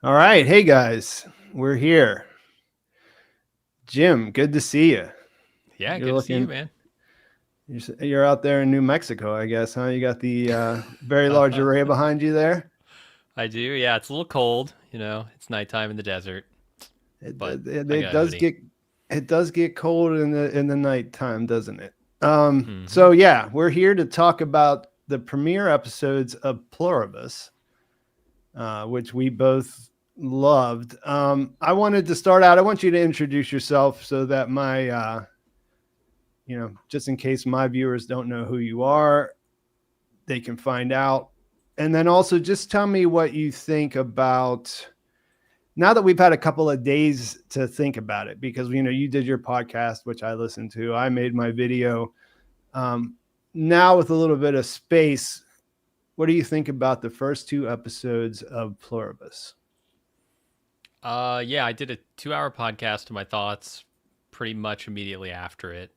All right. Hey, guys. We're here. Jim, good to see you. Yeah, You're good to see you, looking, man. you're out there in New Mexico, I guess, huh? You got the very large array behind you there. I do. Yeah, it's a little cold. It's nighttime in the desert, It, but it, I it got a does hoodie. get it does get cold in the nighttime, doesn't it? Hmm. So yeah, we're here to talk about the premiere episodes of Pluribus, which we both loved. I wanted to start out. I want you to introduce yourself so that my just in case my viewers don't know who you are, they can find out. And then also just tell me what you think about now that we've had a couple of days to think about it, because you did your podcast, which I listened to. I made my video. Um, Now with a little bit of space, what do you think about the first two episodes of Pluribus? Yeah, I did a 2-hour podcast to my thoughts pretty much immediately after it,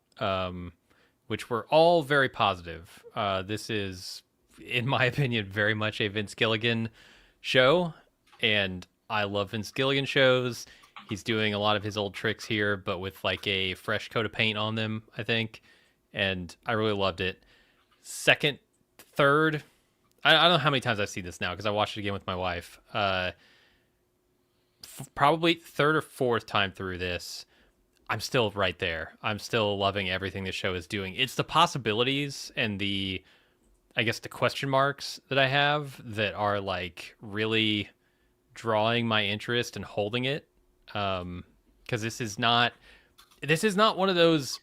which were all very positive. This is, in my opinion, very much a Vince Gilligan show, and I love Vince Gilligan shows. He's doing a lot of his old tricks here, but with like a fresh coat of paint on them, I think, and I really loved it. Second, third, I don't know how many times I've seen this now because I watched it again with my wife. Probably third or fourth time through this, I'm still right there. I'm still loving everything this show is doing. It's the possibilities and I guess, the question marks that I have that are like really drawing my interest and holding it. Because this is not one of those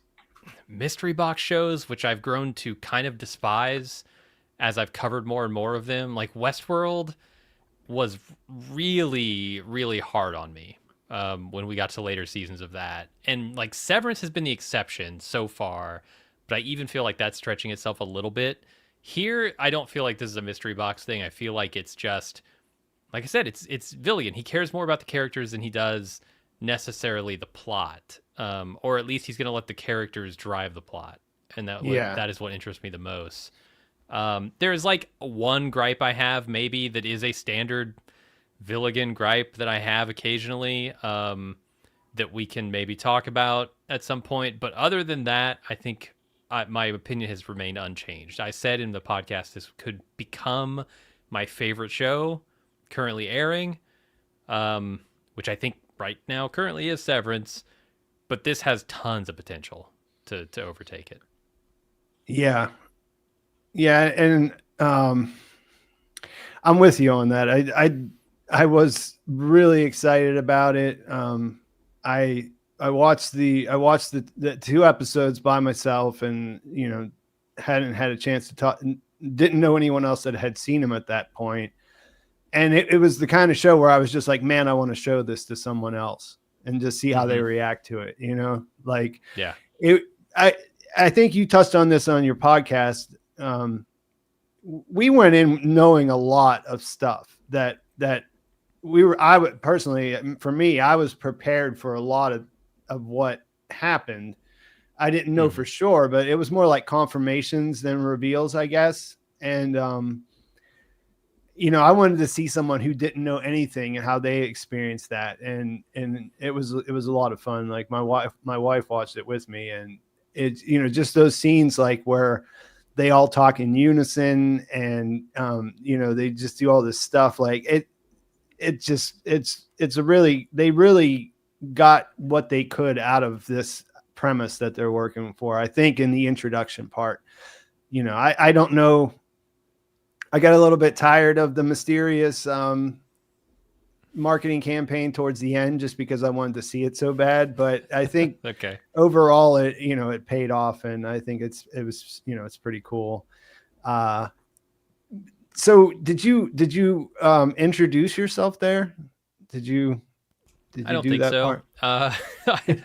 mystery box shows which I've grown to kind of despise as I've covered more and more of them. Like Westworld was really, really hard on me when we got to later seasons of that. And like Severance has been the exception so far, but I even feel like that's stretching itself a little bit. Here, I don't feel like this is a mystery box thing. I feel like it's just, like I said, it's Villian. He cares more about the characters than he does necessarily the plot, or at least he's going to let the characters drive the plot, and Yeah. that is what interests me the most. There's like one gripe I have, maybe, that is a standard Villigan gripe that I have occasionally, that we can maybe talk about at some point. But other than that, I think my opinion has remained unchanged. I said in the podcast this could become my favorite show currently airing, which I think right now currently is Severance, but this has tons of potential to overtake it. Yeah. Yeah. And I'm with you on that. I was really excited about it. I I watched the two episodes by myself, and hadn't had a chance to talk. Didn't know anyone else that had seen him at that point, and it was the kind of show where I was just like, man, I want to show this to someone else and just see how they Mm-hmm. react to it. Like Yeah. it. I think you touched on this on your podcast. We went in knowing a lot of stuff that I would personally, for me, I was prepared for a lot of what happened. I didn't know Mm-hmm. for sure, but it was more like confirmations than reveals, I guess. And I wanted to see someone who didn't know anything and how they experienced that, and it was a lot of fun. Like my wife watched it with me, and it's just those scenes like where they all talk in unison, and they just do all this stuff. Like it's a really, they really got what they could out of this premise that they're working for. I think in the introduction part, I don't know. I got a little bit tired of the mysterious marketing campaign towards the end, just because I wanted to see it so bad. But I think Okay. overall, it paid off, and I think it's pretty cool. Uh, so did you introduce yourself there? Did you did I you don't do think that so. part? I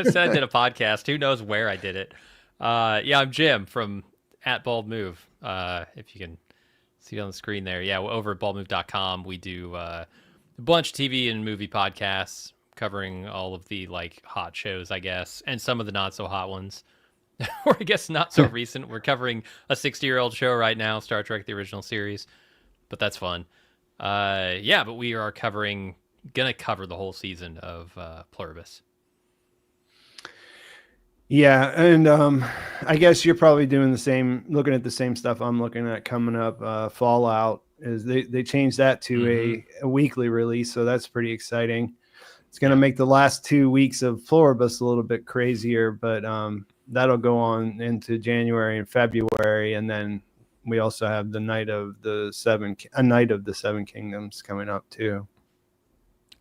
said I did a podcast. Who knows where I did it? Yeah, I'm Jim from at Bald Move. If you can see it on the screen there. Yeah, over at baldmove.com, we do a bunch of TV and movie podcasts covering all of the like hot shows, I guess, and some of the not so hot ones. Or I guess not so recent. We're covering a 60-year-old show right now, Star Trek: The Original Series, but that's fun. Yeah, but we are covering gonna cover the whole season of Pluribus. Yeah, and I guess you're probably doing the same, looking at the same stuff I'm looking at coming up. Fallout is they changed that to a weekly release, so that's pretty exciting. It's going to make the last 2 weeks of Pluribus a little bit crazier, but that'll go on into January and February, and then we also have the Night of the Seven Kingdoms coming up too.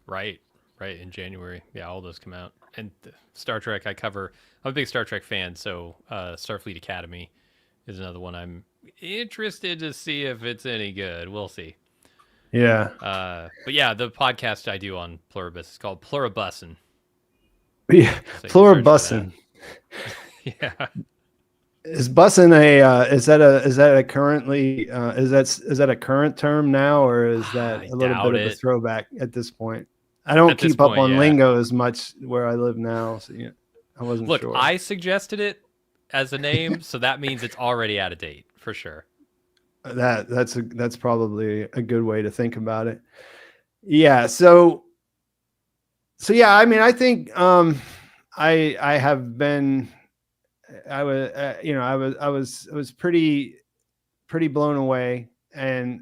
Right in January. Yeah, all those come out. And Star Trek I cover. I'm a big Star Trek fan, so Starfleet Academy is another one I'm interested to see if it's any good. We'll see. Yeah. But yeah, the podcast I do on Pluribus is called Pluribussin. Yeah, so Pluribussin. Yeah. Is bussin is that a currently is that a current term now, or is that a little bit of a throwback at this point? I don't keep up on lingo as much where I live now, so yeah, I wasn't sure. Look, I suggested it as a name, so that means it's already out of date for sure. That's probably a good way to think about it. Yeah. So yeah, I mean, I think I have been, I was pretty blown away, and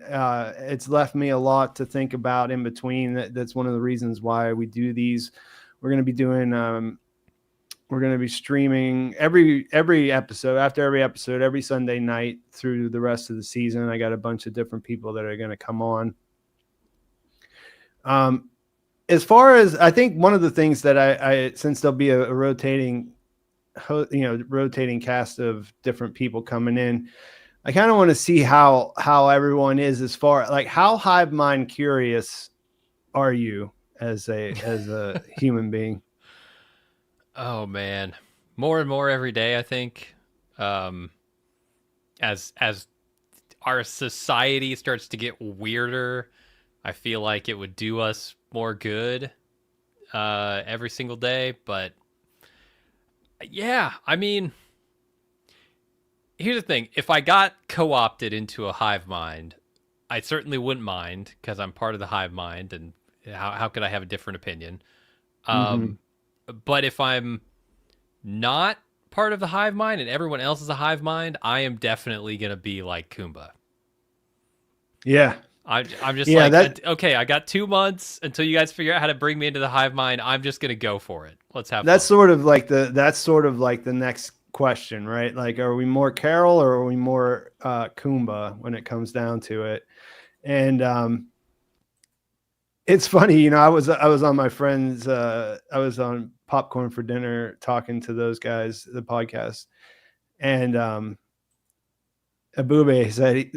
it's left me a lot to think about in between. That's one of the reasons why we do these. We're going to be doing we're going to be streaming every episode, after every episode, every Sunday night through the rest of the season. I got a bunch of different people that are going to come on. As far as, I think one of the things that I since there'll be a rotating cast of different people coming in, I kind of want to see how everyone is, as far like how hive mind curious are you as a human being? Oh man, more and more every day, I think. As our society starts to get weirder, I feel like it would do us more good every single day. But yeah, I mean, here's the thing. If I got co-opted into a hive mind, I certainly wouldn't mind, because I'm part of the hive mind, and how could I have a different opinion? But if I'm not part of the hive mind and everyone else is a hive mind, I am definitely going to be like Kumba. Yeah. I'm just okay, I got 2 months until you guys figure out how to bring me into the hive mind. I'm just going to go for it. Let's have that's fun. That's sort of like the next question, right? Like, are we more Carol or are we more Kumba when it comes down to it? And it's funny, I was on my friends, I was on Popcorn for Dinner talking to those guys, the podcast, and Abube said,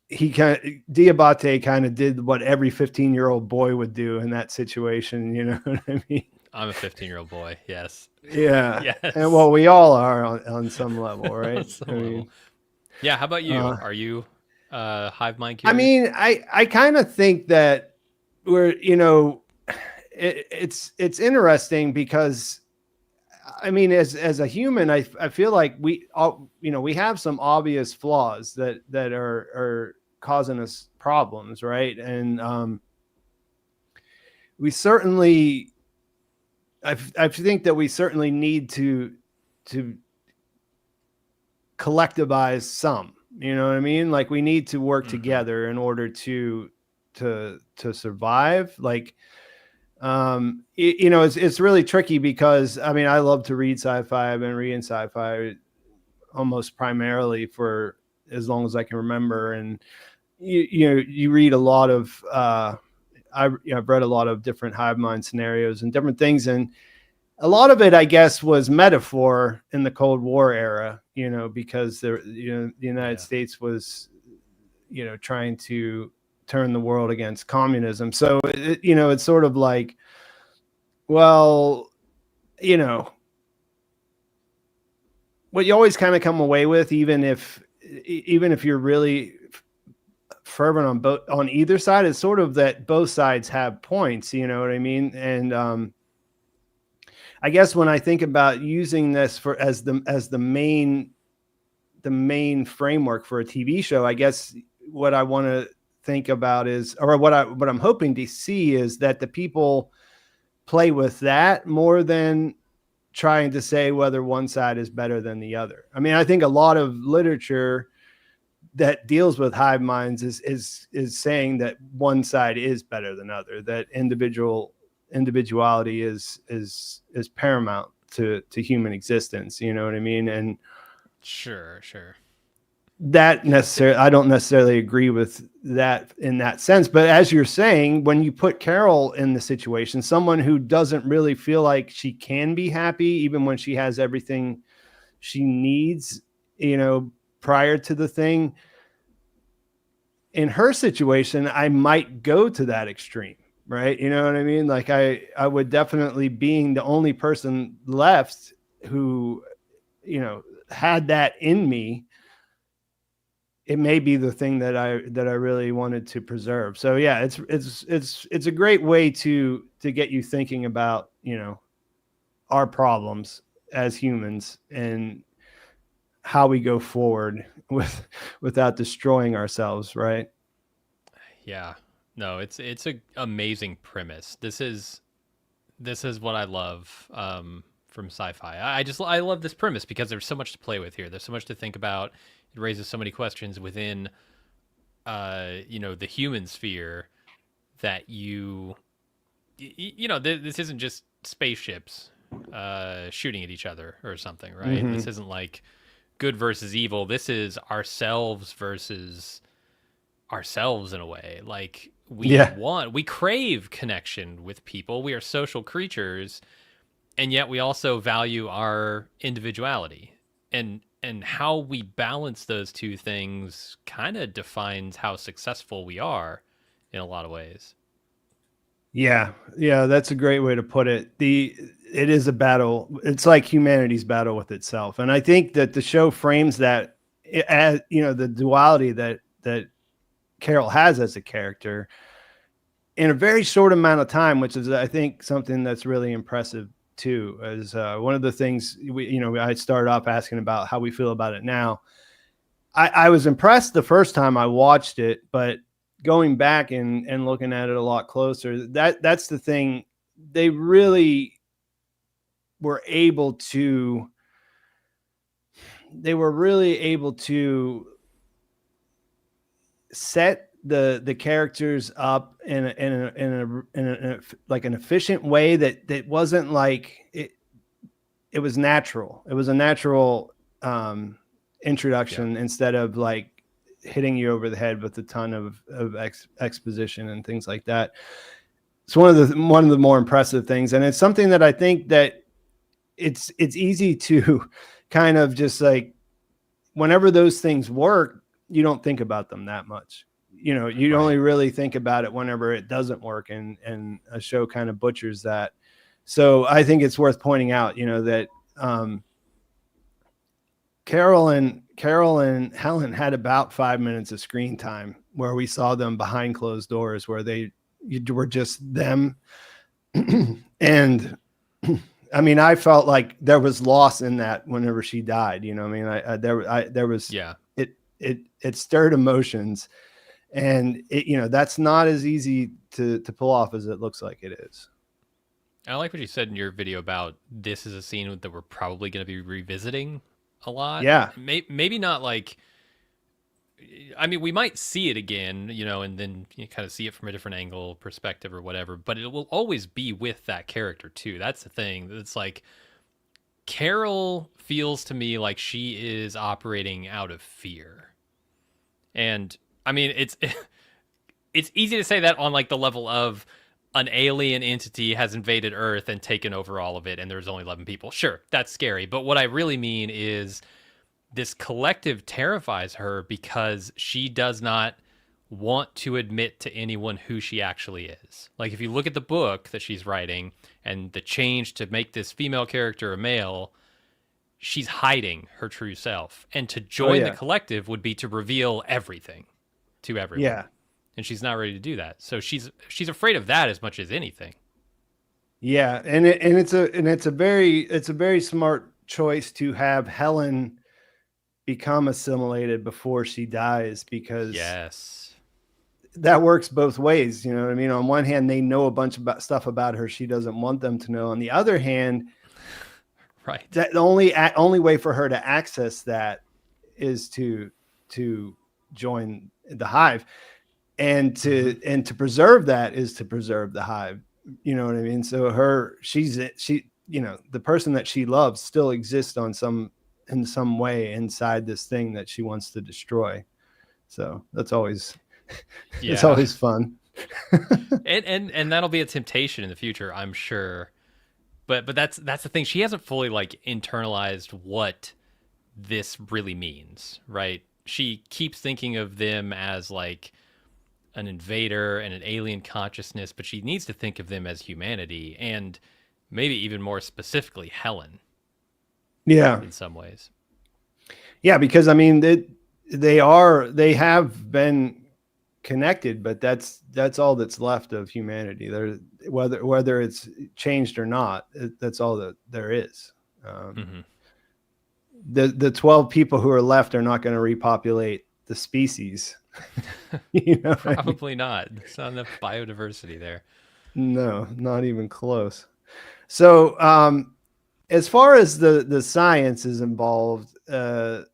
Diabate kind of did what every 15-year-old boy would do in that situation. You know what I mean? I'm a 15-year-old boy. Yes. Yeah. Yes. And well, we all are on some level, right? Level. Yeah. How about you? Are you hive mind curious? I mean, I kind of think that we're, it's interesting because, I mean, as a human, I feel like we all, we have some obvious flaws that are causing us problems, right? And we certainly, I think that we certainly need to collectivize some. You know what I mean? Like, we need to work together in order to survive. Like, it's really tricky because, I mean, I love to read sci-fi. I've been reading sci-fi almost primarily for as long as I can remember. And you read a lot of I've read a lot of different hive mind scenarios and different things, and a lot of it, I guess, was metaphor in the Cold War era, because the United States was trying to turn the world against communism. So it's sort of like, well, what you always kind of come away with, even if you're really fervent on either side, is sort of that both sides have points. You know what I mean? And I guess when I think about using this as the main framework for a TV show, I guess what I want to think about is, or what I'm hoping to see is that the people play with that more than trying to say whether one side is better than the other. I mean, I think a lot of literature that deals with hive minds is saying that one side is better than other, that individuality is paramount to human existence. You know what I mean? And Sure. that necessarily, I don't necessarily agree with that in that sense. But as you're saying, when you put Carol in the situation, someone who doesn't really feel like she can be happy, even when she has everything she needs, prior to the thing, in her situation, I might go to that extreme, right? You know what I mean? Like I would definitely, being the only person left who, had that in me, it may be the thing that I really wanted to preserve. So yeah, it's a great way to get you thinking about, our problems as humans and how we go forward without destroying ourselves. Right. Yeah. No, it's a amazing premise. This is what I love from sci-fi. I love this premise because there's so much to play with here. There's so much to think about. It raises so many questions within the human sphere that this isn't just spaceships shooting at each other or something, right? Mm-hmm. This isn't like good versus evil. This is ourselves versus ourselves in a way. Like we crave connection with people. We are social creatures, and yet we also value our individuality. And how we balance those two things kind of defines how successful we are in a lot of ways. Yeah, that's a great way to put it. It is a battle. It's like humanity's battle with itself, and I think that the show frames that as the duality that Carol has as a character in a very short amount of time, which is, I think, something that's really impressive too. As one of the things I started off asking about how we feel about it now. I was impressed the first time I watched it, but going back and looking at it a lot closer, that's the thing. They really were able to set the characters up in a like an efficient way that wasn't like it was natural. It was a natural introduction instead of like hitting you over the head with a ton of exposition and things like that. It's one of the more impressive things, and it's something that I think that it's easy to kind of just like, whenever those things work, you don't think about them that much. You only really think about it whenever it doesn't work, and a show kind of butchers that. So I think it's worth pointing out, that Carol and Helen had about 5 minutes of screen time where we saw them behind closed doors, where they were just them. And I mean, I felt like there was loss in that whenever she died. I mean, there was, it stirred emotions, and that's not as easy to pull off as it looks like it is. I like what you said in your video about this is a scene that we're probably going to be revisiting a lot. Yeah. Maybe not like, I mean, we might see it again, and then you kind of see it from a different angle, perspective, or whatever, but it will always be with that character too. That's the thing. It's like Carol feels to me like she is operating out of fear. And I mean, it's easy to say that on like the level of an alien entity has invaded Earth and taken over all of it, and there's only 11 people. Sure, that's scary. But what I really mean is this collective terrifies her because she does not want to admit to anyone who she actually is. Like, if you look at the book that she's writing and the change to make this female character a male, she's hiding her true self. And to join the collective would be to reveal everything to everyone. Yeah. And she's not ready to do that. So she's afraid of that as much as anything. Yeah, and it's a very smart choice to have Helen become assimilated before she dies, because that works both ways. You know what I mean? On one hand, they know a bunch of stuff about her she doesn't want them to know. On the other hand, right, that the only way for her to access that is to join the hive, and to preserve that is to preserve the hive. You know what I mean? So she, you know, the person that she loves still exists in some way inside this thing that she wants to destroy. So that's always it's always fun. and that'll be a temptation in the future, I'm sure. But that's the thing. She hasn't fully like internalized what this really means, right? She keeps thinking of them as like an invader and an alien consciousness, but she needs to think of them as humanity, and maybe even more specifically Helen. Yeah. In some ways. Yeah, because I mean they have been connected, but that's all that's left of humanity. There, whether it's changed or not, that's all that there is. The 12 people who are left are not going to repopulate the species. You know, probably not. There's not enough biodiversity there. No, not even close. So as far as the science is involved, you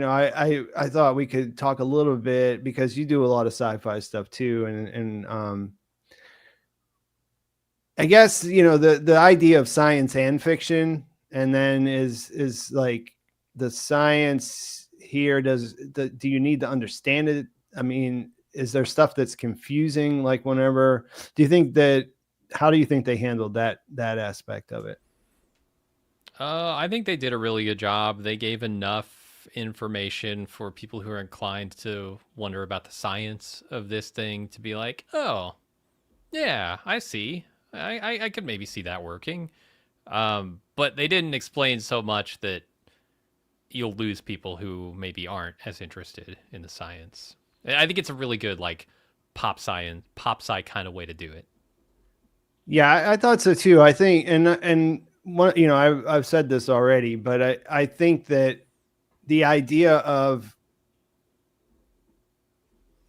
know, I thought we could talk a little bit, because you do a lot of sci-fi stuff too, and I guess, you know, the idea of science and fiction, and then is like the science here, do you need to understand it? I mean, is there stuff that's confusing? Like how do you think they handled that aspect of it? I think they did a really good job. They gave enough information for people who are inclined to wonder about the science of this thing to be like, oh, yeah, I see. I could maybe see that working. But they didn't explain so much that you'll lose people who maybe aren't as interested in the science. I think it's a really good, like, pop sci kind of way to do it. Yeah, I thought so too. I think, and one, you know, I've said this already, but I think that the idea of,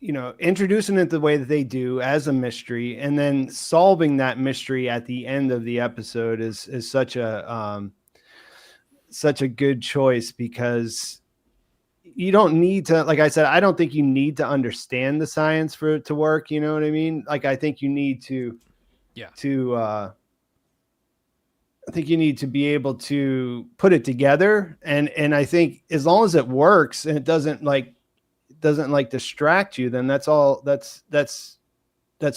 you know, introducing it the way that they do as a mystery, and then solving that mystery at the end of the episode is such a good choice, because you don't need to, like I said, I don't think you need to understand the science for it to work. You know what I mean? Like, I think you need to, I think you need to be able to put it together. And I think as long as it works and it doesn't distract you, then that's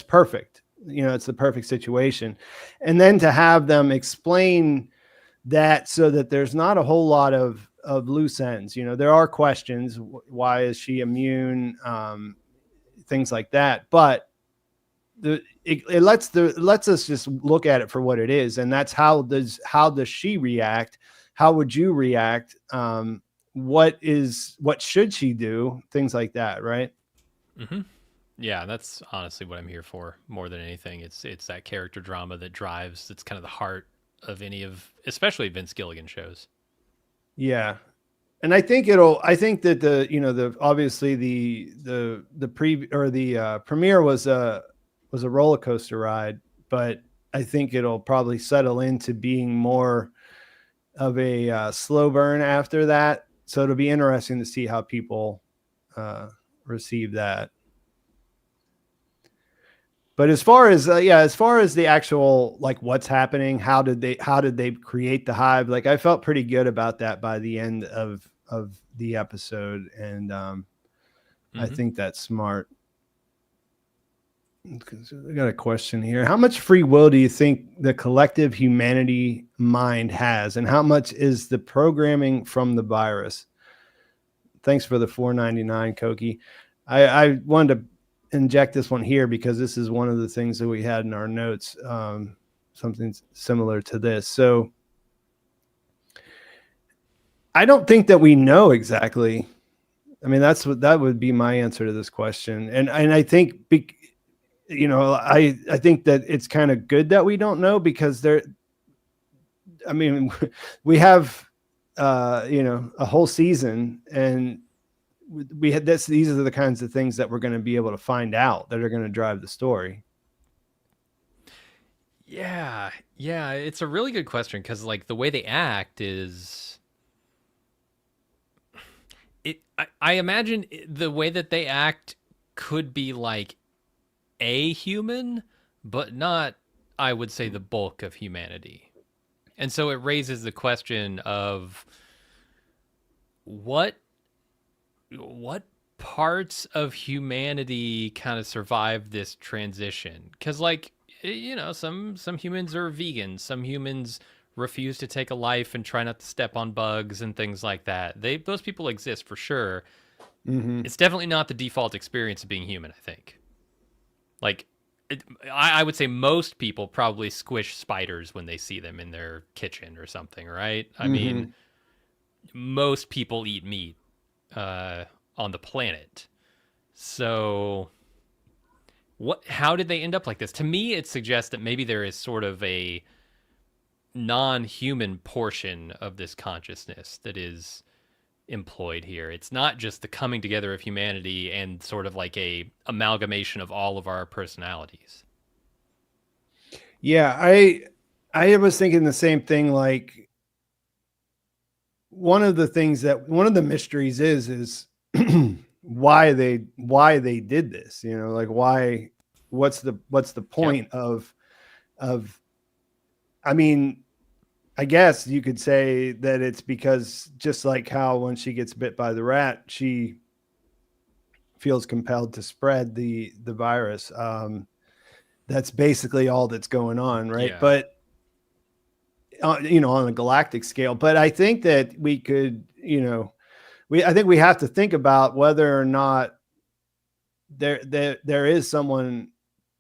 perfect. You know, it's the perfect situation. And then to have them explain that so that there's not a whole lot of loose ends. You know, there are questions. Why is she immune? Things like that. But it lets us just look at it for what it is. And that's how does she react? How would you react? What should she do? Things like that. Right. Mm-hmm. Yeah, that's honestly what I'm here for more than anything. It's that character drama that drives. It's kind of the heart of especially Vince Gilligan shows. Yeah. And I think that obviously the premiere was a roller coaster ride, but I think it'll probably settle into being more of a slow burn after that. So it'll be interesting to see how people receive that. But as far as the actual, like, what's happening, how did they create the hive? Like, I felt pretty good about that by the end of the episode, and I think that's smart. I got a question here. How much free will do you think the collective humanity mind has, and how much is the programming from the virus? Thanks for the $4.99, Koki. I wanted to inject this one here because this is one of the things that we had in our notes, something similar to this. So I don't think that we know exactly. I mean, that would be my answer to this question. And I think, I think that it's kind of good that we don't know, because we have, a whole season, and we had this. These are the kinds of things that we're going to be able to find out that are going to drive the story. Yeah, yeah, it's a really good question because like the way they act is I imagine the way that they act could be like a human, but not, I would say, the bulk of humanity. And so it raises the question of what what parts of humanity kind of survive this transition? Because like some humans are vegans, some humans refuse to take a life and try not to step on bugs and things like that. Those people exist for sure. Mm-hmm. It's definitely not the default experience of being human, I think. Like I would say most people probably squish spiders when they see them in their kitchen or something, right? I Mm-hmm. mean, most people eat meat on the planet. So, how did they end up like this? To me, it suggests that maybe there is sort of a non-human portion of this consciousness that is employed here. It's not just the coming together of humanity and sort of like a amalgamation of all of our personalities. Yeah, I was thinking the same thing. Like one of the mysteries is why they did this. Like what's the Yep. point of I mean, I guess you could say that it's because just like how when she gets bit by the rat, she feels compelled to spread the virus. That's basically all that's going on, right? Yeah. But on a galactic scale. But I think that we could, I think we have to think about whether or not there is someone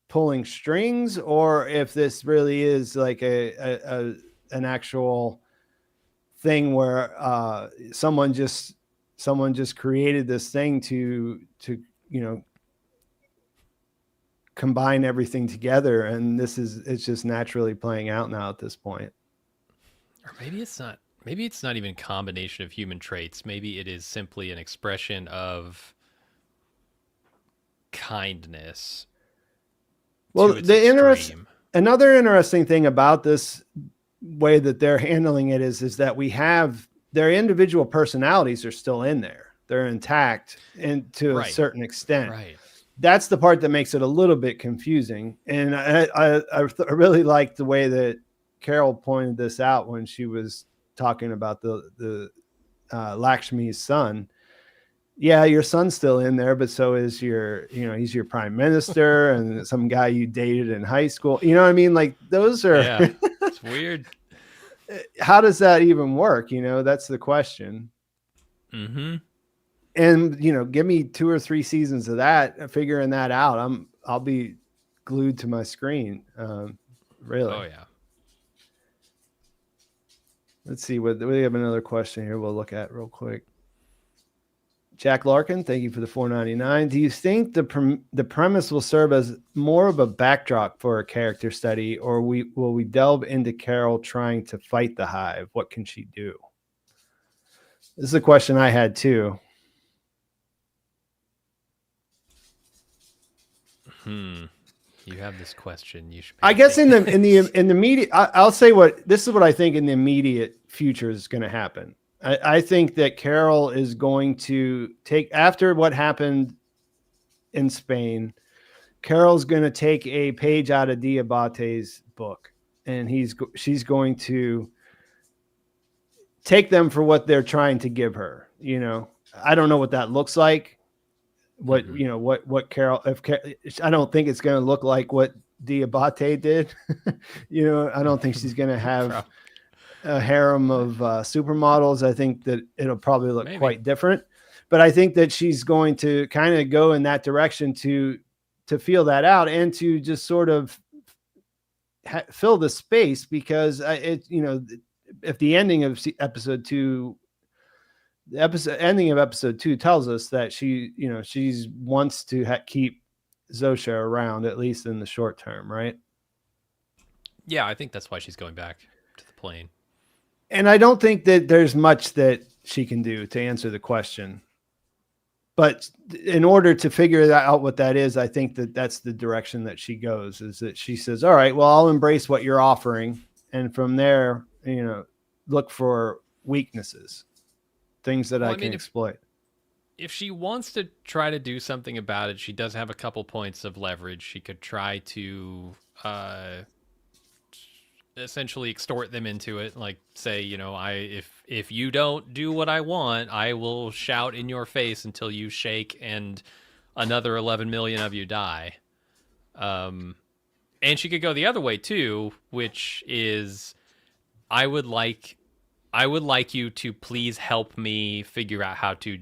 pulling strings, or if this really is like an actual thing where someone just created this thing to combine everything together, and it's just naturally playing out now at this point. Or maybe it's not. Maybe it's not even a combination of human traits. Maybe it is simply an expression of kindness Well, to its extreme. another interesting thing about this way that they're handling it is that we have their individual personalities are still in there. They're intact and to a Right. certain extent. Right. That's the part that makes it a little bit confusing. And I really liked the way that Carol pointed this out when she was talking about the Lakshmi's son. Yeah, your son's still in there, but so is he's your prime minister and some guy you dated in high school. You know what I mean? Like those are, Yeah. It's weird. How does that even work? That's the question. Mm-hmm. And, give me 2 or 3 seasons of that, figuring that out. I'll be glued to my screen. Really. Oh yeah. Let's see we have another question here we'll look at real quick. Jack Larkin, thank you for the $4.99. Do you think the premise will serve as more of a backdrop for a character study, or will we delve into Carol trying to fight the hive? What can she do? This is a question I had too. You have this question. You should. I guess in the immediate, I'll say this is what I think in the immediate future is going to happen. I think that Carol is going to take, after what happened in Spain, Carol's going to take a page out of Diabate's book, and she's going to take them for what they're trying to give her. I don't know what that looks like. What what Carol? I don't think it's going to look like what Diabate did. I don't think she's going to have a harem of supermodels. I think that it'll probably look quite different, but I think that she's going to kind of go in that direction to feel that out and to just sort of fill the space, because if the ending of episode 2, ending of episode 2 tells us that she's wants to keep Zosha around, at least in the short term, right? Yeah, I think that's why she's going back to the plane. And I don't think that there's much that she can do to answer the question. but in order to figure that out, what that is, I think that that's the direction that she goes, is that she says, all right, well, I'll embrace what you're offering. And from there, look for weaknesses, things that I can exploit. If she wants to try to do something about it, she does have a couple points of leverage. She could try to essentially extort them into it, like say, if you don't do what I want, I will shout in your face until you shake and another 11 million of you die. And she could go the other way too, which is I would like you to please help me figure out how to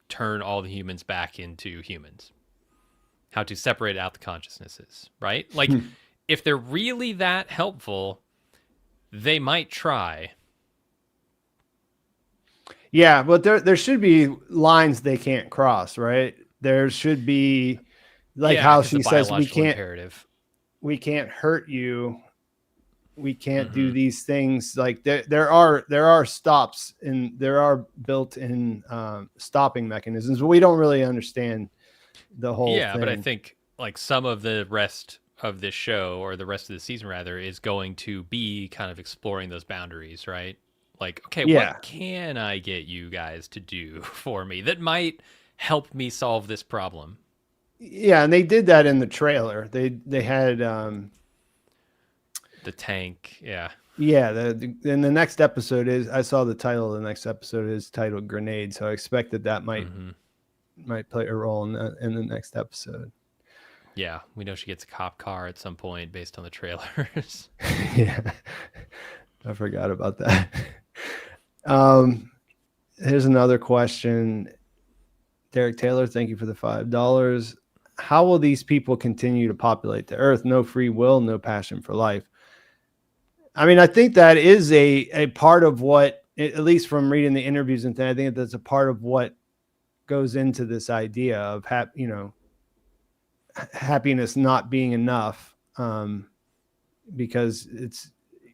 turn all the humans back into humans, how to separate out the consciousnesses, right? Like if they're really that helpful, they might try. Yeah, but there should be lines they can't cross, right? There should be, like how she says, we can't hurt you. We can't do these things. Like there are stops, and there are built-in stopping mechanisms, but we don't really understand the whole thing. But I think like some of the rest of this show, or the rest of the season rather, is going to be kind of exploring those boundaries, right? Like, okay, what can I get you guys to do for me that might help me solve this problem? Yeah, and they did that in the trailer. They had the tank, yeah. And the next episode is, I saw the title of the next episode is titled Grenade, so I expect that might play a role in the next episode. Yeah, we know she gets a cop car at some point based on the trailers. Yeah, I forgot about that. Here's another question. Derek Taylor, thank you for the $5. How will these people continue to populate the earth? No free will, no passion for life. I mean, I think that is a part of what, at least from reading the interviews and things, I think that's a part of what goes into this idea of happiness not being enough, because it's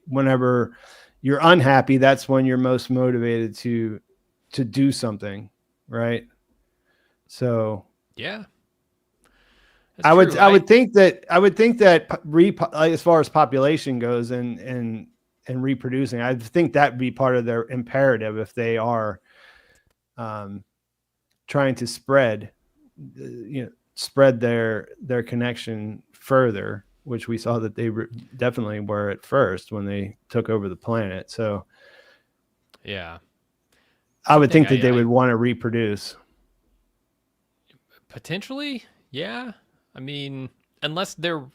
whenever you're unhappy, that's when you're most motivated to do something, right? So yeah, I would think that as far as population goes and reproducing, I think that would be part of their imperative if they are trying to spread their connection further, which we saw that they definitely were at first when they took over the planet. So yeah, I would think that they would want to reproduce. Potentially, yeah. I mean, unless their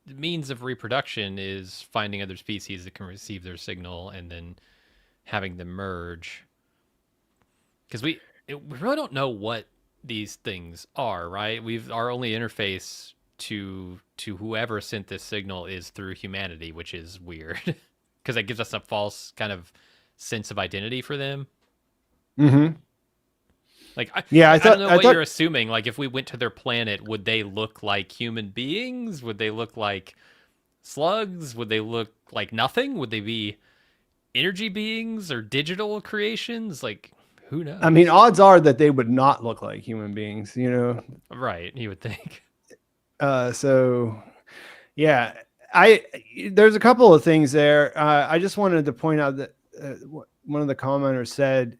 means of reproduction is finding other species that can receive their signal and then having them merge. Because we really don't know what these things are, right? Our only interface to whoever sent this signal is through humanity, which is weird because it gives us a false kind of sense of identity for them. Mm-hmm. Like, I don't know what you're assuming. Like, if we went to their planet, would they look like human beings? Would they look like slugs? Would they look like nothing? Would they be energy beings or digital creations? Like, who knows? I mean, odds are that they would not look like human beings, Right, you would think. So, yeah, there's a couple of things there. I just wanted to point out that one of the commenters said,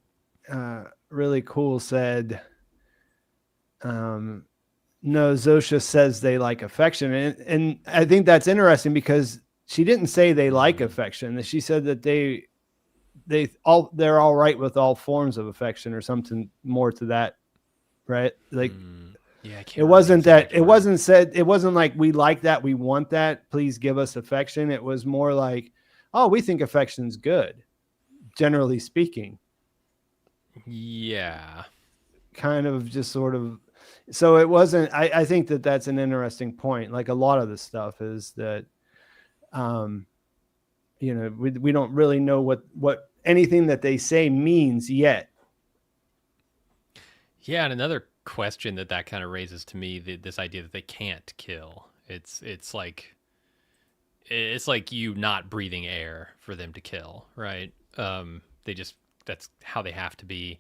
really cool, said, no, Zosha says they like affection. And I think that's interesting because she didn't say they like affection. She said that they're all right with all forms of affection or something more to that. Right. Like, yeah, it wasn't that, it wasn't said, it wasn't like, we like that, we want that, please give us affection. It was more like, oh, we think affection's good, generally speaking. Yeah. Kind of just sort of, so it wasn't, I think that that's an interesting point. Like a lot of the stuff is that, we don't really know what anything that they say means yet. Yeah. And another question that kind of raises to me, this idea that they can't kill. It's like you not breathing air for them to kill. Right. That's how they have to be.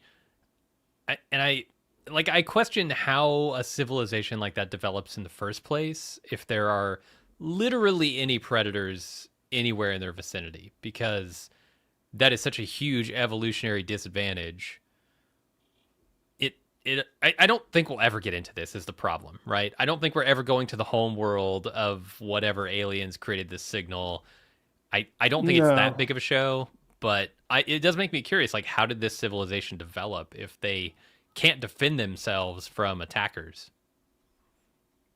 like I question how a civilization like that develops in the first place if there are literally any predators anywhere in their vicinity, because that is such a huge evolutionary disadvantage. I don't think we'll ever get into this is the problem, right? I don't think we're ever going to the home world of whatever aliens created this signal. I don't think it's that No. big of a show, but it does make me curious, like how did this civilization develop if they can't defend themselves from attackers?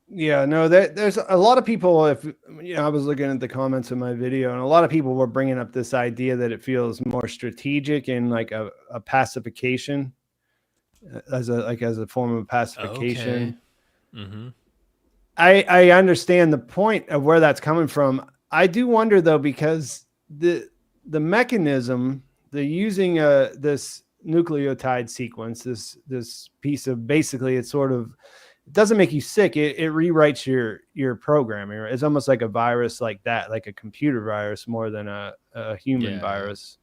Yeah, no, there's a lot of people. If I was looking at the comments of my video, and a lot of people were bringing up this idea that it feels more strategic and like a pacification, as a form of Okay. pacification. Mm-hmm. I understand the point of where that's coming from. I do wonder though, because the mechanism, the using this nucleotide sequence, this piece of, basically it's sort of, it doesn't make you sick. It rewrites your programming. It's almost like a virus, like that, like a computer virus more than a human Yeah. virus.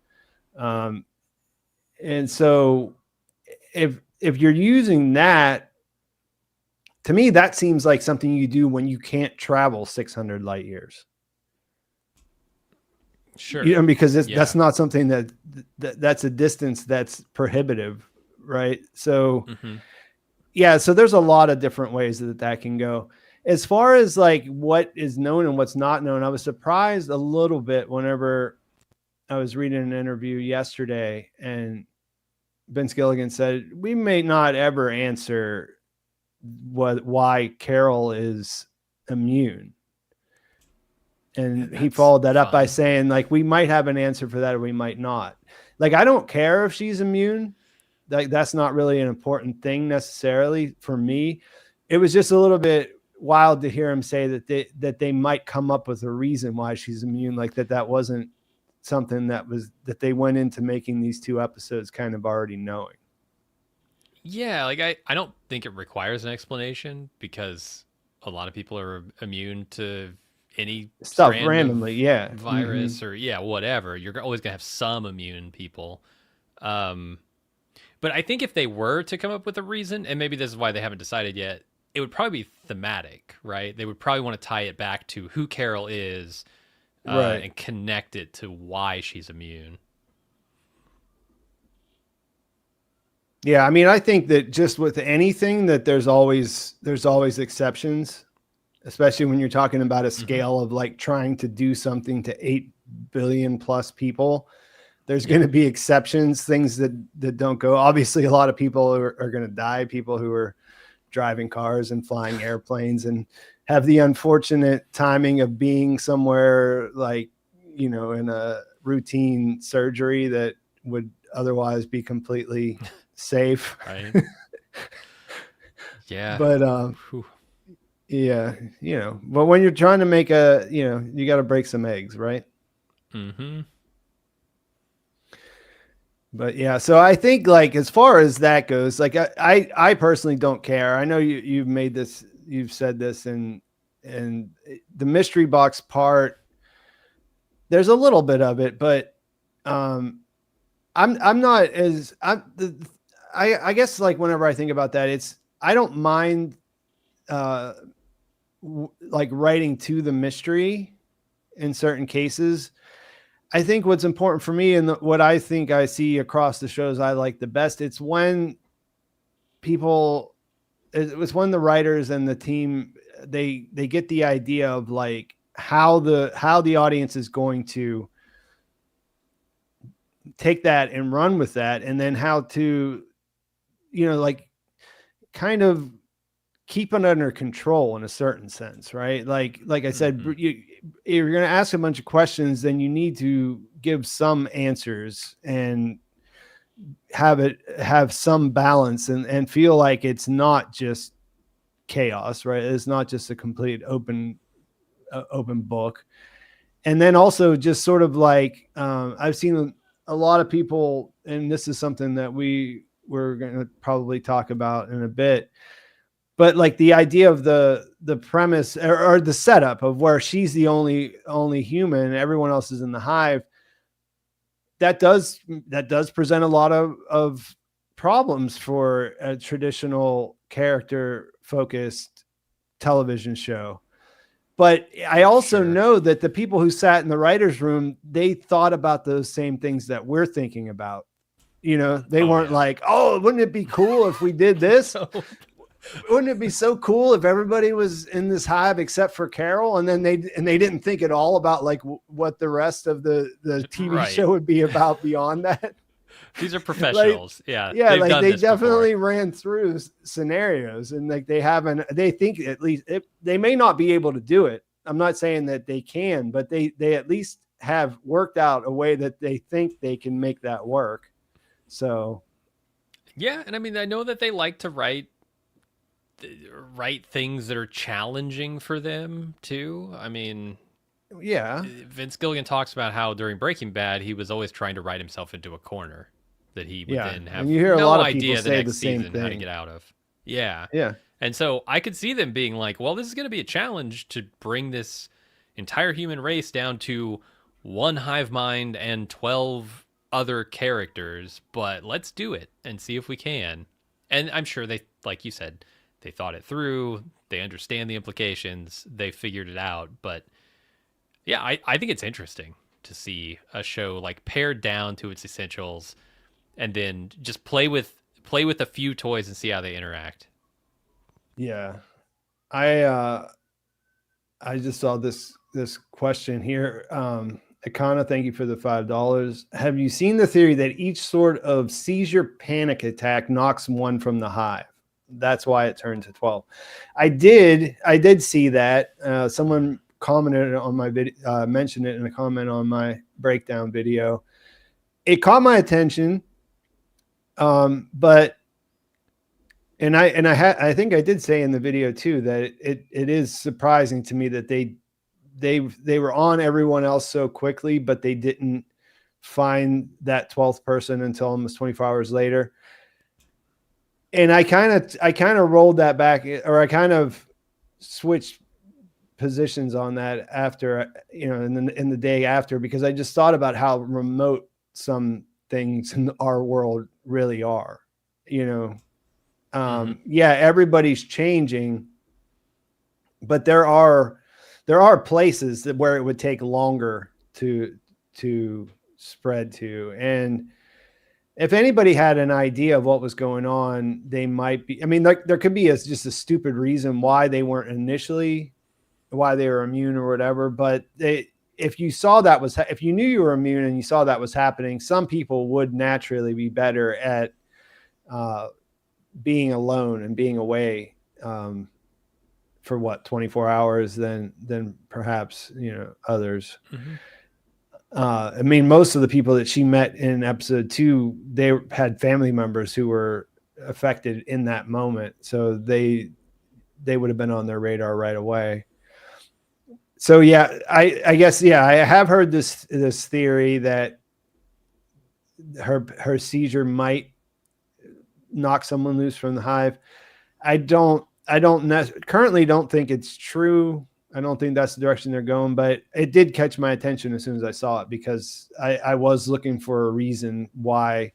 And so if you're using that, to me, that seems like something you do when you can't travel 600 light years. Sure. Because Yeah. that's not something that's a distance that's prohibitive, right? So Mm-hmm. yeah, so there's a lot of different ways that can go. As far as like what is known and what's not known, I was surprised a little bit whenever I was reading an interview yesterday, and Vince Gilligan said we may not ever answer why Carol is immune. And he That's followed that up by fun. saying, like, we might have an answer for that or we might not. Like, I don't care if she's immune. Like, that's not really an important thing necessarily for me. It was just a little bit wild to hear him say that they might come up with a reason why she's immune, like that wasn't something that they went into making these 2 episodes kind of already knowing. Yeah, like I don't think it requires an explanation because a lot of people are immune to any Stuff strand of randomly, yeah. Mm-hmm. virus or yeah, whatever. You're always gonna have some immune people. Um, but I think if they were to come up with a reason, and maybe this is why they haven't decided yet, it would probably be thematic, right? They would probably want to tie it back to who Carol is, Right. and connect it to why she's immune. Yeah, I mean, I think that just with anything that there's always exceptions, especially when you're talking about a Mm-hmm. scale of like trying to do something to 8 billion plus people. There's going Yeah. to be exceptions, things that don't go. Obviously, a lot of people are going to die, people who are driving cars and flying airplanes and have the unfortunate timing of being somewhere like, in a routine surgery that would otherwise be completely safe. Right. Yeah. But Whew. yeah, but when you're trying to make you got to break some eggs, right? Mm-hmm. But yeah, so I think, like, as far as that goes, like I personally don't care. I know you've said this, and the mystery box part, there's a little bit of it, but I'm not as I guess, like, whenever I think about that, I don't mind like writing to the mystery in certain cases. I think what's important for me, and what I think I see across the shows I like the best, it's when the writers and the team, they get the idea of like how the audience is going to take that and run with that, and then how to, like, kind of keep it under control in a certain sense, right? Like I said, Mm-hmm. you're going to ask a bunch of questions, then you need to give some answers and have some balance, and feel like it's not just chaos, right? It's not just a complete open book. And then also just sort of like, I've seen a lot of people, and this is something that we're going to probably talk about in a bit, but like the idea of the premise, or the setup of where she's the only human, everyone else is in the hive, that does present a lot of problems for a traditional character focused television show. But I also know that the people who sat in the writer's room, they thought about those same things that we're thinking about. You know, they weren't like, oh, wouldn't it be cool if we did this? Wouldn't it be so cool if everybody was in this hive except for Carol? And then they didn't think at all about like what the rest of the TV show would be about beyond that. These are professionals. Like, yeah. Like they definitely ran through scenarios, and like they think at least they may not be able to do it. I'm not saying that they can, but they at least have worked out a way that they think they can make that work. So. Yeah. And I mean, I know that they like to write things that are challenging for them too. I mean, yeah, Vince Gilligan talks about how during Breaking Bad he was always trying to write himself into a corner that he would then have you hear no a lot of idea people the say next the same season thing. how to get out of. Yeah And so I could see them being like, well, this is going to be a challenge to bring this entire human race down to one hive mind and 12 other characters, but let's do it and see if we can. And I'm sure they, like you said, they thought it through. They understand the implications. They figured it out. But yeah, I think it's interesting to see a show like pared down to its essentials and then just play with a few toys and see how they interact. Yeah. I just saw this question here. Akana, thank you for the $5. Have you seen the theory that each sort of seizure panic attack knocks one from the hive? That's why it turned to 12. I did see that. Someone commented on my video, mentioned it in a comment on my breakdown video. It caught my attention. But I think I did say in the video too that it is surprising to me that they were on everyone else so quickly, but they didn't find that 12th person until almost 24 hours later. And I kind of rolled that back, or I kind of switched positions on that after, in the day after, because I just thought about how remote some things in our world really are, Yeah, everybody's changing, but there are places where it would take longer to spread to. And if anybody had an idea of what was going on, they might be, there could be just a stupid reason why they weren't initially, why they were immune or whatever. But if you knew you were immune and you saw that was happening, some people would naturally be better at being alone and being away for 24 hours than perhaps, others. Mm-hmm. Most of the people that she met in episode 2, they had family members who were affected in that moment. So they would have been on their radar right away. So yeah, I guess, I have heard this theory that her seizure might knock someone loose from the hive. I currently don't think it's true. I don't think that's the direction they're going, but it did catch my attention as soon as I saw it, because I was looking for a reason why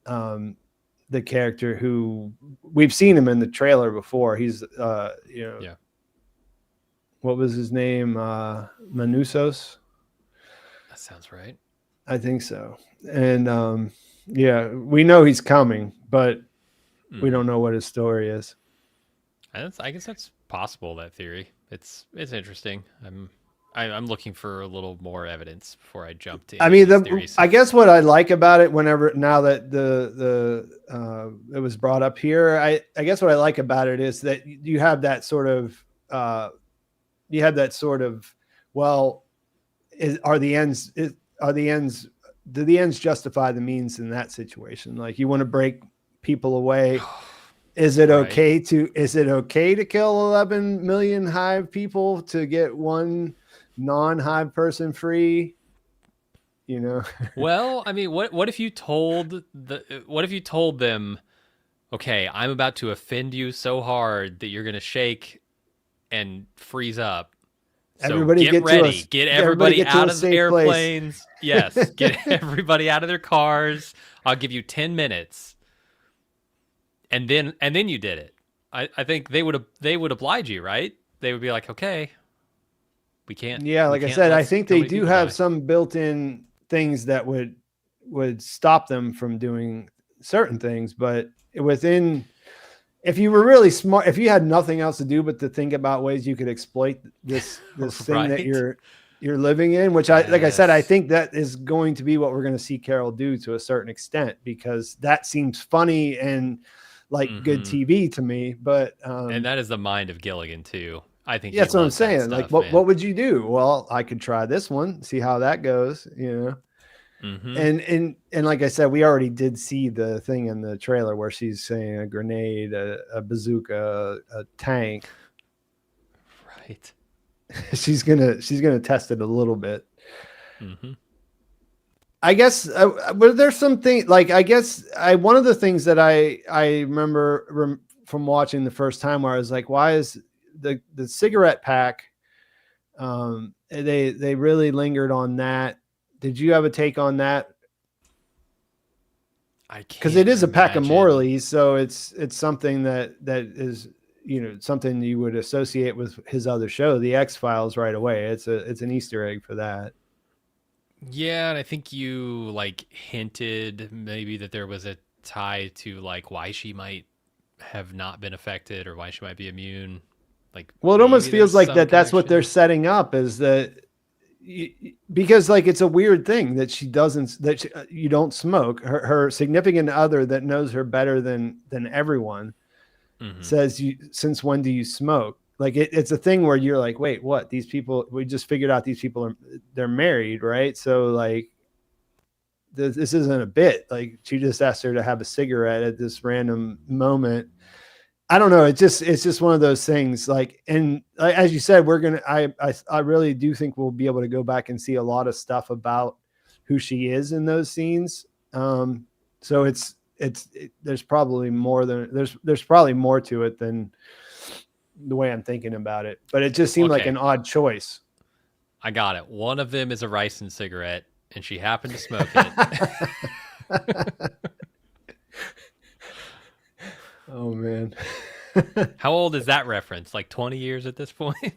the character who we've seen him in the trailer before, he's what was his name? Manusos. That sounds right. I think so. And we know he's coming, but we don't know what his story is. I guess that's possible, that theory. It's interesting. I'm looking for a little more evidence before I jump to. I guess what I like about it, now that it was brought up here, I guess what I like about it is that you have that sort of well, do the ends justify the means in that situation? Like, you want to break people away. Is it okay to kill 11 million hive people to get one non-hive person free? Well, what if you told them, okay, I'm about to offend you so hard that you're going to shake and freeze up. So everybody get ready. Get everybody out of airplanes. Place. Yes. Get everybody out of their cars. I'll give you 10 minutes. and then you did it. I think they would oblige you, right? They would be like, okay, Yeah, we like I can't said, I let think so they many do people have die. some built-in things that would stop them from doing certain things, but within, if you were really smart, if you had nothing else to do but to think about ways you could exploit this thing that Right? you're living in, which like I said, I Yes. think that is going to be what we're going to see Carol do to a certain extent, because that seems funny and like good Mm-hmm. TV to me. But And that is the mind of Gilligan too. I think yeah, he that's what I'm loves that saying. Like, stuff, man. what would you do? Well, I could try this one, see how that goes, you know. Mm-hmm. And like I said, we already did see the thing in the trailer where she's saying a grenade, a bazooka, a tank. Right. she's gonna test it a little bit. Mm-hmm. I guess were there something like, I guess one of the things that I remember from watching the first time, where I was like, why is the cigarette pack? They really lingered on that. Did you have a take on that? I Because it can't is a pack of imagine. Morley, so it's something that is, you know, something you would associate with his other show, The X-Files, right away. It's an Easter egg for that. Yeah, and I think you like hinted maybe that there was a tie to like why she might have not been affected or why she might be immune. Like Well, it almost maybe there's feels like some that's what they're connection. setting up, is that because like it's a weird thing that she doesn't, you don't smoke. Her significant other that knows her better than everyone Mm-hmm. says, you, since when do you smoke? Like it's a thing where you're like, wait, what? These people, we just figured out these people they're married, right? So like this isn't a bit. Like she just asked her to have a cigarette at this random moment. I don't know. It's just one of those things. Like, and as you said, we're gonna. I really do think we'll be able to go back and see a lot of stuff about who she is in those scenes. So there's probably more than there's probably more to it than the way I'm thinking about it. But it just seemed like Okay, an odd choice. I got it. One of them is a ricin cigarette, and she happened to smoke it. Oh man. How old is that reference? Like 20 years at this point?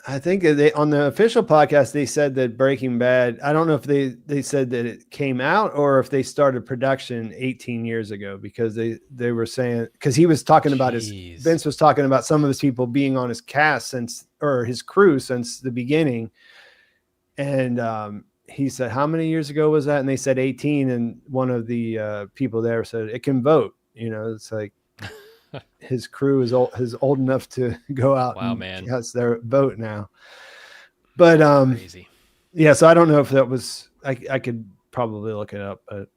I think they, on the official podcast, they said that Breaking Bad, I don't know if they said that it came out or if they started production 18 years ago, because they were saying, because he was talking about Jeez. Vince was talking about some of his people being on his cast since, or his crew since the beginning. And he said, how many years ago was that? And they said 18. And one of the people there said, it can vote. You know, it's like, his crew is old enough to go out Wow, and man. cast their vote now. But Crazy. yeah, so I don't know if that was, I could probably look it up, but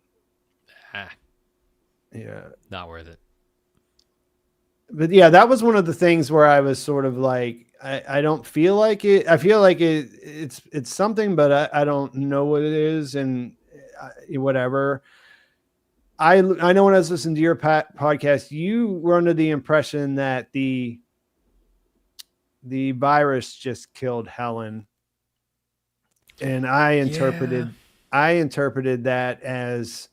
Ah, yeah. not worth it. But yeah, that was one of the things where I was sort of like, I don't feel like it. I feel like it's something, but I don't know what it is, and whatever. I know when I was listening to your podcast, you were under the impression that the virus just killed Helen, and Yeah. I interpreted that as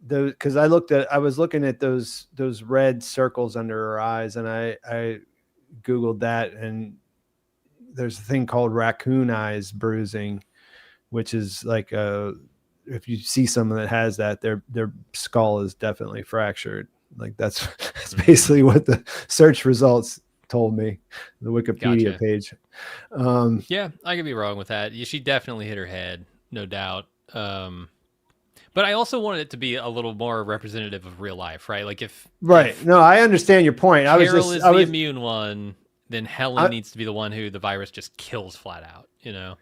those, because I was looking at those red circles under her eyes, and I googled that, and there's a thing called raccoon eyes bruising, which is like if you see someone that has that, their skull is definitely fractured. Like that's Mm-hmm. basically what the search results told me, the Wikipedia Gotcha. page. Yeah, I could be wrong with that. She definitely hit her head, no doubt. But I also wanted it to be a little more representative of real life, right? Like Right. if No, I understand your point. Carol is I the was, immune one, then Helen I, needs to be the one who the virus just kills flat out, you know?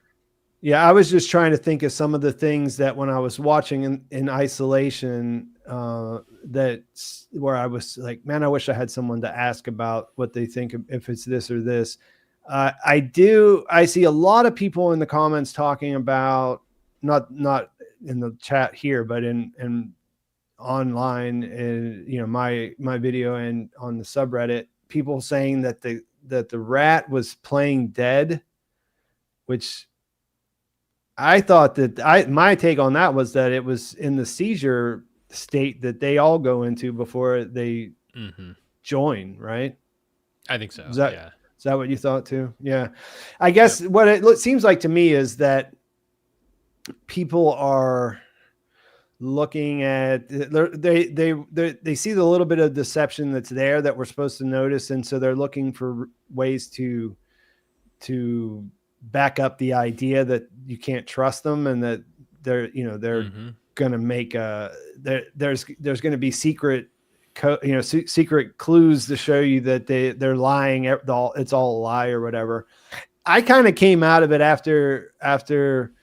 yeah, I was just trying to think of some of the things that when I was watching in isolation, that's where I was like, man, I wish I had someone to ask about what they think if it's this or this. I see a lot of people in the comments talking about, not in the chat here, but in online, and you know, my video and on the subreddit, people saying that the rat was playing dead, which I thought that my take on that was that it was in the seizure state that they all go into before they Mm-hmm. join, right? I think so. Is that Yeah. is that what you thought too? Yeah. I guess Yep. what it seems like to me is that people are looking at they see the little bit of deception that's there that we're supposed to notice, and so they're looking for ways to back up the idea that you can't trust them, and that they're Mm-hmm. going to make there's going to be secret secret clues to show you that they're lying, it's all a lie or whatever. I kind of came out of it after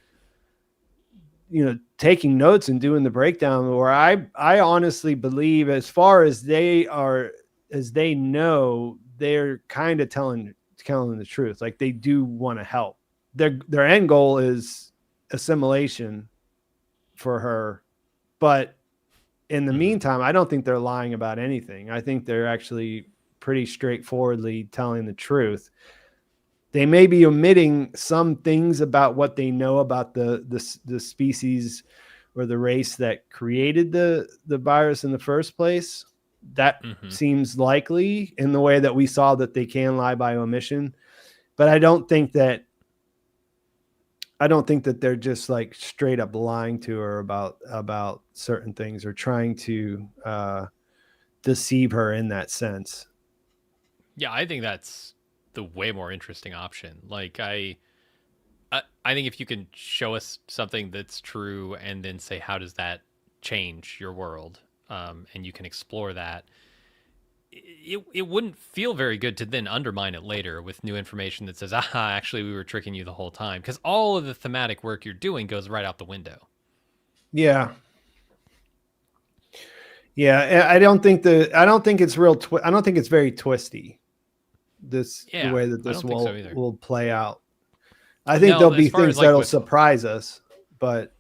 taking notes and doing the breakdown, where I honestly believe, as far as they know, they're kind of telling the truth. Like, they do want to help. Their end goal is assimilation for her, but in the meantime, I don't think they're lying about anything. I think they're actually pretty straightforwardly telling the truth. They may be omitting some things about what they know about the species or the race that created the virus in the first place. That seems likely, in the way that we saw that they can lie by omission. But I don't think that they're just like straight up lying to her about certain things, or trying to deceive her in that sense. Yeah, I think that's the way more interesting option. Like, I think if you can show us something that's true and then say, how does that change your world, and you can explore that, it wouldn't feel very good to then undermine it later with new information that says, actually we were tricking you the whole time, because all of the thematic work you're doing goes right out the window. Yeah. I don't think it's I don't think it's very twisty, the way that this will play out. I think there'll be things that'll surprise us, but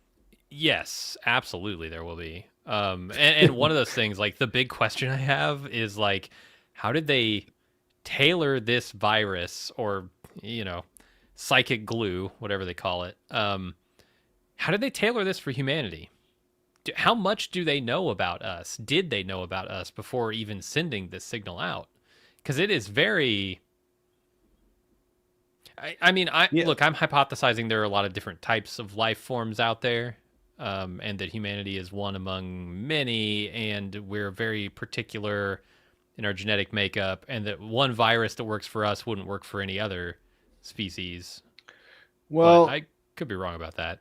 yes, absolutely there will be. And one of those things, like, the big question I have is, like, how did they tailor this virus, or psychic glue, whatever they call it? How did they tailor this for humanity? How much do they know about us? Did they know about us before even sending this signal out? Because it is very... Look, I'm hypothesizing there are a lot of different types of life forms out there, and that humanity is one among many, and we're very particular in our genetic makeup, and that one virus that works for us wouldn't work for any other species. Well, but I could be wrong about that.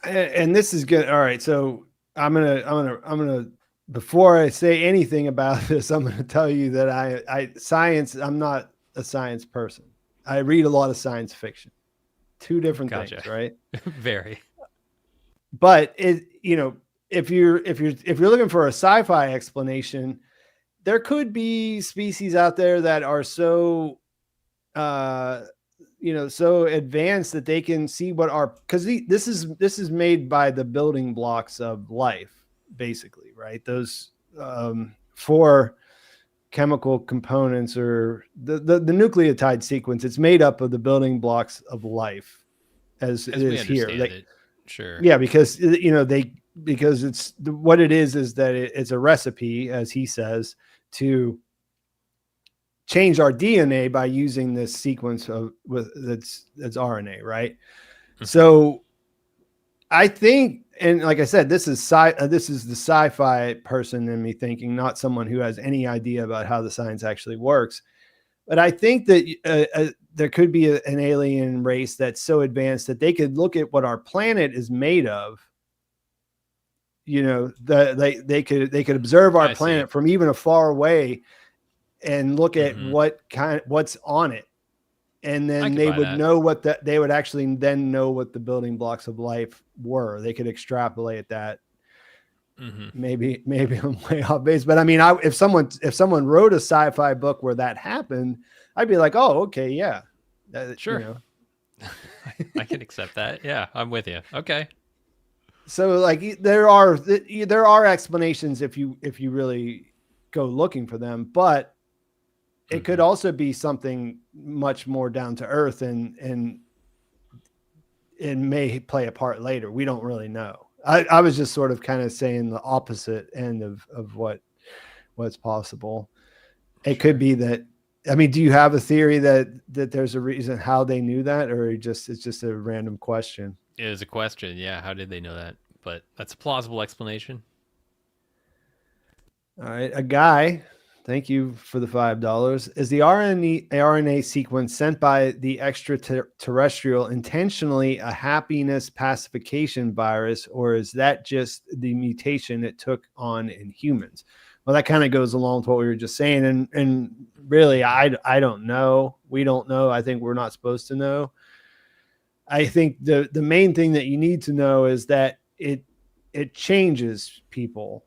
And this is good. All right, so I'm gonna before I say anything about this, I'm gonna tell you that I'm not a science person. I read a lot of science fiction. Two different things, right? Very. But if you're looking for a sci-fi explanation, there could be species out there that are so so advanced that they can see because this is made by the building blocks of life, basically, right? Those 4 chemical components, or the nucleotide sequence, it's made up of the building blocks of life as it is here. Sure. Yeah, because because it's what it is that it's a recipe, as he says, to change our DNA by using this sequence that's RNA, right? Mm-hmm. So I think, and like I said, this is the sci-fi person in me thinking, not someone who has any idea about how the science actually works. But I think that there could be an alien race that's so advanced that they could look at what our planet is made of. They could observe our planet from even a far away and look at what's on it, and then they would know they would actually then know what the building blocks of life were. They could extrapolate that. Mm-hmm. Maybe I'm way off base, but I mean, if someone wrote a sci-fi book where that happened, I'd be like, oh, okay, yeah, sure. I can accept that. Yeah, I'm with you. Okay. So, like, there are explanations if you really go looking for them, but it could also be something much more down to earth, and it may play a part later. We don't really know. I was just sort of kind of saying the opposite end of what's possible. It could be that. I mean, do you have a theory that there's a reason how they knew that, or it's just a random question? It is a question. Yeah, how did they know that? But that's a plausible explanation. All right, a guy. Thank you for the $5. Is the RNA sequence sent by the extraterrestrial intentionally a happiness pacification virus, or is that just the mutation it took on in humans? Well, that kind of goes along with what we were just saying, and really, I don't know. We don't know. I think we're not supposed to know. I think the main thing that you need to know is that it changes people.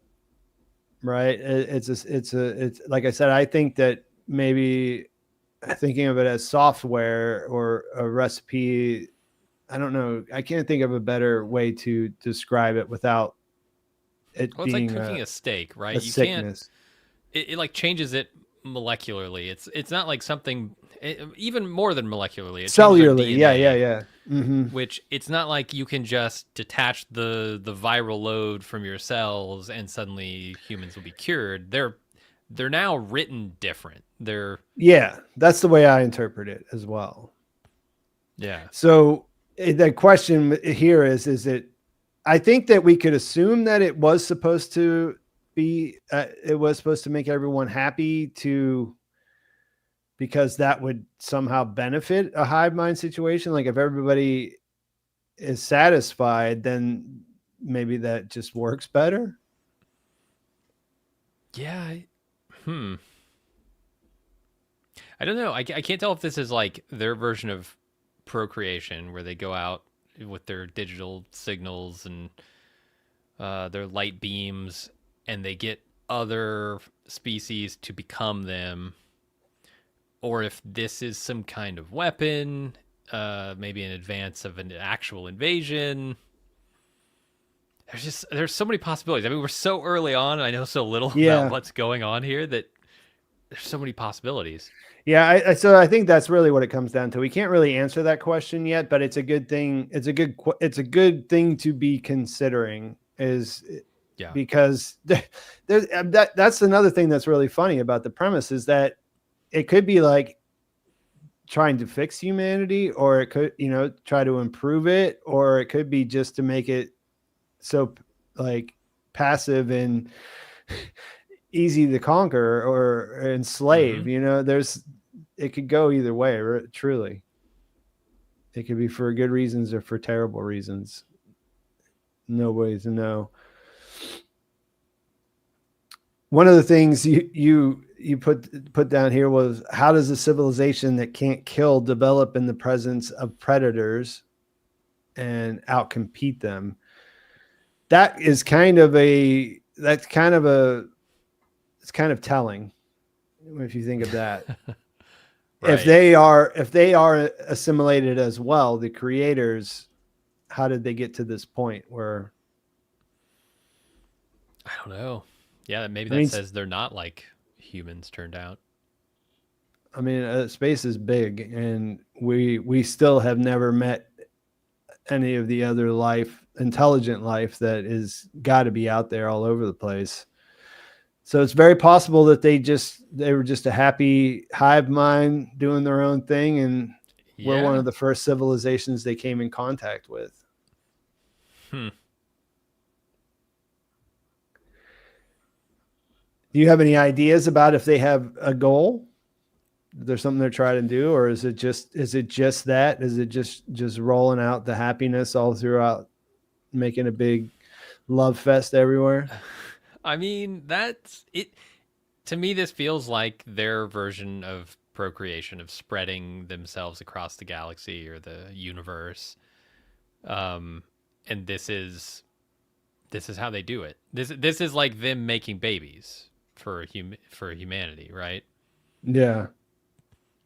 Right. It's like I said, I think that maybe thinking of it as software or a recipe, I don't know. I can't think of a better way to describe it without it Well, it's like being cooking a steak, right? a You can't. sickness. It like changes it molecularly. It's not like something even more than molecularly. It changes our Cellularly. Yeah. DNA. Yeah. Mm-hmm. Which it's not like you can just detach the viral load from your cells and suddenly humans will be cured. They're now written different. Yeah. That's the way I interpret it as well. Yeah. So the question here is it, I think that we could assume that it was supposed to be, it was supposed to make everyone happy because that would somehow benefit a hive mind situation. Like if everybody is satisfied, then maybe that just works better. Yeah. I don't know. I can't tell if this is like their version of procreation where they go out with their digital signals and their light beams and they get other species to become them, or if this is some kind of weapon, maybe in advance of an actual invasion. There's so many possibilities. I mean, we're so early on and I know so little about what's going on here that there's so many possibilities. Yeah, so I think that's really what it comes down to. We can't really answer that question yet, but it's a good thing. It's a good thing to be considering because that's another thing that's really funny about the premise is that it could be like trying to fix humanity, or it could, try to improve it, or it could be just to make it so like passive and easy to conquer or enslave. Mm-hmm. It could go either way. Truly, it could be for good reasons or for terrible reasons. No way to know. One of the things you put down here was, how does a civilization that can't kill develop in the presence of predators and outcompete them? It's kind of telling if you think of that. Right. If they are assimilated as well, the creators, how did they get to this point where? I don't know. Yeah, maybe that says they're not like humans turned out. I mean, space is big, and we still have never met any of the other intelligent life that is got to be out there all over the place. So it's very possible that they were just a happy hive mind doing their own thing, and we're one of the first civilizations they came in contact with. Do you have any ideas about if they have a goal? Is there something they're trying to do, or is it just that? Is it just rolling out the happiness all throughout, making a big love fest everywhere? I mean, that's it. To me, this feels like their version of procreation, of spreading themselves across the galaxy or the universe. And this is how they do it. This is like them making babies for humanity, right? Yeah.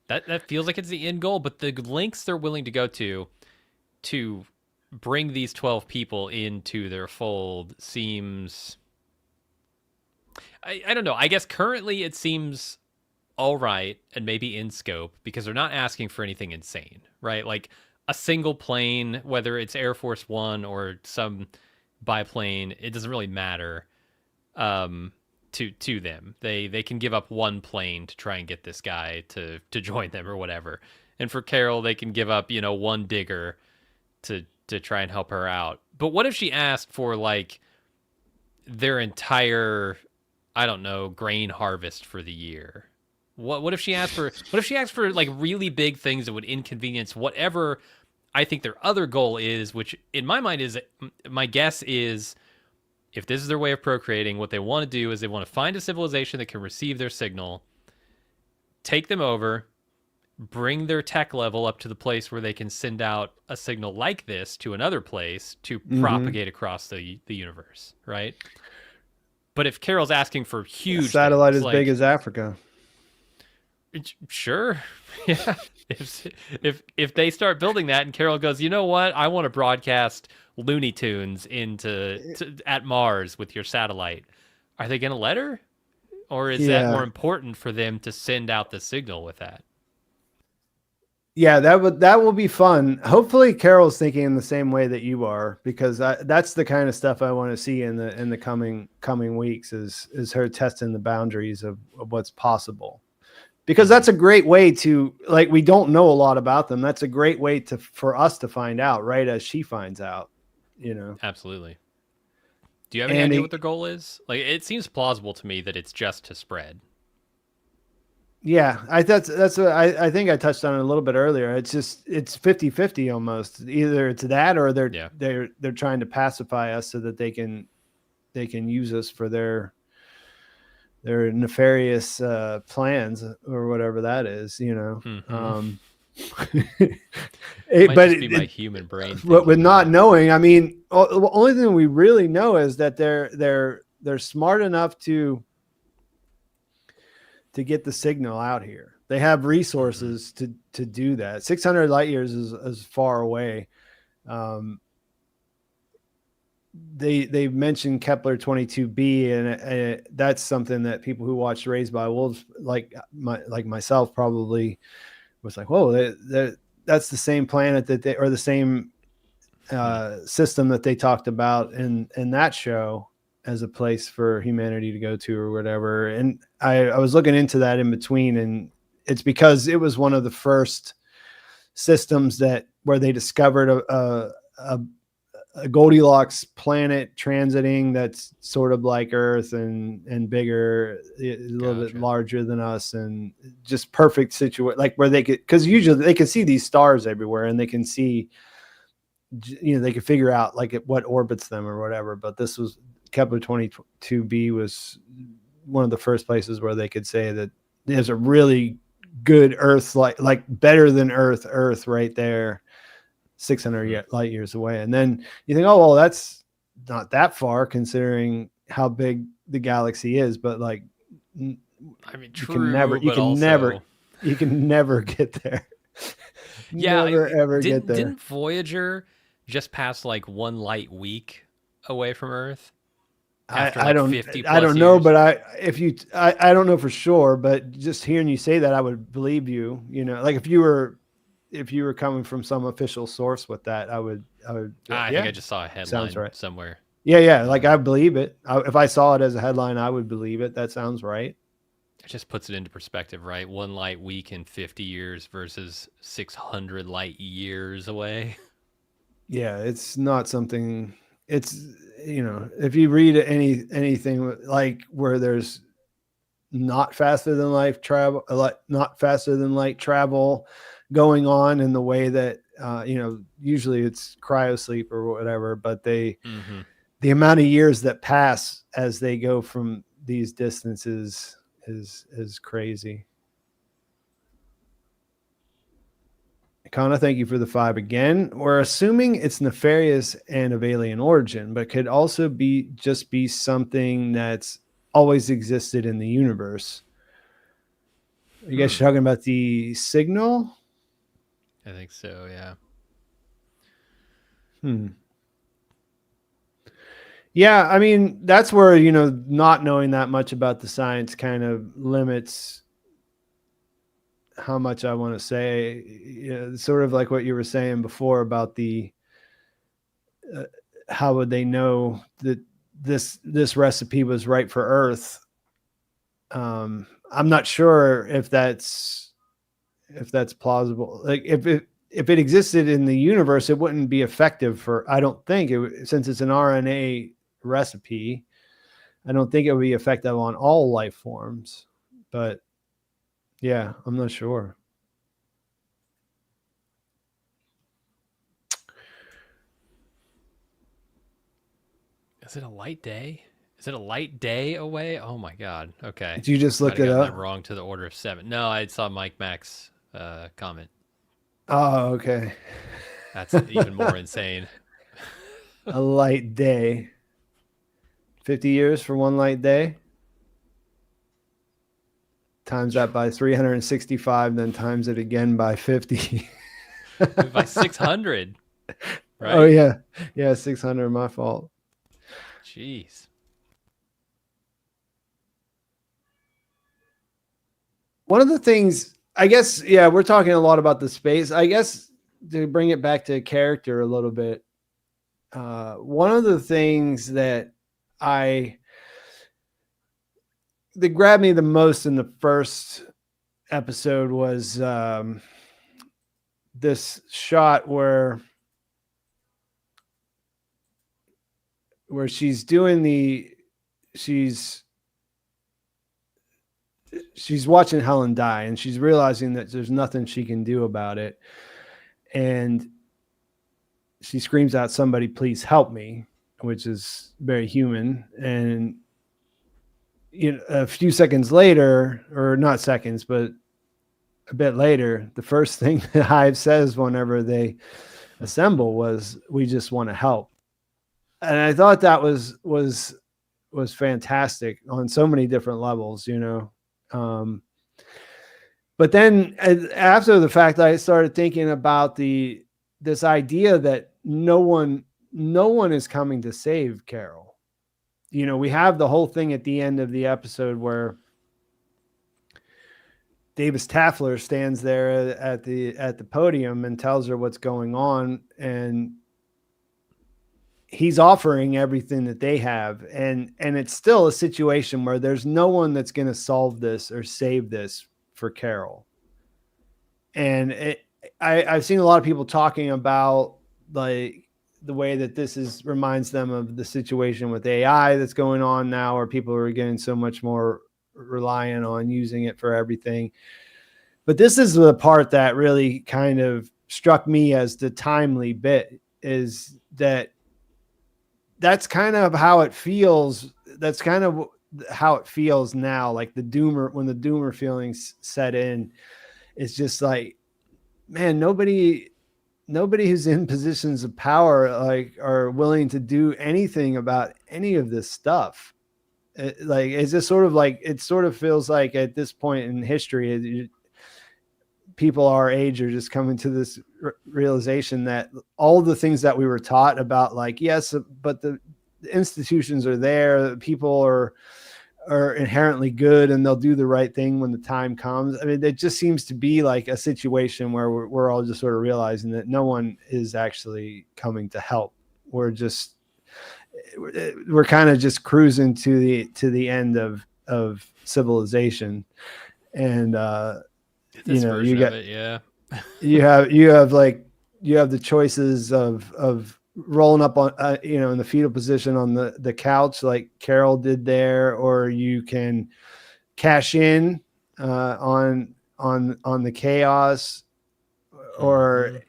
That feels like it's the end goal, but the lengths they're willing to go to bring these 12 people into their fold seems, I don't know. I guess currently it seems all right and maybe in scope because they're not asking for anything insane, right? Like a single plane, whether it's Air Force One or some biplane, it doesn't really matter to them. They can give up one plane to try and get this guy to join them or whatever. And for Carol, they can give up, one digger to try and help her out. But what if she asked for like their entire, I don't know, grain harvest for the year? What if she asked for like really big things that would inconvenience whatever I think their other goal is, which in my mind is, my guess is, if this is their way of procreating, what they want to do is they want to find a civilization that can receive their signal, take them over, bring their tech level up to the place where they can send out a signal like this to another place to propagate across the universe, right? But if Carol's asking for huge satellite things, as big as Africa, sure, yeah. If they start building that and Carol goes, you know what, I want to broadcast Looney Tunes at Mars with your satellite, are they going to let her, or is that more important for them to send out the signal with that? Yeah, that will be fun. Hopefully Carol's thinking in the same way that you are, because that's the kind of stuff I want to see in the coming weeks is her testing the boundaries of what's possible. Because that's a great way to, like, we don't know a lot about them. That's a great way for us to find out, right? As she finds out, Absolutely. Do you have any idea what their goal is? Like, it seems plausible to me that it's just to spread. Yeah, that's what I think I touched on it a little bit earlier. It's 50-50 almost. Either it's that, or they're trying to pacify us so that they can use us for their nefarious plans or whatever that is, Mm-hmm. But just be my human brain. But with not knowing, I mean, the only thing we really know is that they're smart enough to get the signal out here. They have resources to do that. 600 light years is far away. They mentioned Kepler 22b, and that's something that people who watched Raised by Wolves, like myself, probably was like, whoa, that's the same planet or the same system that they talked about in that show as a place for humanity to go to or whatever. And I was looking into that in between, and it's because it was one of the first systems where they discovered a Goldilocks planet transiting that's sort of like Earth and bigger, a little bit larger than us, and just perfect situation, like where they could, because usually they can see these stars everywhere and they can see, they can figure out like what orbits them or whatever. But this was Kepler 22b was one of the first places where they could say that there's a really good Earth, like better than Earth right there, 600 light years away. And then you think, oh, well, that's not that far considering how big the galaxy is. But like, I mean, true, you can never get there. Ever get there. Didn't Voyager just pass like 1 light week away from Earth? I don't know, but I don't know for sure, but just hearing you say that, I would believe you, like if you were coming from some official source with that, I think I just saw a headline somewhere. Yeah. Like I believe it. If I saw it as a headline, I would believe it. That sounds right. It just puts it into perspective, right? 1 light week in 50 years versus 600 light years away. Yeah. It's not something, it's, if you read anything like where there's not faster than light travel going on in the way that, usually it's cryosleep or whatever, but the amount of years that pass as they go from these distances is crazy. Kana, thank you for the 5 again. We're assuming it's nefarious and of alien origin, but could also be something that's always existed in the universe. Are you guys talking about the signal? I think so, yeah. Yeah, I mean, that's where, not knowing that much about the science kind of limits how much I want to say. Sort of like what you were saying before about the how would they know that this recipe was right for Earth? I'm not sure if that's plausible. Like if it existed in the universe, it wouldn't be effective for. I don't think since it's an RNA recipe. I don't think it would be effective on all life forms. But yeah, I'm not sure. Is it a light day? Is it a light day away? Oh my god. Okay. Did you just Might look have it gotten that up? wrong to the order of 7. No, I saw Mike Mack's comment. Oh, okay. That's even more insane. A light day. 50 years for one light day. Times that by 365, then times it again by 50. By 600. Right? Oh, yeah. Yeah, 600. My fault. Jeez. One of the things, I guess, yeah, we're talking a lot about the space. I guess to bring it back to character a little bit, one of the things that grabbed me the most in the first episode was this shot where she's doing she's watching Helen die, and she's realizing that there's nothing she can do about it. And she screams out, "Somebody please help me," which is very human. And a few seconds later, or not seconds, but a bit later, the first thing the Hive says whenever they assemble was, "We just want to help." And I thought that was fantastic on so many different levels, but then after the fact, I started thinking about this idea that no one is coming to save Carol. We have the whole thing at the end of the episode where Davis Taffler stands there at the podium and tells her what's going on, and he's offering everything that they have, and it's still a situation where there's no one that's going to solve this or save this for Carol. And I've seen a lot of people talking about like the way that this reminds them of the situation with AI that's going on now, where people are getting so much more reliant on using it for everything. But this is the part that really kind of struck me as the timely bit, is that's kind of how it feels. That's kind of how it feels now. Like when the doomer feelings set in, it's just like, man, nobody who's in positions of power like are willing to do anything about any of this stuff. It's just sort of like, it sort of feels like at this point in history, people our age are just coming to this realization that all the things that we were taught about, like, yes, but the institutions are there, people are inherently good, and they'll do the right thing when the time comes. I mean, it just seems to be like a situation where we're all just sort of realizing that no one is actually coming to help. We're kind of just cruising to the end of civilization. And you got it, yeah. you have the choices of rolling up on in the fetal position on the couch like Carol did there, or you can cash in on the chaos, or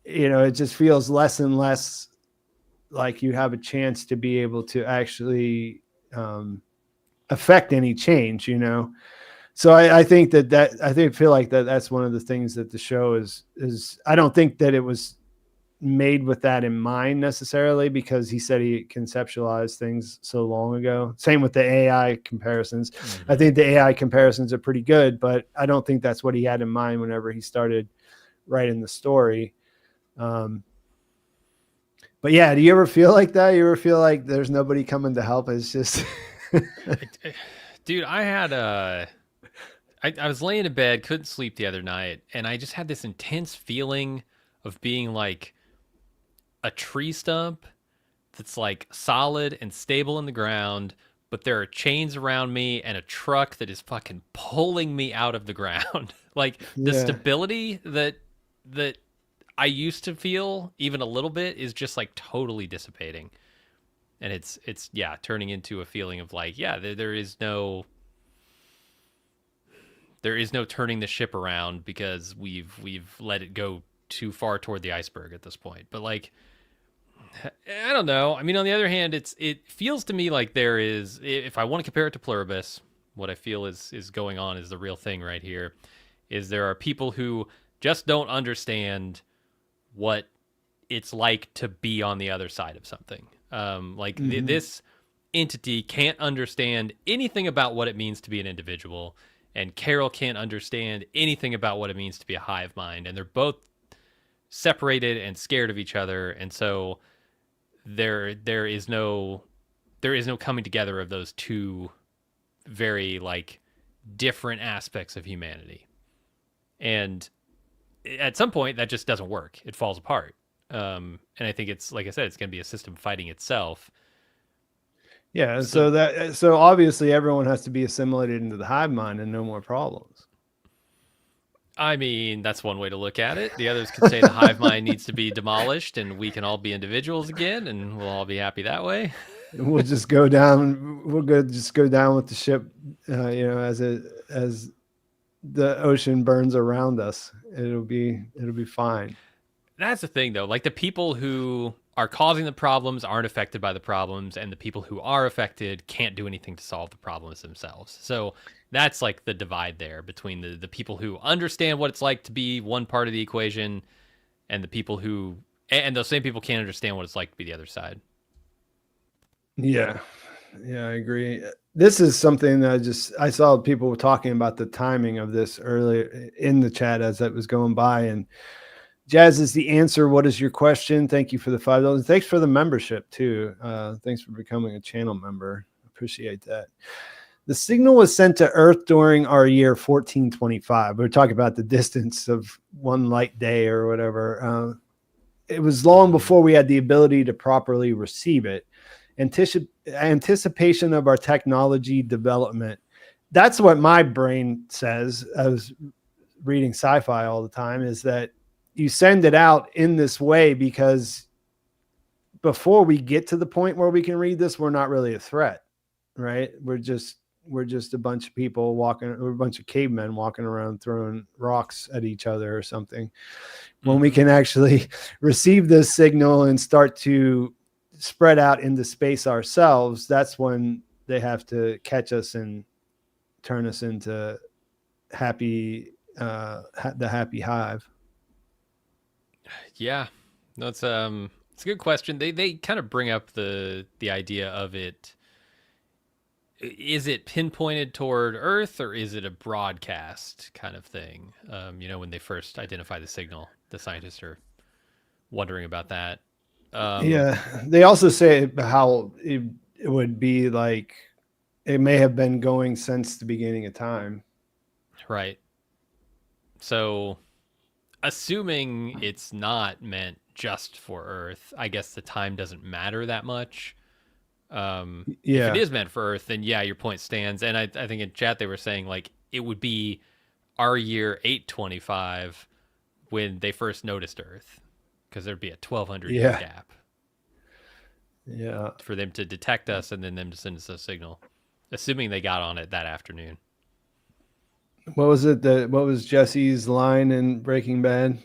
it just feels less and less like you have a chance to be able to actually affect any change. So I think I feel like that's one of the things that the show is. I don't think that it was made with that in mind necessarily, because he said he conceptualized things so long ago. Same with the AI comparisons. I think the AI comparisons are pretty good, but I don't think that's what he had in mind whenever he started writing the story. But yeah, do you ever feel like that? You ever feel like there's nobody coming to help? It's just, dude, I had I was laying in bed, couldn't sleep the other night, and I just had this intense feeling of being like a tree stump that's like solid and stable in the ground, but there are chains around me and a truck that is fucking pulling me out of the ground. Like the Yeah. stability that I used to feel even a little bit is just like totally dissipating. And it's yeah, turning into a feeling of like, yeah, there is no turning the ship around because we've let it go too far toward the iceberg at this point. But like I don't know. I mean, on the other hand, it feels to me like there is, if I want to compare it to Pluribus, what I feel is going on is the real thing right here. Is there are people who just don't understand what it's like to be on the other side of something. This entity can't understand anything about what it means to be an individual, and Carol can't understand anything about what it means to be a hive mind, and they're both separated and scared of each other, and so there is no coming together of those two very like different aspects of humanity. And at some point that just doesn't work. It falls apart. And I think it's, like I said, it's going to be a system fighting itself. Yeah. So obviously everyone has to be assimilated into the hive mind and no more problems. I mean, that's one way to look at it. The others could say the hive mind needs to be demolished and we can all be individuals again and we'll all be happy that way. We'll just go down. We'll go down with the ship, as the ocean burns around us. It'll be fine. That's the thing, though. Like the people who are causing the problems aren't affected by the problems, and the people who are affected can't do anything to solve the problems themselves. So that's like the divide there between the people who understand what it's like to be one part of the equation and the people who, and those same people can't understand what it's like to be the other side. Yeah. Yeah, I agree. This is something that I saw people talking about the timing of this earlier in the chat as it was going by. And Jazz is the answer. What is your question? Thank you for the $5. Thanks for the membership too. Thanks for becoming a channel member. Appreciate that. The signal was sent to Earth during our year 1425. We're talking about the distance of one light day or whatever. It was long before we had the ability to properly receive it. Anticipation of our technology development. That's what my brain says. I was reading sci-fi all the time, is that you send it out in this way because before we get to the point where we can read this, we're not really a threat, right? We're just a bunch of people we're a bunch of cavemen walking around throwing rocks at each other or something. When we can actually receive this signal and start to spread out into space ourselves, that's when they have to catch us and turn us into the happy hive. Yeah, no, it's a good question. They kind of bring up the idea of it. Is it pinpointed toward Earth or is it a broadcast kind of thing? When they first identify the signal, the scientists are wondering about that. Yeah, they also say how it would be like it may have been going since the beginning of time. Right. So, assuming it's not meant just for Earth, I guess the time doesn't matter that much. If it is meant for Earth, then yeah, your point stands. And I think in chat they were saying like it would be our year 825 when they first noticed Earth, because there'd be a 1200 year gap. Yeah. For them to detect us and then them to send us a signal, assuming they got on it that afternoon. What was it what was Jesse's line in Breaking Bad?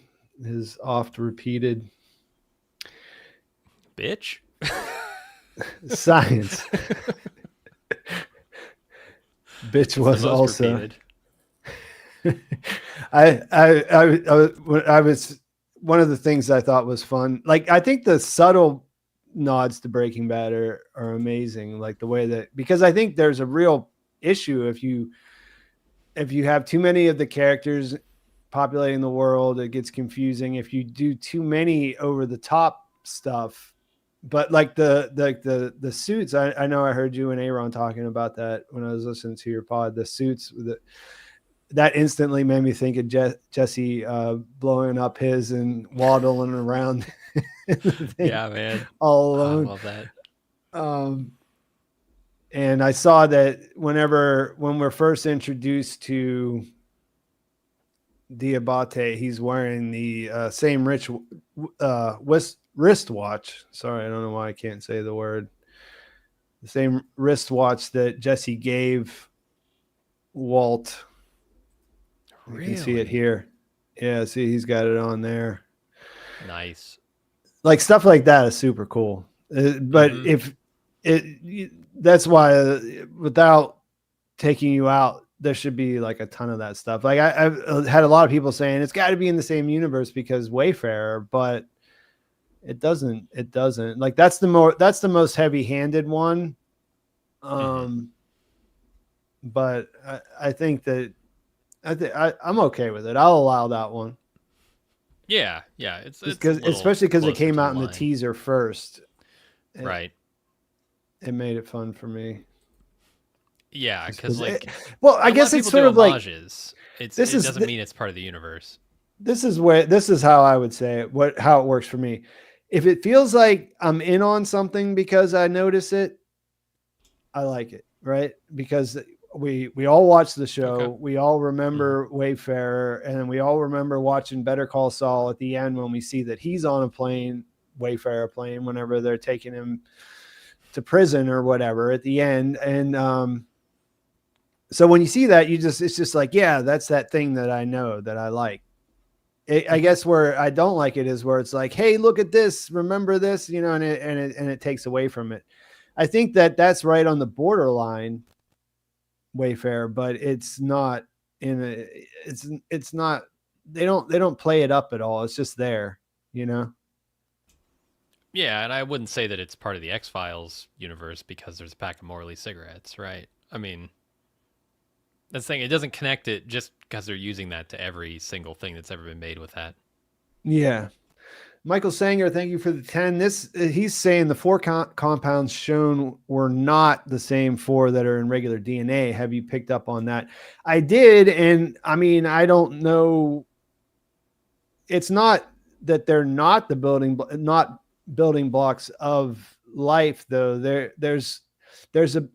His oft repeated bitch. Science. Bitch was also. I was one of the things I thought was fun. Like I think the subtle nods to Breaking Bad are amazing. Like the way that, because I think there's a real issue if you have too many of the characters populating the world, it gets confusing. If you do too many over the top stuff, but like the suits, I know I heard you and Aaron talking about that when I was listening to your pod. The suits, that instantly made me think of Jesse blowing up his and waddling around Yeah, man. all Oh, I alone. love that. And I saw that when we're first introduced to Diabate, he's wearing the same wristwatch. Sorry, I don't know why I can't say the word. The same wristwatch that Jesse gave Walt. You can see it here. Yeah, see, he's got it on there. Nice. Like stuff like that is super cool. But if that's why without taking you out, there should be like a ton of that stuff. Like I've had a lot of people saying it's got to be in the same universe because Wayfarer, but it doesn't. Like that's the most heavy-handed one. But I think that I'm okay with it. I'll allow that one. Yeah. It's especially because it came out in the line. teaser first. Right. It made it fun for me. Yeah, because like, I guess it's sort of homages. Like it doesn't mean it's part of the universe. This is how I would say it. How it works for me. If it feels like I'm in on something because I notice it, I like it, right? Because we all watch the show. Okay. We all remember Wayfarer, and we all remember watching Better Call Saul at the end when we see that he's on a plane, Wayfarer plane, whenever they're taking him to prison or whatever at the end. And so when you see that, it's just like, yeah, that's that thing that I know that I like. I guess where I don't like it is where it's like, hey, look at this, remember this, and it takes away from it. I think that that's right on the borderline Wayfarer, but it's not it's not, they don't play it up at all. It's just there, Yeah, and I wouldn't say that it's part of the X-Files universe because there's a pack of Morley cigarettes, right? I mean, that's the thing. It doesn't connect it just because they're using that to every single thing that's ever been made with that. Yeah. Michael Sanger, thank you for the 10. He's saying the 4 compounds shown were not the same 4 that are in regular DNA. Have you picked up on that? I did, and I mean, I don't know. It's not that they're not not building blocks of life, though. There's a,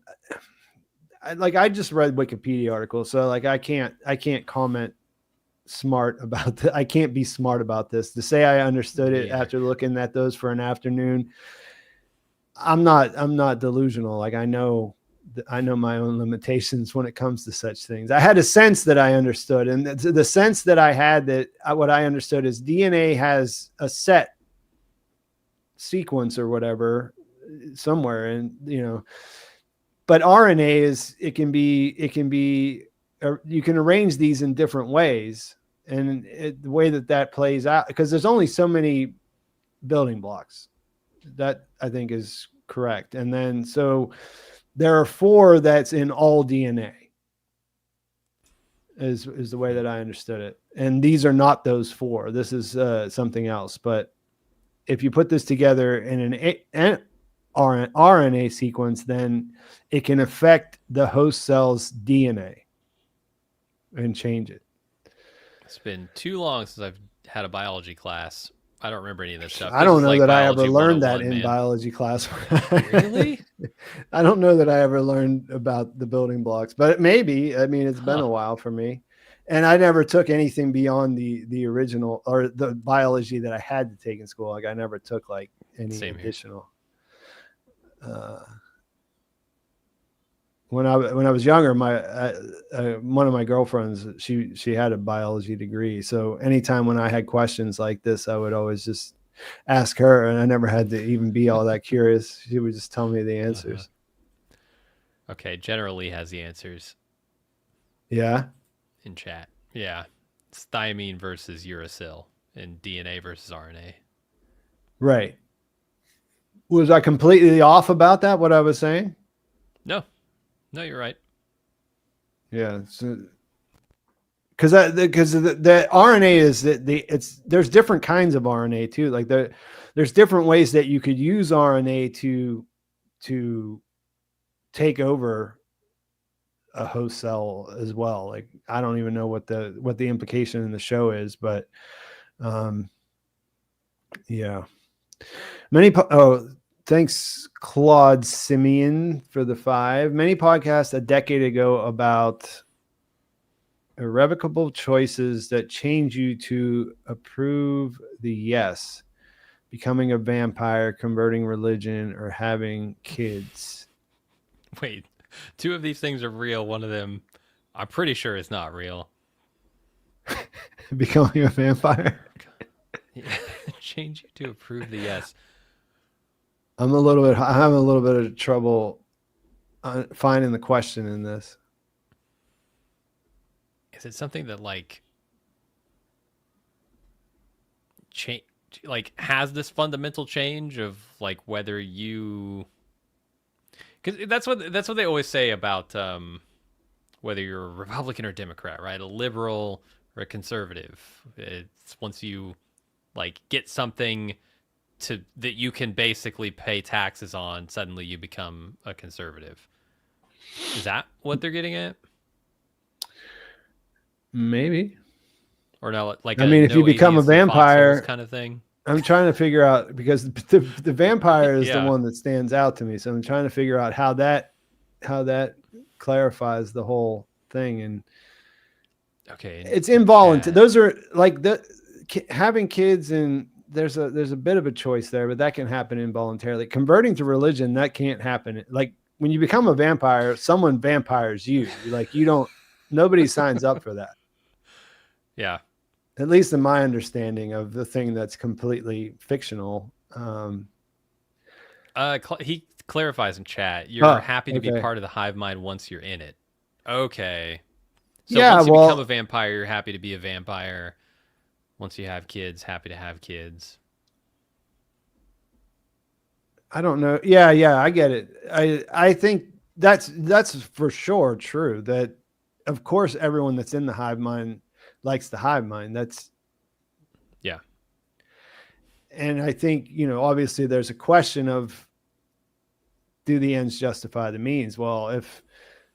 like, I just read Wikipedia article, so like I can't comment smart about that. I can't be smart about this. To say I understood it after looking at those for an afternoon, I'm not delusional. Like I know my own limitations when it comes to such things. I had a sense that I understood, and the sense that I had that what I understood is DNA has a set sequence or whatever somewhere, and but RNA is, it can be you can arrange these in different ways, and the way that plays out, because there's only so many building blocks. That I think is correct. And then so there are 4 that's in all DNA is the way that I understood it. And these are not those 4. This is something else. But if you put this together in an RNA sequence, then it can affect the host cell's DNA and change it. It's been too long since I've had a biology class. I don't remember any of this stuff. I don't know that I ever learned that in biology class. Really? I don't know that I ever learned about the building blocks, but maybe. I mean, it's been a while for me. And I never took anything beyond the original or the biology that I had to take in school. Like I never took like any additional. When I was younger, one of my girlfriends, she had a biology degree. So anytime when I had questions like this, I would always just ask her, and I never had to even be all that curious. She would just tell me the answers. Okay, General Lee has the answers. Yeah. In chat. Yeah. It's thiamine versus uracil and DNA versus RNA. Right. Was I completely off about that, what I was saying? No, you're right. Yeah. Because the RNA is that there's different kinds of RNA too. Like there's different ways that you could use RNA to take over a host cell as well. Like, I don't even know what the implication in the show is, but yeah. Thanks Claude Simeon for the 5. Many podcasts a decade ago about irrevocable choices that change you to approve the yes, becoming a vampire, converting religion, or having kids. Wait, 2 of these things are real. One of them, I'm pretty sure, is not real. Becoming a vampire. Change you to approve the yes. I'm having a little bit of trouble finding the question in this. Is it something that like change, like has this fundamental change of like whether you, because that's what they always say about whether you're a Republican or Democrat, right? A liberal or a conservative. It's once you like get something that you can basically pay taxes on, suddenly you become a conservative. Is that what they're getting at? Maybe. Or no, like I mean, if you become a vampire kind of thing. I'm trying to figure out, because the vampire is Yeah. the one that stands out to me. So I'm trying to figure out how that clarifies the whole thing. And okay, it's involuntary. Those are like having kids, and there's a bit of a choice there, but that can happen involuntarily. Converting to religion, that can't happen. Like when you become a vampire, someone vampires you. Like nobody signs up for that. Yeah. At least in my understanding of the thing that's completely fictional. He clarifies in chat. You're happy to be part of the hive mind once you're in it. Okay. So once you become a vampire, you're happy to be a vampire. Once you have kids, happy to have kids. I don't know. Yeah, I get it. I think that's for sure true. That of course everyone that's in the hive mind likes the hive mind. Yeah. And I think, obviously there's a question of, do the ends justify the means? Well,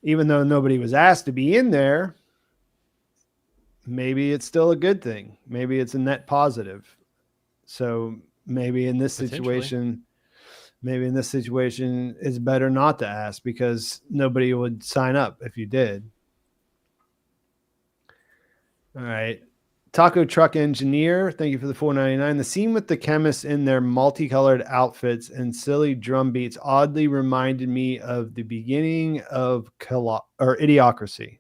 even though nobody was asked to be in there, maybe it's still a good thing. Maybe it's a net positive. So maybe in this situation, it's better not to ask, because nobody would sign up if you did. All right. Taco Truck Engineer, thank you for the $4.99. The scene with the chemists in their multicolored outfits and silly drum beats oddly reminded me of the beginning of Idiocracy.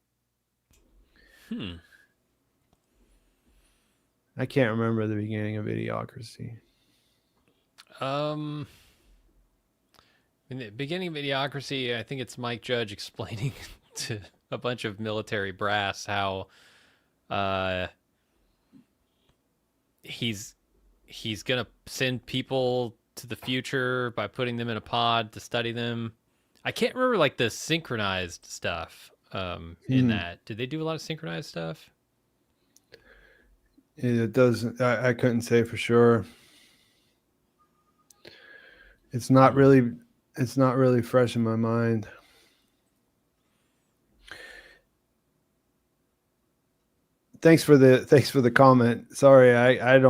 I can't remember the beginning of Idiocracy. In the beginning of Idiocracy, I think it's Mike Judge explaining to a bunch of military brass how he's gonna send people to the future by putting them in a pod to study them. I can't remember like the synchronized stuff in that. Did they do a lot of synchronized stuff? It doesn't. I couldn't say for sure. It's not really fresh in my mind. Thanks for the comment. Sorry, I'm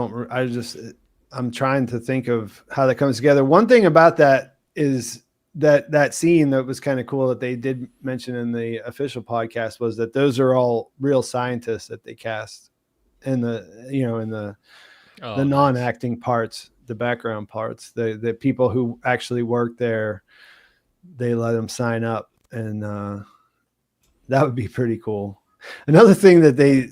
trying to think of how that comes together. One thing about that is that scene that was kind of cool that they did mention in the official podcast was that those are all real scientists that they cast in the non-acting parts, the background parts, the people who actually work there, they let them sign up, and that would be pretty cool. Another thing that they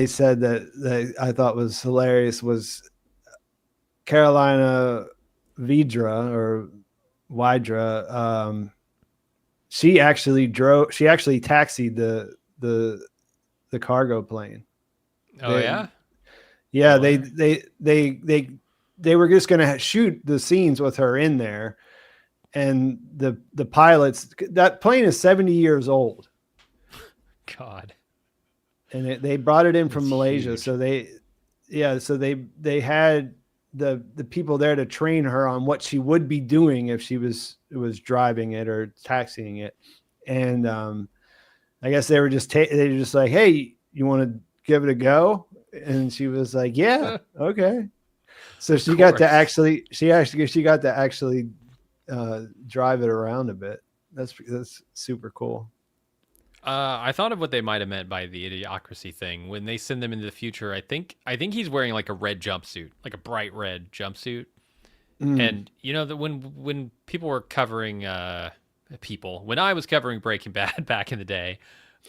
said that I thought was hilarious was Carolina Vidra. She actually taxied the cargo plane. Yeah. They were just going to shoot the scenes with her in there, and the pilots, that plane is 70 years old. God. And they brought it in from Malaysia. Huge. So they had the people there to train her on what she would be doing if she was driving it or taxiing it. And I guess they were just they were just like, hey, you want to give it a go? And she was like, yeah, okay. So she got to actually drive it around a bit. That's super cool. I thought of what they might have meant by the idiocracy thing when they send them into the future. I think he's wearing like a red jumpsuit, like a bright red jumpsuit. And you know that when people were covering when I was covering Breaking Bad back in the day,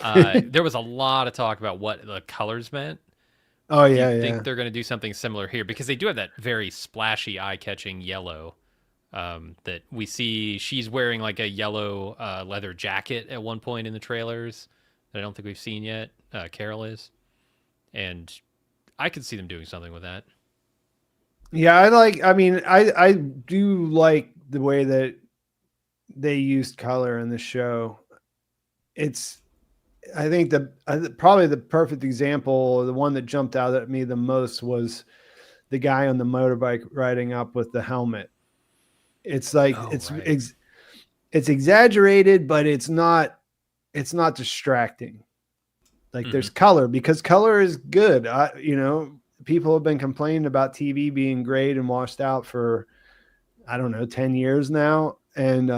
there was a lot of talk about what the colors meant. Oh Do you yeah, think they're going to do something similar here? Because they do have that very splashy, eye-catching yellow that we see. She's wearing like a yellow leather jacket at one point in the trailers that I don't think we've seen yet. Carol is, and I could see them doing something with that. Yeah, I do like the way that they used color in the show. I think probably the perfect example, the one that jumped out at me the most was the guy on the motorbike riding up with the helmet. It's like it's exaggerated, but it's not distracting. Like there's color, because color is good. People have been complaining about TV being great and washed out for, I don't know, 10 years now. And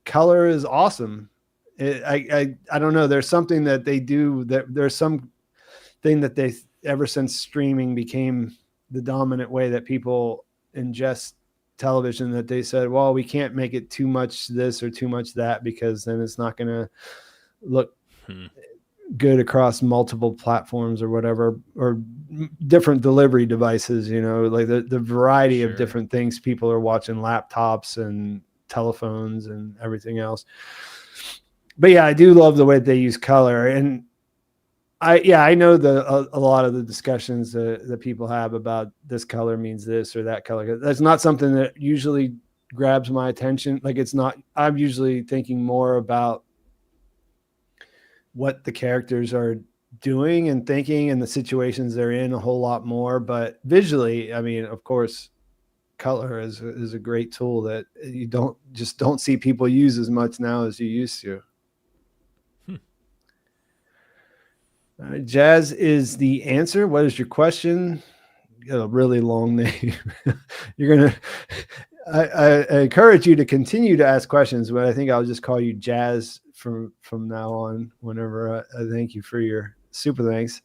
color is awesome. I don't know. There's something that they do there's some thing that they, ever since streaming became the dominant way that people ingest television, that they said, well, we can't make it too much this or too much that, because then it's not going to look good across multiple platforms or whatever, or different delivery devices, like the variety of different things people are watching, laptops and telephones and everything else. But yeah, I do love the way they use color. And I know a lot of the discussions that people have about this color means this or that color. That's not something that usually grabs my attention. Like I'm usually thinking more about what the characters are doing and thinking and the situations they're in a whole lot more. But visually, I mean, of course, color is a great tool that you don't see people use as much now as you used to. Jazz is the answer. What is your question? You got a really long name. I encourage you to continue to ask questions, but I think I'll just call you Jazz from now on. Whenever I thank you for your super thanks.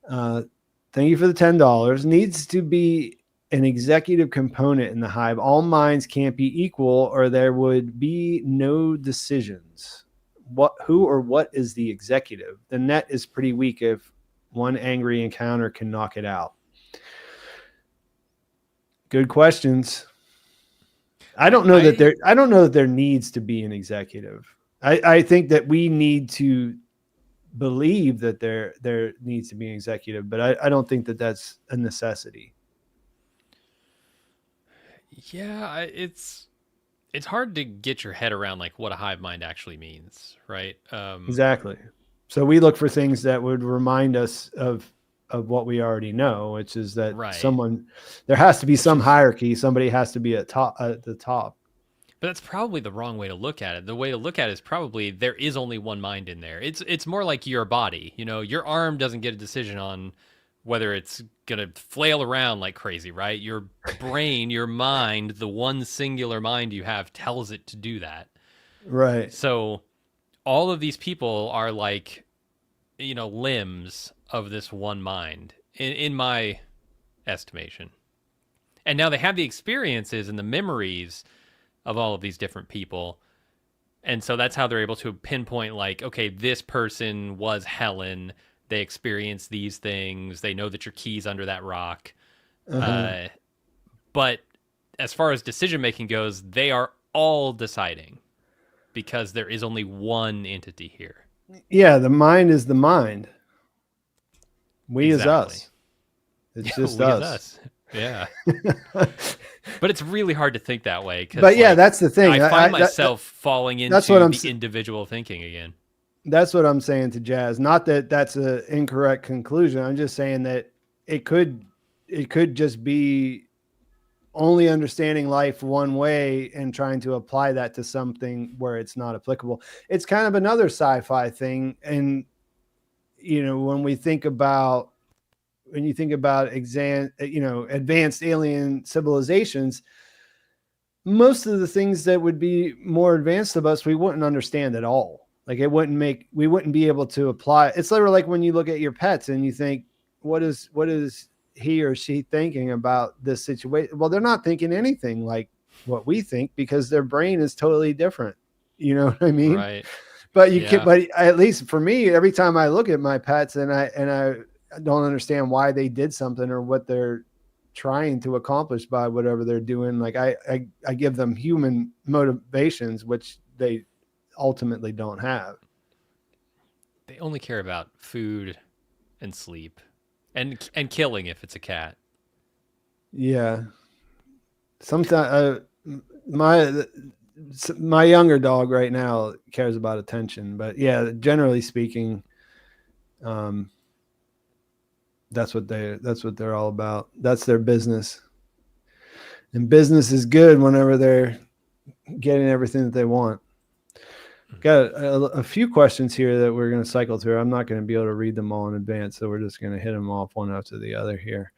Thank you for the $10. Needs to be an executive component in the hive. All minds can't be equal, or there would be no decisions. Who or what is the executive? The net is pretty weak if one angry encounter can knock it out. Good questions. I don't know that there needs to be an executive. I think that we need to believe that there needs to be an executive, but I don't think that that's a necessity. Yeah, it's hard to get your head around like what a hive mind actually means, right? Exactly. So we look for things that would remind us of what we already know, which is that there has to be some hierarchy. Somebody has to be at the top. But that's probably the wrong way to look at it. The way to look at it is probably there is only one mind in there. It's more like your body. Your arm doesn't get a decision on whether it's going to flail around like crazy, right? Your brain, your mind, the one singular mind you have tells it to do that. Right. So all of these people are like, limbs of this one mind in my estimation. And now they have the experiences and the memories of all of these different people. And so that's how they're able to pinpoint like, okay, this person was Helen. They experience these things. They know that your key's under that rock. But as far as decision-making goes, they are all deciding because there is only one entity here. Yeah, the mind is the mind. We is us. It's just us. Yeah. But it's really hard to think that way. But yeah, that's the thing. I find myself falling into the individual thinking again. That's what I'm saying to Jazz. Not that that's an incorrect conclusion. I'm just saying that it could just be only understanding life one way and trying to apply that to something where it's not applicable. It's kind of another sci-fi thing. And, you know, when you think about advanced alien civilizations, most of the things that would be more advanced of us, we wouldn't understand at all. Like we wouldn't be able to apply. It's literally like when you look at your pets and you think, what is he or she thinking about this situation? Well, they're not thinking anything like what we think because their brain is totally different. You know what I mean? Right. But but at least for me, every time I look at my pets and I don't understand why they did something or what they're trying to accomplish by whatever they're doing, like I give them human motivations, which they ultimately don't have. They only care about food and sleep and killing if it's a cat. Yeah. Sometimes my younger dog right now cares about attention, but yeah, generally speaking, that's what they're all about. That's their business. And business is good whenever they're getting everything that they want. Got a few questions here that we're going to cycle through. I'm not going to be able to read them all in advance, so we're just going to hit them off one after the other here.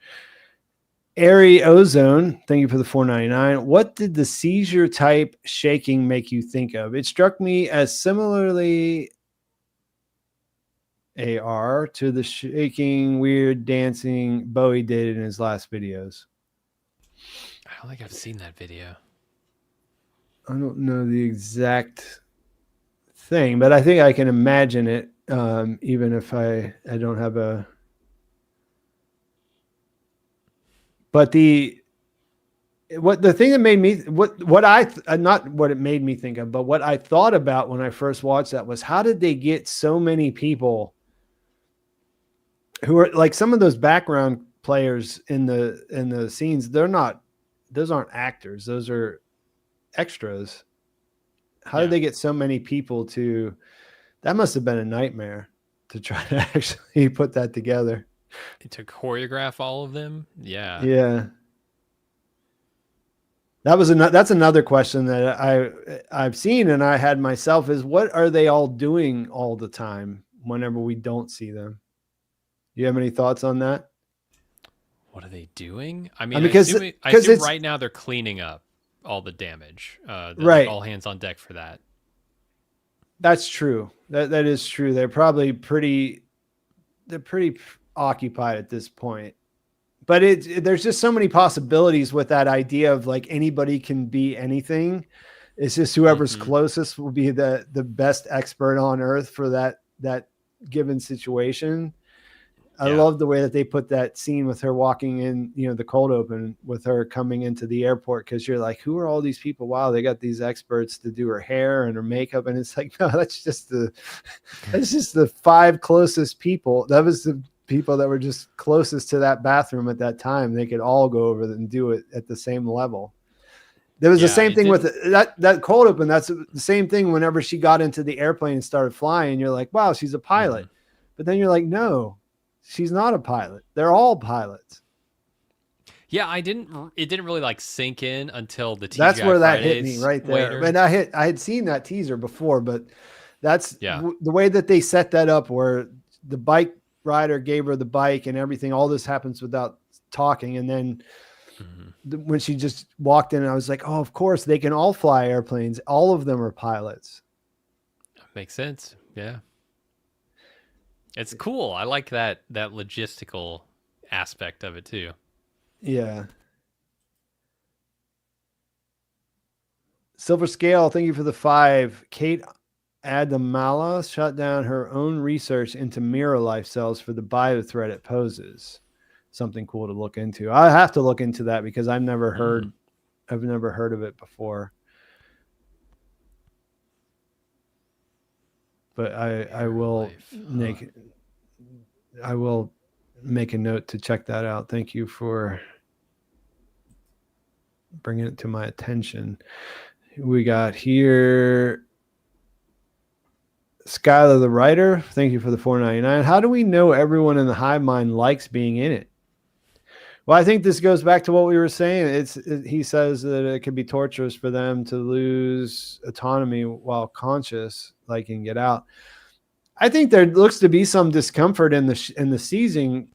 Airy Ozone, thank you for the $4.99. What did the seizure type shaking make you think of? It struck me as similarly AR to the shaking, weird dancing Bowie did in his last videos. I don't think I've seen that video. I don't know the exact thing, but I think I can imagine it, even if I don't have a. But the thing that made me not what it made me think of, but what I thought about when I first watched that was, how did they get so many people who are like some of those background players in the scenes? Those aren't actors, those are extras. How did they get so many people to? That must have been a nightmare to try to actually put that together. To choreograph all of them. Yeah. That's another question that I've seen and I had myself is, what are they all doing all the time whenever we don't see them? Do you have any thoughts on that? What are they doing? I mean, because I assume right now they're cleaning up all the damage. Right. Like all hands on deck for that. That's true. That is true. They're probably pretty occupied at this point. But there's just so many possibilities with that idea of like anybody can be anything. It's just whoever's closest will be the best expert on earth for that given situation. I love the way that they put that scene with her walking in, the cold open with her coming into the airport. Cause you're like, who are all these people? Wow. They got these experts to do her hair and her makeup. And it's like, no, that's just the 5 closest people. That was the people that were just closest to that bathroom at that time. They could all go over and do it at the same level. There was the same thing with that cold open. That's the same thing whenever she got into the airplane and started flying. You're like, wow, she's a pilot. But then you're like, no, she's not a pilot. They're all pilots. Yeah, it didn't really like sink in until the TGI That's where that Fridays hit me right there. later. And I had seen that teaser before, but that's the way that they set that up, where the bike rider gave her the bike and everything. All this happens without talking. And then when she just walked in, I was like, oh, of course they can all fly airplanes. All of them are pilots. Makes sense. Yeah. It's cool. I like that logistical aspect of it too. Yeah. Silver Scale, thank you for the 5. Kate Adamala shut down her own research into mirror life cells for the biothreat it poses. Something cool to look into. I have to look into that because I've never heard of it before. But I will make a note to check that out. Thank you for bringing it to my attention. We got here Skylar the writer. Thank you for the $4.99. How do we know everyone in the hive mind likes being in it? Well, I think this goes back to what we were saying. He says that it could be torturous for them to lose autonomy while conscious, like, and get out. I think there looks to be some discomfort in the seizing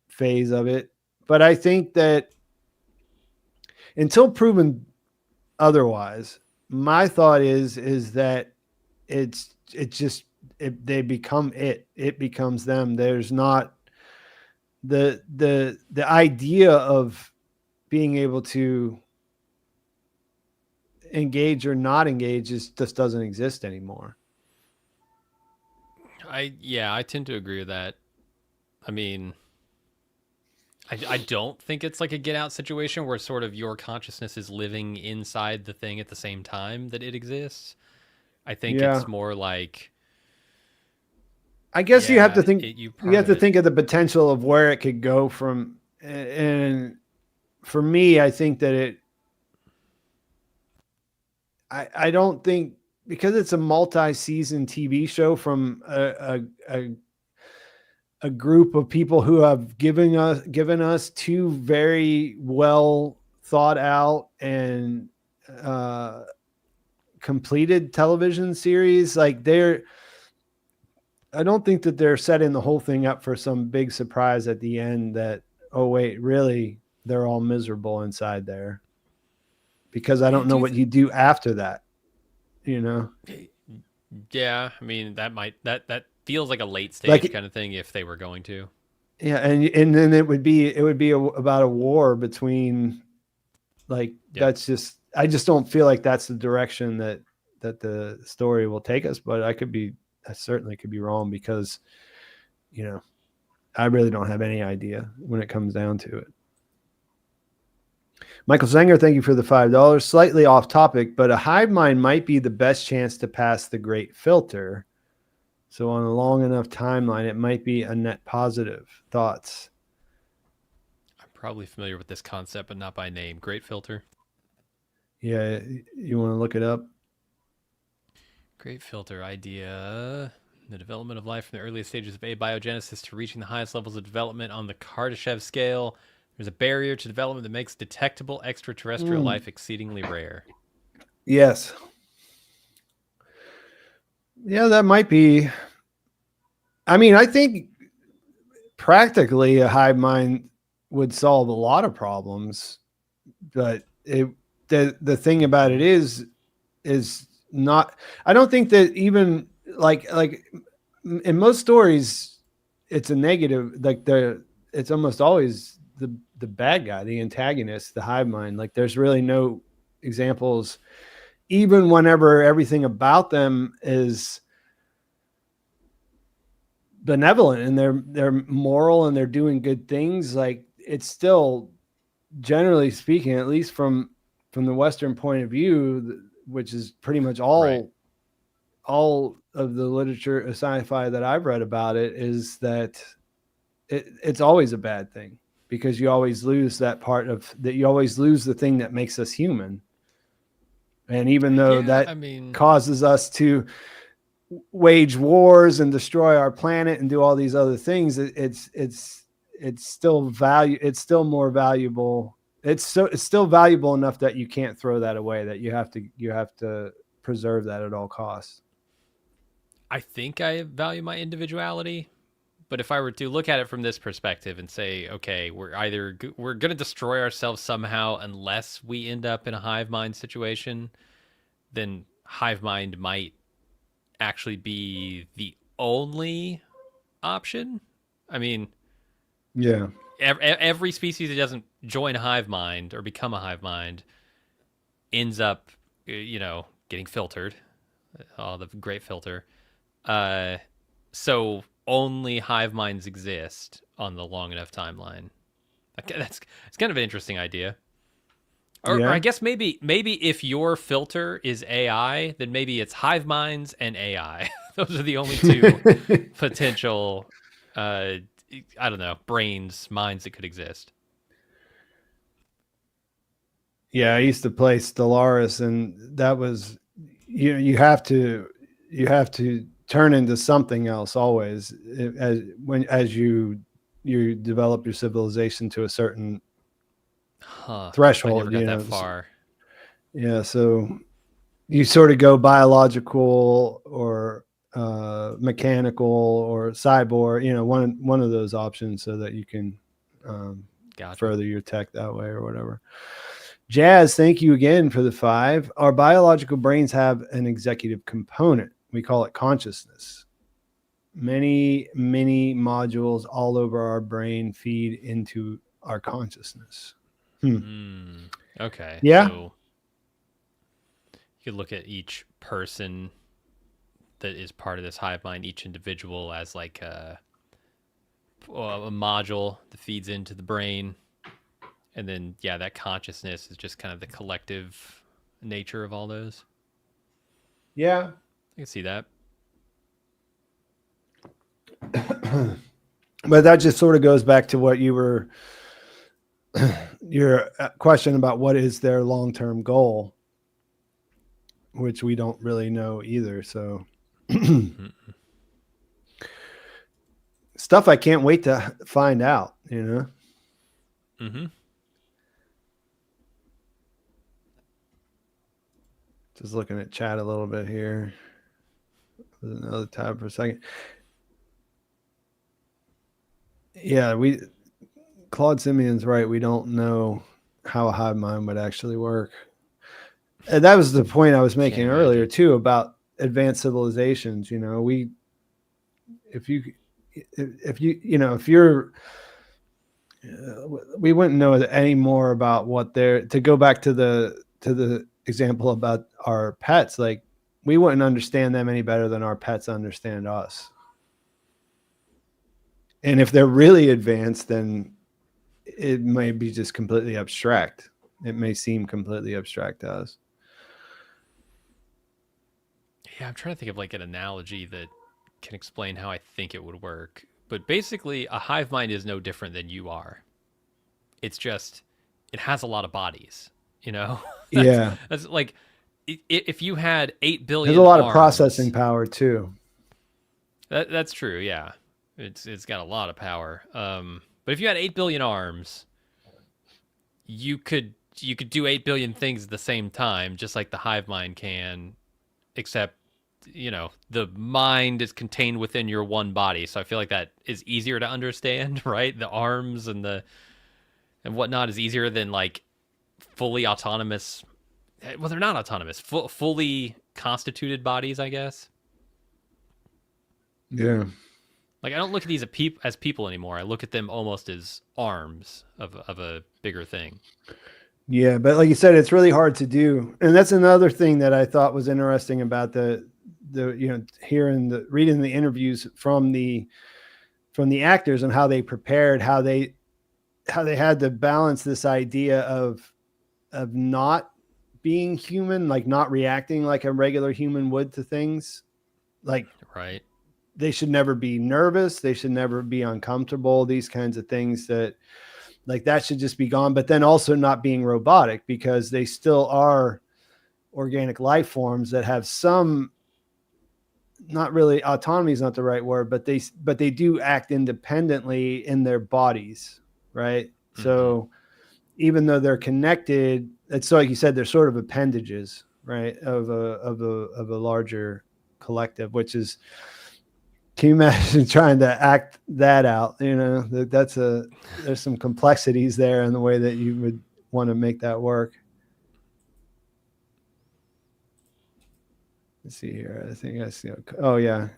phase of it, but I think that until proven otherwise, my thought is that they become it becomes them. There's not the idea of being able to engage or not engage just doesn't exist anymore. I tend to agree with that. I mean, I don't think it's like a get out situation where sort of your consciousness is living inside the thing at the same time that it exists. I think it's more like, I guess you have to think you have to think of the potential of where it could go from. And for me, I think that I don't think, because it's a multi-season TV show from a group of people who have given us two very well thought out and completed television series. Like, I don't think that they're setting the whole thing up for some big surprise at the end that, oh wait, really, they're all miserable inside there. Because I don't know what you do after that, you know? Yeah, I mean, that feels like a late stage kind of thing if they were going to. Yeah, and then it would be about a war between, like, that's just, I just don't feel like that's the direction that the story will take us, but I certainly could be wrong, because, you know, I really don't have any idea when it comes down to it. Michael Zenger, thank you for the $5. Slightly off topic, but a hive mind might be the best chance to pass the great filter. So on a long enough timeline, it might be a net positive. Thoughts? I'm probably familiar with this concept, but not by name. Great filter. Yeah, you want to look it up? Great filter idea. The development of life from the earliest stages of abiogenesis to reaching the highest levels of development on the Kardashev scale. There's a barrier to development that makes detectable extraterrestrial life exceedingly rare. Yes. Yeah, that might be. I mean, I think practically a hive mind would solve a lot of problems, but the thing about it is not. I don't think that even like in most stories, it's a negative. Like it's almost always the bad guy, the antagonist, the hive mind. Like, there's really no examples, even whenever everything about them is benevolent and they're moral and they're doing good things. Like, it's still, generally speaking, at least from the Western point of view, which is pretty much all of the literature, sci-fi that I've read about it, is that it's always a bad thing, because you always lose that part of that. You always lose the thing that makes us human. And even though causes us to wage wars and destroy our planet and do all these other things, it's still it's still more valuable. It's still valuable enough that you can't throw that away, that you have to preserve that at all costs. I think I value my individuality. But if I were to look at it from this perspective and say, okay, we're going to destroy ourselves somehow unless we end up in a hive mind situation, then hive mind might actually be the only option. I mean, yeah, every species that doesn't join a hive mind or become a hive mind ends up, getting filtered. Oh, the great filter. So only hive minds exist on the long enough timeline. It's kind of an interesting idea. Or I guess maybe if your filter is AI, then maybe it's hive minds and AI. Those are the only two potential, I don't know, minds that could exist. Yeah, I used to play Stellaris, and that was, you have to turn into something else always as you develop your civilization to a certain Huh. I never threshold, got that far. Yeah, so you sort of go biological or mechanical or cyborg, one of those options, so that you can Gotcha. further your tech that way or whatever. Jazz, thank you again for the 5. Our biological brains have an executive component. We call it consciousness. Many modules all over our brain feed into our consciousness. Okay. Yeah. So you could look at each person that is part of this hive mind, each individual, as like a module that feeds into the brain. And then, yeah, that consciousness is just kind of the collective nature of all those. Yeah. I can see that. But that just sort of goes back to what your question about what is their long-term goal, which we don't really know either. So stuff I can't wait to find out, Just looking at chat a little bit here. There's another tab for a second. Yeah, Claude Simeon's right. We don't know how a hive mind would actually work. And that was the point I was making earlier too, about advanced civilizations. We wouldn't know any more about what to go back to the example about our pets. Like, we wouldn't understand them any better than our pets understand us. And if they're really advanced, then it may be just completely abstract. It may seem completely abstract to us. Yeah, I'm trying to think of like an analogy that can explain how I think it would work. But basically, a hive mind is no different than you are. It's just, it has a lot of bodies, That's like, if you had 8 billion There's a lot arms, of processing power too. That's true, yeah. It's got a lot of power. But if you had 8 billion arms, you could do 8 billion things at the same time, just like the hive mind can, except the mind is contained within your one body. So I feel like that is easier to understand, right? The arms and whatnot is easier than like fully autonomous. Well, they're not autonomous. Fully constituted bodies, I guess. Yeah. Like, I don't look at these as people anymore. I look at them almost as arms of a bigger thing. Yeah, but like you said, it's really hard to do. And that's another thing that I thought was interesting about reading the interviews from the actors and how they prepared, how they had to balance this idea of not being human, like not reacting like a regular human would to things. Like, right. They should never be nervous. They should never be uncomfortable. These kinds of things that should just be gone. But then also not being robotic, because they still are organic life forms that have some, not really, autonomy is not the right word, but they do act independently in their bodies. Right. Mm-hmm. So even though they're connected, it's like you said, they're sort of appendages, right, of a larger collective, which is, can you imagine trying to act that out? There's some complexities there in the way that you would want to make that work. Let's see here. I think I see. Oh yeah.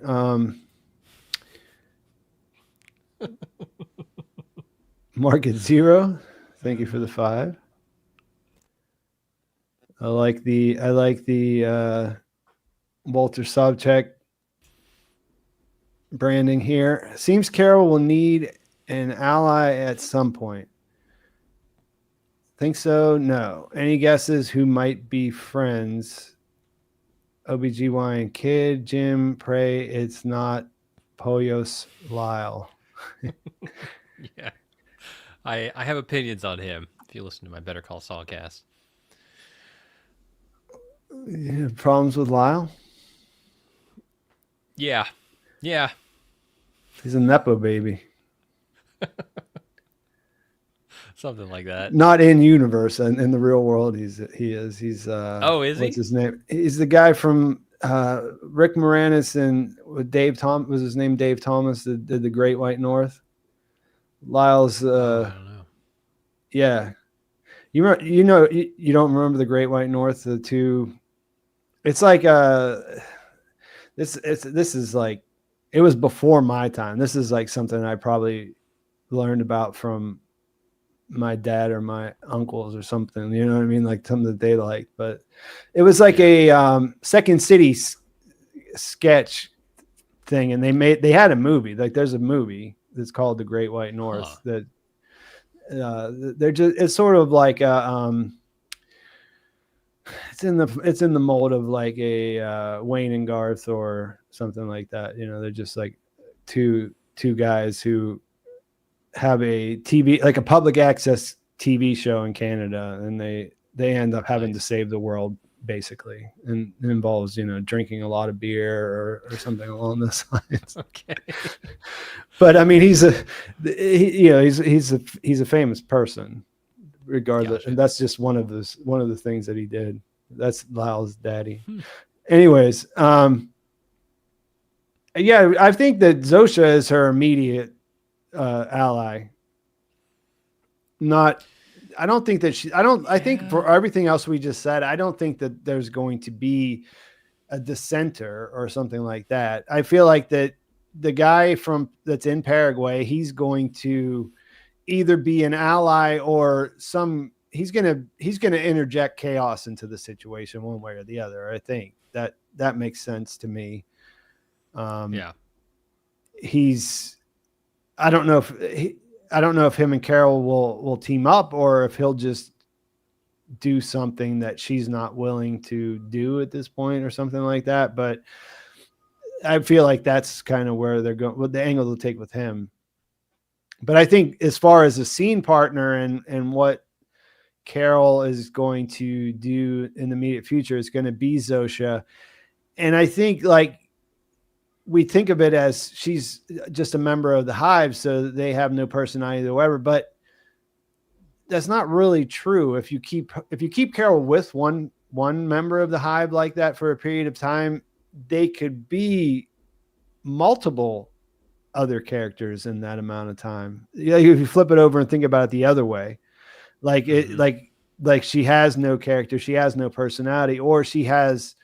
Market Zero. Thank you for the 5. I like the Walter Sobchak branding here. Seems Carol will need an ally at some point. Think so? No. Any guesses who might be friends? OBGYN kid, Jim, pray it's not Poyos Lyle. Yeah. I have opinions on him, if you listen to my Better Call Saul cast. Yeah, problems with Lyle? Yeah. Yeah. He's a Nepo baby. Something like that. Not in universe, and in the real world, he's Oh, is what's he? his name? He's the guy from Rick Moranis and with Dave Tom was his name Dave Thomas that did the Great White North. Lyle's Oh, I don't know. yeah. You don't remember the Great White North, the two. It's like this is like it was before my time. This is like something I probably learned about from my dad or my uncles or something, you know what I mean? Like something that they liked, but it was like a Second City sketch thing. And they had a movie, like there's a movie that's called The Great White North that they're just, it's sort of like, it's in the mold of like a Wayne and Garth or something like that. You know, they're just like two guys who have a TV, like a public access TV show in Canada, and they end up having to save the world basically, and it involves drinking a lot of beer or something along those lines. Okay. But I mean, he's a famous person regardless. Gotcha. And that's just one of the things that he did. That's Lyle's daddy. Anyways, yeah, I think that Zosha is her immediate ally. I think for everything else we just said, I don't think that there's going to be a dissenter or something like that. I feel like that the guy that's in Paraguay, he's going to either be an ally or he's going to interject chaos into the situation one way or the other. I think that makes sense to me. Yeah. I don't know if him and Carol will team up or if he'll just do something that she's not willing to do at this point or something like that. But I feel like that's kind of where they're going, what the angle they'll take with him. But I think as far as a scene partner and what Carol is going to do in the immediate future is going to be Zosha. And I think like we think of it as she's just a member of the hive, so they have no personality whatsoever, but that's not really true. If you keep Carol with one member of the hive like that for a period of time, they could be multiple other characters in that amount of time. Yeah, if you flip it over and think about it the other way, like like she has no character, she has no personality, or she has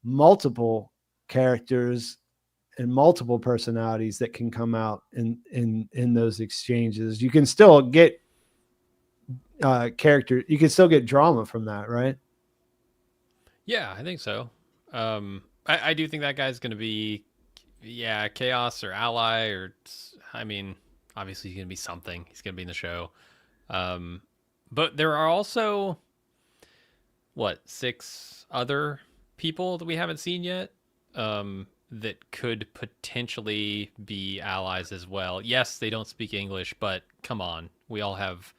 multiple characters and multiple personalities that can come out in those exchanges. You can still get character, you can still get drama from that, right? Yeah, I think so. I do think that guy's going to be, chaos or ally, or I mean, obviously he's going to be something. He's going to be in the show. But there are also 6 other people that we haven't seen yet that could potentially be allies as well. Yes, they don't speak English, but come on, we all have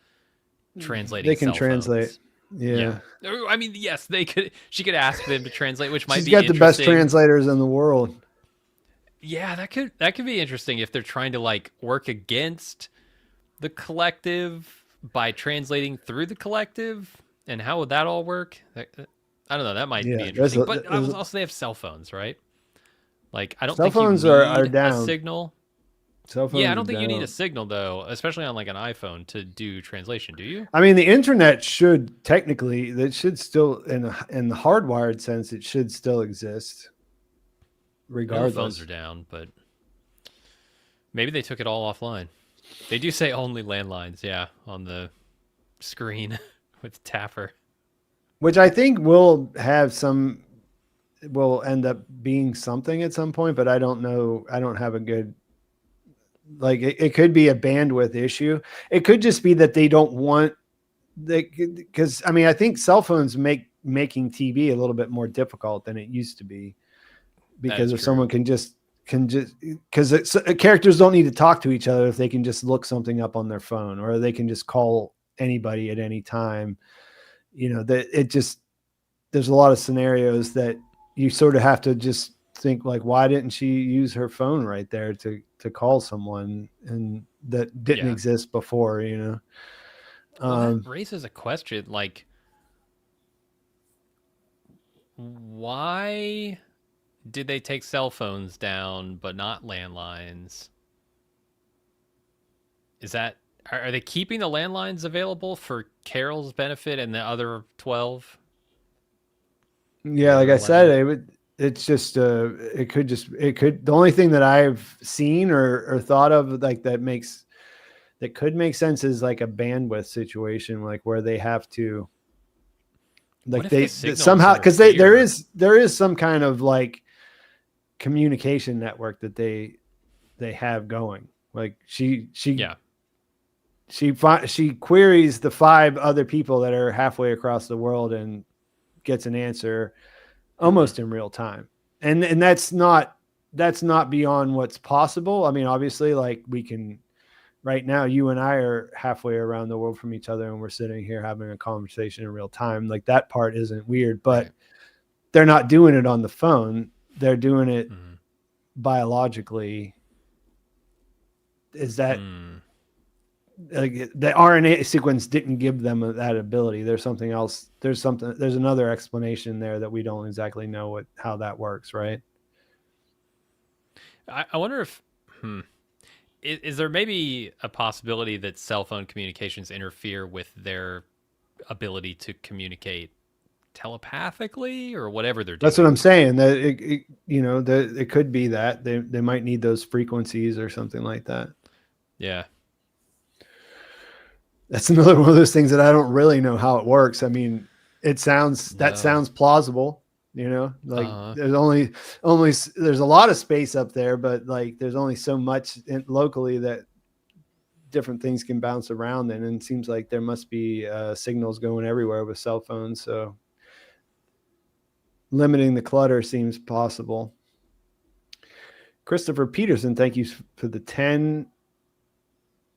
translating. They can translate. Yeah. I mean, yes, they could. She could ask them to translate, which might be interesting. She's got the best translators in the world. Yeah, that could be interesting if they're trying to like work against the collective by translating through the collective, and how would that all work? I don't know. That might be interesting. But also they have cell phones, right? Like I don't think cell phones are down. A signal. Cell phones I don't think you need a signal though, especially on like an iPhone to do translation. Do you? I mean, the internet should still in the hardwired sense, it should still exist. Regardless, the phones are down, but maybe they took it all offline. They do say only landlines, on the screen with Tapper, which I think will end up being something at some point, but I don't know. I don't have a good, like, it could be a bandwidth issue. It could just be that they don't want because I mean, I think cell phones making TV a little bit more difficult than it used to be, because if someone can just because characters don't need to talk to each other if they can just look something up on their phone, or they can just call anybody at any time. There's a lot of scenarios that you sort of have to just think like, why didn't she use her phone right there to call someone, and that didn't exist before, Well, that raises a question. Like, why did they take cell phones down but not landlines? Is that are they keeping the landlines available for Carol's benefit and the other 12? The Yeah, like other I said, 11? it would. It's just it could. The only thing that I've seen or thought of like that could make sense is like a bandwidth situation, like where they have to What like if the they signals somehow because they interfere? there is some kind of like communication network that they have going. Like Yeah. she queries the 5 other people that are halfway across the world and gets an answer Mm-hmm. almost in real time. And that's not beyond what's possible. I mean, obviously, like we can right now, you and I are halfway around the world from each other and we're sitting here having a conversation in real time. Like that part isn't weird, but Right. they're not doing it on the phone. They're doing it Mm-hmm. biologically. Is that Mm. like the RNA sequence didn't give them that ability? There's something else. There's another explanation there that we don't exactly know how that works, right? I wonder if is there maybe a possibility that cell phone communications interfere with their ability to communicate telepathically or whatever they're That's what doing? I'm saying. That that it could be that they might need those frequencies or something like that. Yeah. That's another one of those things that I don't really know how it works. I mean, that No. sounds plausible, like Uh there's only there's a lot of space up there, but like there's only so much locally that different things can bounce around in, and it seems like there must be signals going everywhere with cell phones, so limiting the clutter seems possible. Christopher Peterson, thank you for the 10.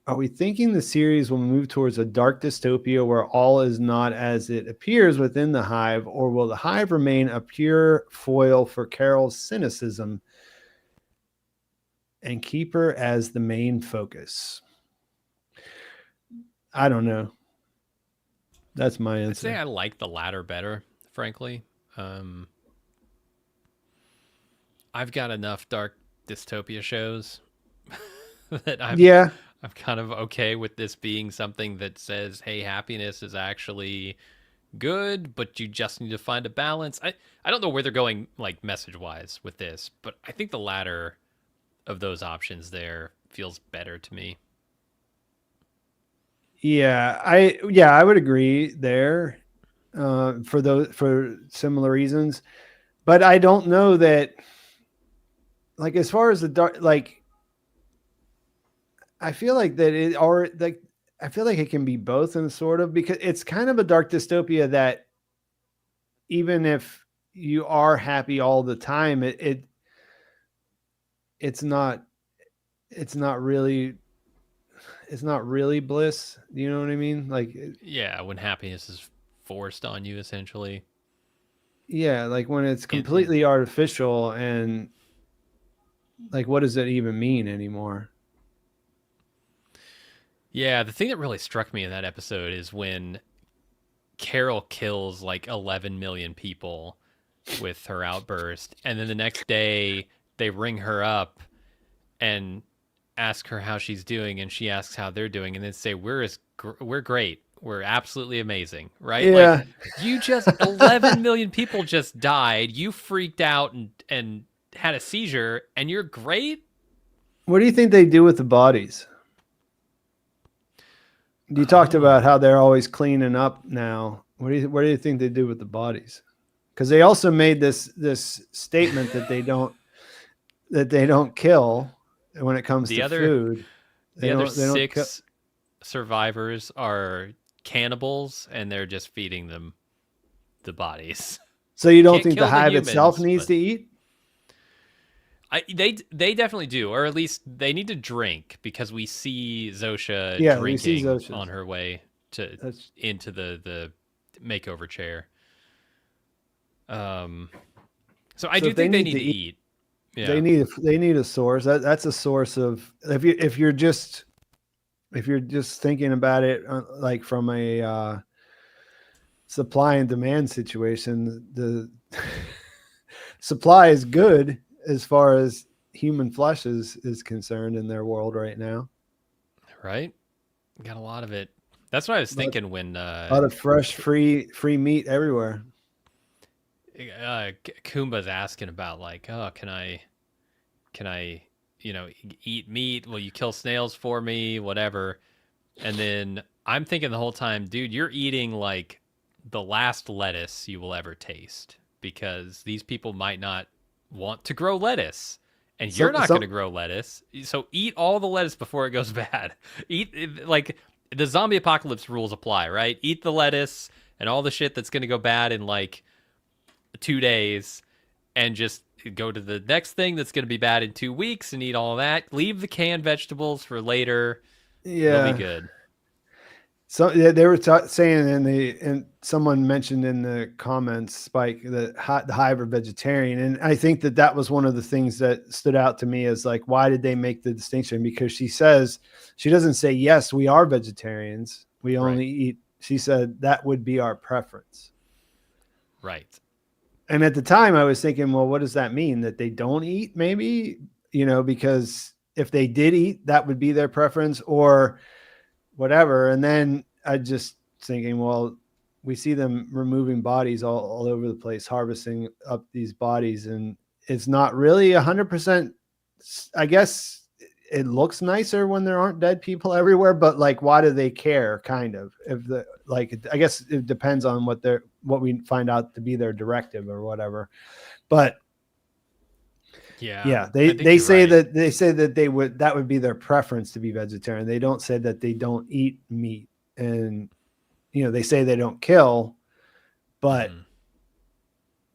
Are we thinking the series will move towards a dark dystopia where all is not as it appears within the hive, or will the hive remain a pure foil for Carol's cynicism and keep her as the main focus? I don't know. That's my I'd say answer. I like the latter better, frankly. Um I've got enough dark dystopia shows that Yeah. I'm kind of okay with this being something that says, "Hey, happiness is actually good, but you just need to find a balance." I don't know where they're going like message-wise with this, but I think the latter of those options there feels better to me. I would agree there for similar reasons. But I don't know that, like, as far as the dark, like, I feel like that it or like I feel like it can be both and sort of because it's kind of a dark dystopia that even if you are happy all the time, it's not it's not really it's not really bliss. You know what I mean? Like Yeah, when happiness is forced on you essentially. yeah, like when it's In completely artificial and like what does it even mean anymore? Yeah, the thing that really struck me in that episode is when Carol kills like 11 million people with her outburst, and then the next day they ring her up and ask her how she's doing, and she asks how they're doing, and then say we're great, we're absolutely amazing, right? Like Yeah. you just 11 million people just died, you freaked out and had a seizure, and you're great. What do you think they do with the bodies? You talked about how Oh, they're always cleaning up now. What do you think they do with the bodies? Because they also made this statement that they don't kill when it comes the to other food. the other They don't kill. six survivors are cannibals, and they're just feeding them the bodies. So you don't Can't think the kill the hive itself humans, needs but to eat? they definitely do, or at least they need to drink because we see Zosha Yeah, we see drinking Zoshas. on her way to That's into the makeover chair. Um, so I so do if they think they need need to to eat, eat. Yeah, they need a source. That's a source of if you're just if you're just thinking about it like from a supply and demand situation, the supply is good as far as human flesh is concerned in their world right now. Right? Got a lot of it. That's what I was thinking when A lot of fresh, free meat everywhere. Kumba's asking about like, oh, can I, eat meat? Will you kill snails for me? Whatever. And then I'm thinking the whole time, dude, you're eating like the last lettuce you will ever taste, because these people might not want to grow lettuce. And you're not going to grow lettuce. So eat all the lettuce before it goes bad. Eat, like, the zombie apocalypse rules apply, right? Eat the lettuce and all the shit that's going to go bad in like 2 days, and just go to the next thing that's going to be bad in 2 weeks and eat all of that. Leave the canned vegetables for later. Yeah. It'll be good. So they were saying and someone mentioned in the comments, Spike, that the Hive are vegetarian. And I think that was one of the things that stood out to me as like, why did they make the distinction? Because she doesn't say, yes, we are vegetarians. We only eat. She said that would be our preference. Right. And at the time I was thinking, well, what does that mean? That they don't eat? Maybe, because if they did eat, that would be their preference, or whatever. And then I just thinking, well, we see them removing bodies all over the place, harvesting up these bodies, and it's not really 100%. I guess it looks nicer when there aren't dead people everywhere, but like, why do they care? Kind of, I guess it depends on what we find out to be their directive or whatever. But yeah, they say that that would be their preference to be vegetarian. They don't say that they don't eat meat, and they say they don't kill, but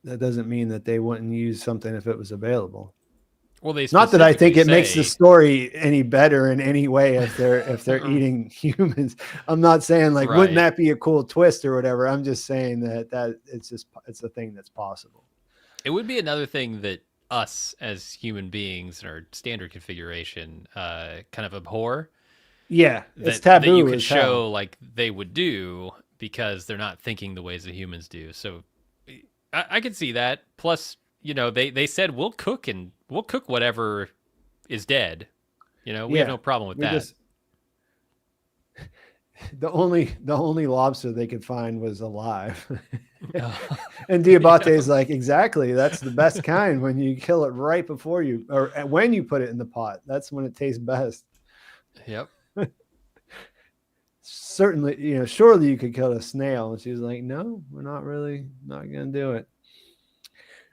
that doesn't mean that they wouldn't use something if it was available. Well, not that I think it makes the story any better in any way if they're eating humans. I'm not saying like, wouldn't that be a cool twist or whatever? I'm just saying that it's a thing that's possible. It would be another thing that us as human beings in our standard configuration kind of abhor. Yeah, it's taboo. That you could show like they would do, because they're not thinking the ways that humans do. So I could see that. Plus, they said we'll cook whatever is dead. We have no problem with that. The only lobster they could find was alive. And Diabate is like, exactly, that's the best kind, when you kill it right before you, or when you put it in the pot. That's when it tastes best. Yep. Certainly, surely you could kill a snail. And she was like, no, we're not going to do it.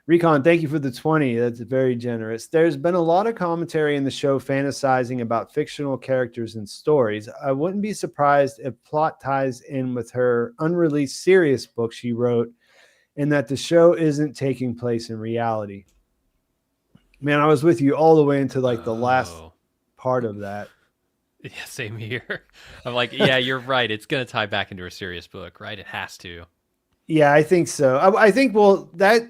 Recon, thank you for the 20. That's very generous. There's been a lot of commentary in the show fantasizing about fictional characters and stories. I wouldn't be surprised if plot ties in with her unreleased serious book she wrote, and that the show isn't taking place in reality. Man, I was with you all the way into like the last part of that. Yeah, same here. I'm like, yeah, you're right. It's going to tie back into a serious book, right? It has to. Yeah, I think so. I think, well, that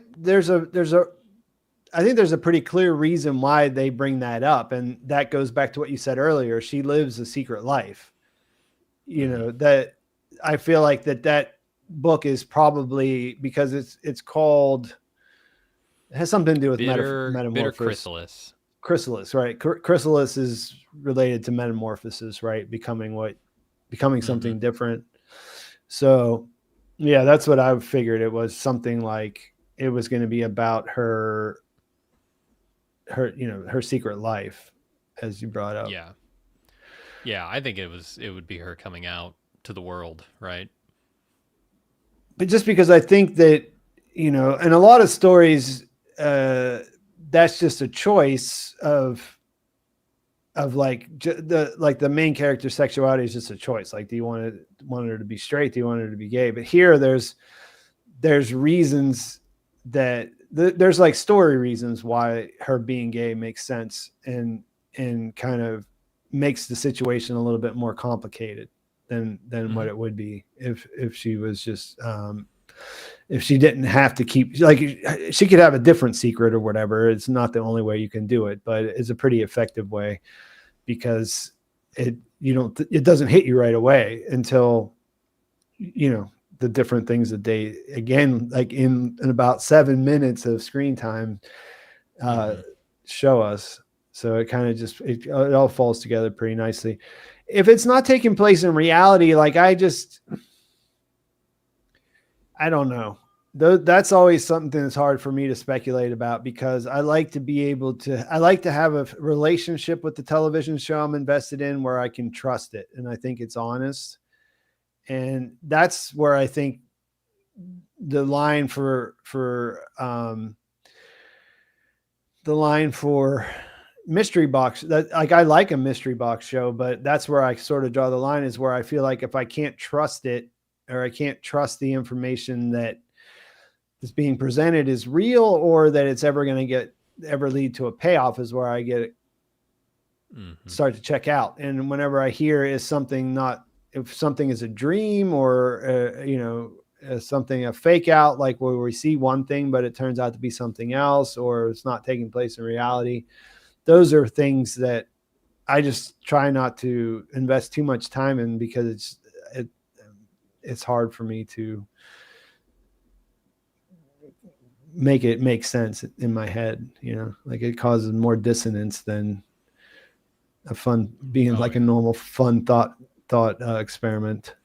I think there's a pretty clear reason why they bring that up. And that goes back to what you said earlier. She lives a secret life, that I feel like that book is probably, because it's called, it has something to do with metamorphosis. Bitter chrysalis. Chrysalis, right? Chrysalis is related to metamorphosis, right? Becoming something different. So yeah, that's what I figured. It was something like it was going to be about her secret life, as you brought up. Yeah. Yeah, I think it would be her coming out to the world, right? But just because I think that, in a lot of stories, that's just a choice of the main character's sexuality is just a choice. Like, do you want her to be straight? Do you want her to be gay? But here there's reasons that there's like story reasons why her being gay makes sense, and kind of makes the situation a little bit more complicated than what it would be if she was just, if she didn't have to keep, like, she could have a different secret or whatever. It's not the only way you can do it, but it's a pretty effective way, because it doesn't hit you right away until, the different things that they, again, like in about 7 minutes of screen time, show us. So it kind of just, it all falls together pretty nicely. If it's not taking place in reality, like I don't know. That's always something that's hard for me to speculate about, because I like to have a relationship with the television show I'm invested in where I can trust it. And I think it's honest. And that's where I think the line for mystery box, that, like, I like a mystery box show, but that's where I sort of draw the line, is where I feel like if I can't trust it, or I can't trust the information that is being presented is real, or that it's ever going to ever lead to a payoff, is where I start to check out. And whenever I hear if something is a dream, or something, a fake out, like where we see one thing but it turns out to be something else, or it's not taking place in reality, those are things that I just try not to invest too much time in, because it's hard for me to make it make sense in my head. Like it causes more dissonance than like a normal fun thought experiment.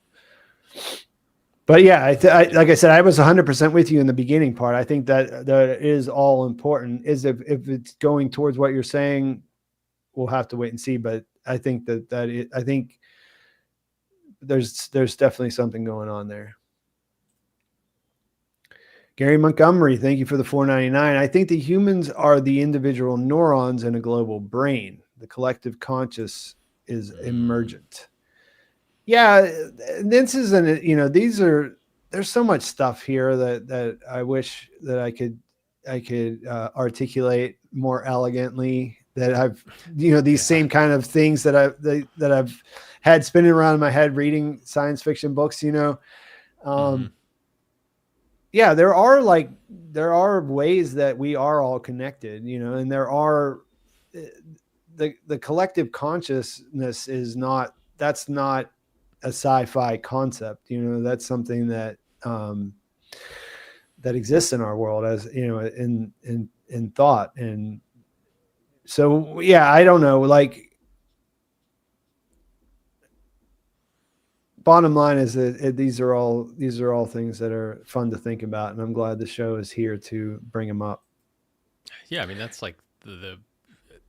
But yeah, like I said, I was 100% with you in the beginning part. I think that is all important. Is if it's going towards what you're saying, we'll have to wait and see. But I think I think there's definitely something going on there. Gary Montgomery, thank you for the $4.99. I think the humans are the individual neurons in a global brain. The collective conscious is emergent. Yeah, this isn't, there's so much stuff here that I wish that I could articulate more elegantly, that I've, these same kind of things that I've had spinning around in my head reading science fiction books, Yeah, there are ways that we are all connected, and there are the collective consciousness that's not a sci-fi concept. That's something that that exists in our world, as in thought. And so, yeah, I don't know, like, bottom line is that these are all things that are fun to think about, and I'm glad the show is here to bring them up. Yeah, I mean, that's like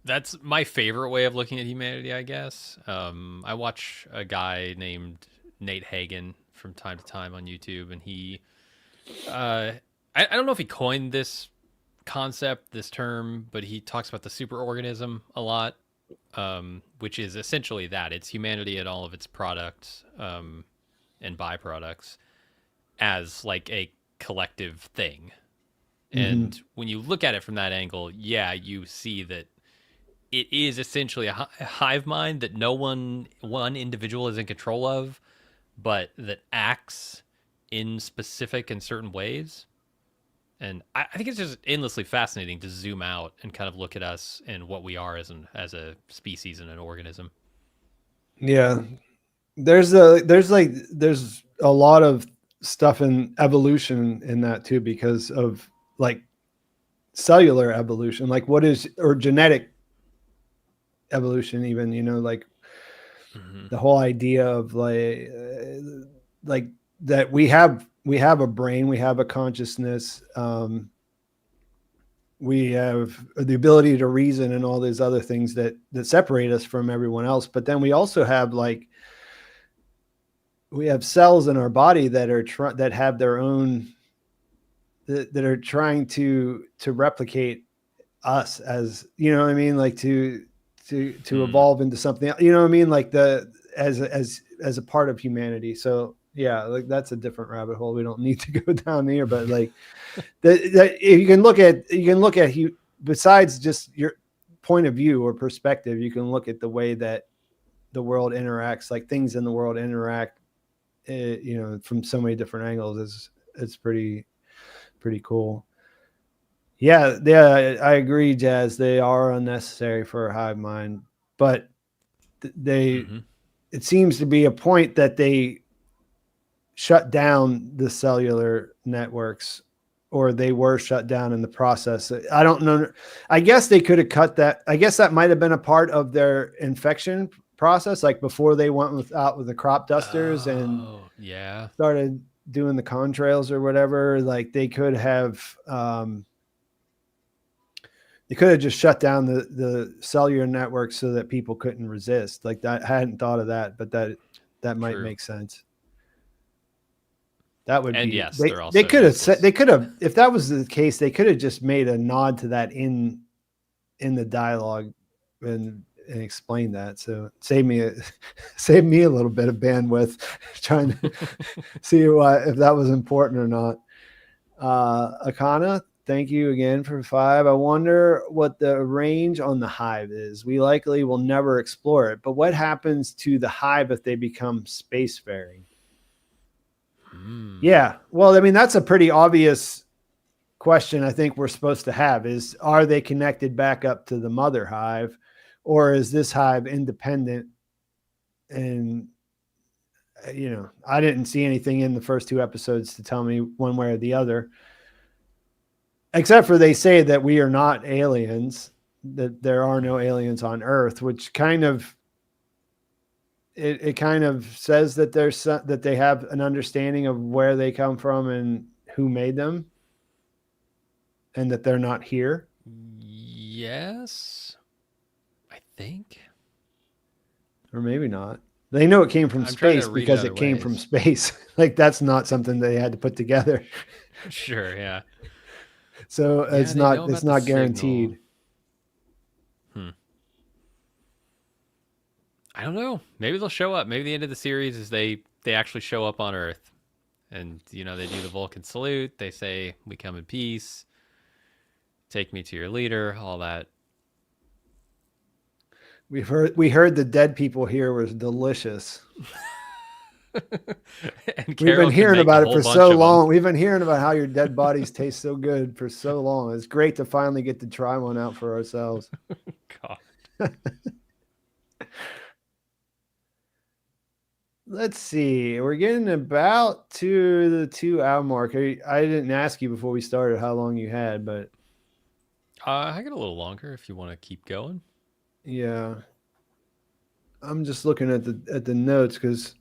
that's my favorite way of looking at humanity, I guess. I watch a guy named Nate Hagen from time to time on YouTube, and he, I don't know if he coined this concept, this term, but he talks about the superorganism a lot, which is essentially that. It's humanity and all of its products and byproducts as like a collective thing. And when you look at it from that angle, yeah, you see that it is essentially a hive mind that one individual is in control of, but that acts in specific and certain ways. And I think it's just endlessly fascinating to zoom out and kind of look at us and what we are as a species and an organism. Yeah, there's a lot of stuff in evolution in that too, because of like cellular evolution, like or genetic evolution, even, like the whole idea of like that we have a brain, we have a consciousness, we have the ability to reason and all these other things that separate us from everyone else. But then we also have we have cells in our body that are that have their own, that are trying to replicate us, as what I mean, like to evolve into something, what I mean, like as a part of humanity. So yeah, like that's a different rabbit hole. We don't need to go down here, but like that you can look at besides just your point of view or perspective, you can look at the way that the world interacts, like things in the world interact, from so many different angles. It's pretty cool. Yeah, I agree, Jazz. They are unnecessary for a hive mind, but they it seems to be a point that they shut down the cellular networks, or they were shut down in the process. I don't know. I guess they could have cut that. I guess that might have been a part of their infection process, like before they went out with the crop dusters and yeah, started doing the contrails or whatever. Like they could have just shut down the cellular network so that people couldn't resist. Like that, I hadn't thought of that, but that might make sense. That would and be, yes, they could have said, if that was the case, they could have just made a nod to that in the dialogue and explain that. So save me a little bit of bandwidth trying to see if that was important or not. Akana, thank you again for 5. I wonder what the range on the hive is. We likely will never explore it, but what happens to the hive if they become spacefaring? Yeah. Well, I mean, that's a pretty obvious question I think we're supposed to have is, are they connected back up to the mother hive, or is this hive independent? And, I didn't see anything in the first 2 episodes to tell me one way or the other, except for they say that we are not aliens, that there are no aliens on Earth, which kind of, it kind of says that that they have an understanding of where they come from and who made them, and that they're not here. Yes, I think, or maybe not. They know it came from space because it came from space. Like that's not something they had to put together. Sure, yeah. So it's not guaranteed. I don't know. Maybe they'll show up. Maybe the end of the series is they actually show up on Earth, and they do the Vulcan salute. They say, "We come in peace. Take me to your leader." All that. We heard the dead people here was delicious. We've been hearing about it for so long. We've been hearing about how your dead bodies taste so good for so long. It's great to finally get to try one out for ourselves. God. Let's see. We're getting about to the 2-hour mark. I didn't ask you before we started how long you had, but I got a little longer if you want to keep going. Yeah. I'm just looking at the notes because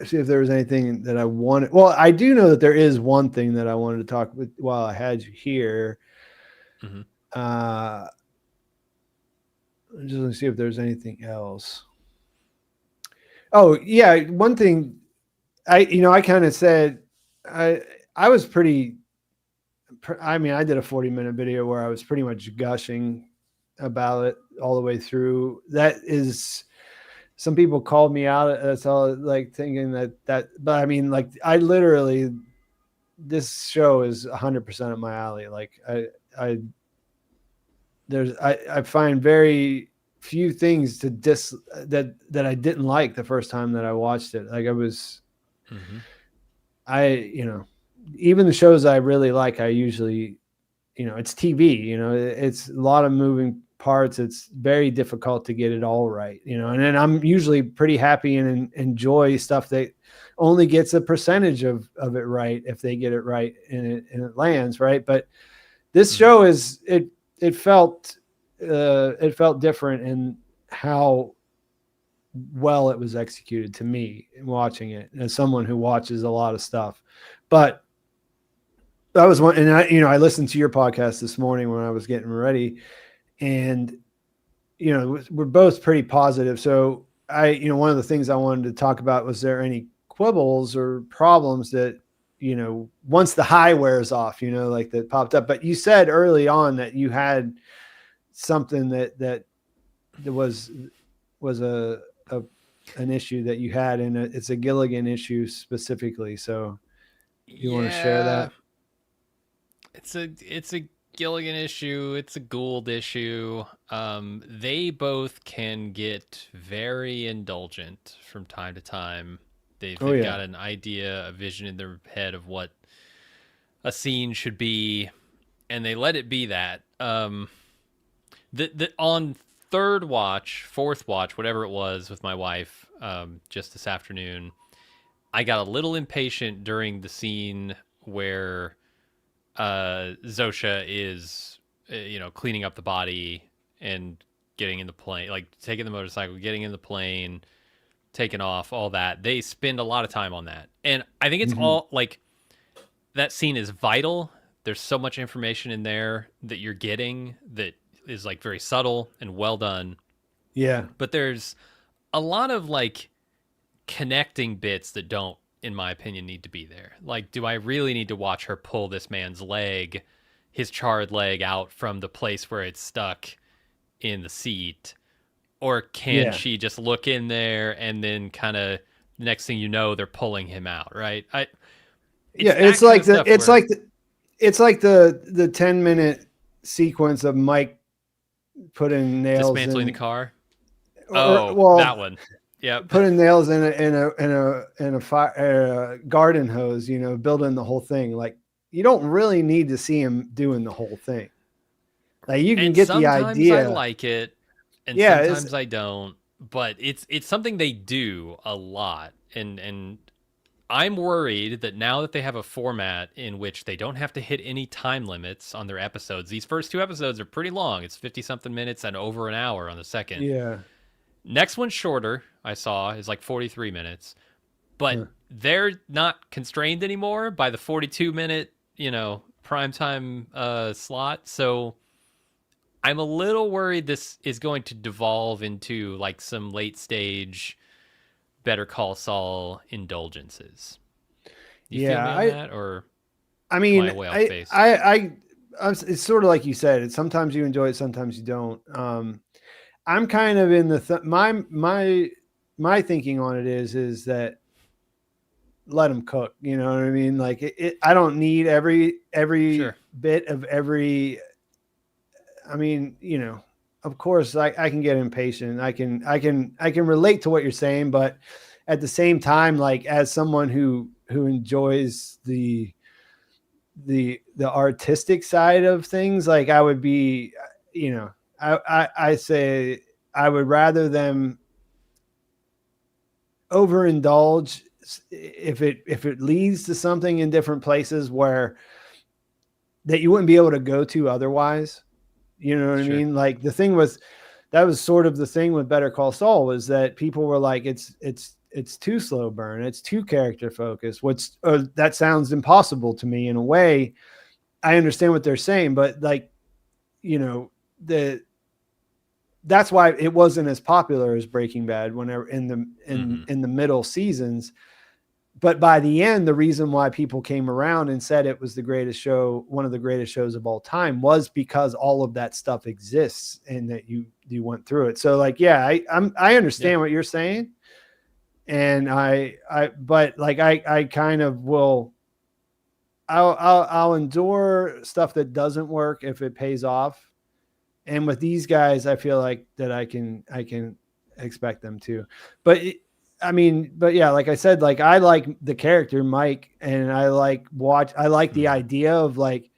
see if there was anything that I wanted. Well, I do know that there is one thing that I wanted to talk with while I had you here. Mm-hmm. Just want to see if there's anything else. Oh yeah, one thing I kind of said I was pretty. I mean, I did a 40-minute video where I was pretty much gushing about it all the way through. That is, some people called me out. That's all, like thinking that. But I mean, like I literally, this show is 100% up my alley. Like I find very few things to that I didn't like the first time that I watched it. Like I was, even the shows I really like, I usually, it's TV, it's a lot of moving parts. It's very difficult to get it all right, and then I'm usually pretty happy and enjoy stuff that only gets a percentage of it right if they get it right and it lands right. But this show it felt different in how well it was executed to me watching it as someone who watches a lot of stuff. But that was one, and I listened to your podcast this morning when I was getting ready, and we're both pretty positive. So one of the things I wanted to talk about was there any quibbles or problems that once the high wears off, like that popped up. But you said early on that you had something that was an issue that you had, and it's a Gilligan issue specifically. So you want to share that? It's a Gilligan issue. It's a Gould issue. They both can get very indulgent from time to time. They've got an idea, a vision in their head of what a scene should be, and they let it be that. On third watch, fourth watch, whatever it was with my wife, just this afternoon. I got a little impatient during the scene where Zosha is, cleaning up the body and getting in the plane, like taking the motorcycle, getting in the plane, taking off, all that. They spend a lot of time on that. And I think it's all like that scene is vital. There's so much information in there that you're getting that is like very subtle and well done. Yeah. But there's a lot of like connecting bits that don't, in my opinion, need to be there. Like, do I really need to watch her pull this man's leg, his charred leg, out from the place where it's stuck in the seat? Or can she just look in there and then kind of next thing you know, they're pulling him out, right? It's like the 10-minute sequence of Mike putting nails dismantling in the car. That one. Yeah, putting nails in a fire, garden hose. Building the whole thing. Like, you don't really need to see him doing the whole thing. Like, you can get the idea. Sometimes I like it, and sometimes I don't. But it's something they do a lot, and I'm worried that now that they have a format in which they don't have to hit any time limits on their episodes. These first 2 episodes are pretty long. It's 50-something minutes and over an hour on the second. Yeah. Next one's shorter, I saw, is like 43 minutes. But they're not constrained anymore by the 42-minute, primetime slot. So I'm a little worried this is going to devolve into like some late stage Better Call Saul indulgences. You feel me on that, or I mean, it's sort of like you said. Sometimes you enjoy it, sometimes you don't. I'm kind of in the my thinking on it is that let them cook. You know what I mean? Like I don't need every bit of every. I mean, of course I can get impatient. I can relate to what you're saying, but at the same time, like as someone who enjoys the artistic side of things, like I would be, I say I would rather them overindulge if it leads to something in different places where that you wouldn't be able to go to otherwise. You know what I mean? Like that was sort of the thing with Better Call Saul, was that people were like, it's too slow burn. It's too character focused. That sounds impossible to me in a way. I understand what they're saying, but like, that's why it wasn't as popular as Breaking Bad whenever in the middle seasons. But by the end, the reason why people came around and said it was the greatest show, one of the greatest shows of all time, was because all of that stuff exists and that you went through it. So like, yeah, I understand what you're saying. And I kind of will, I'll endure stuff that doesn't work if it pays off. And with these guys, I feel like that I can expect them to, but yeah, like I said, like I like the character Mike, and I like the idea of like,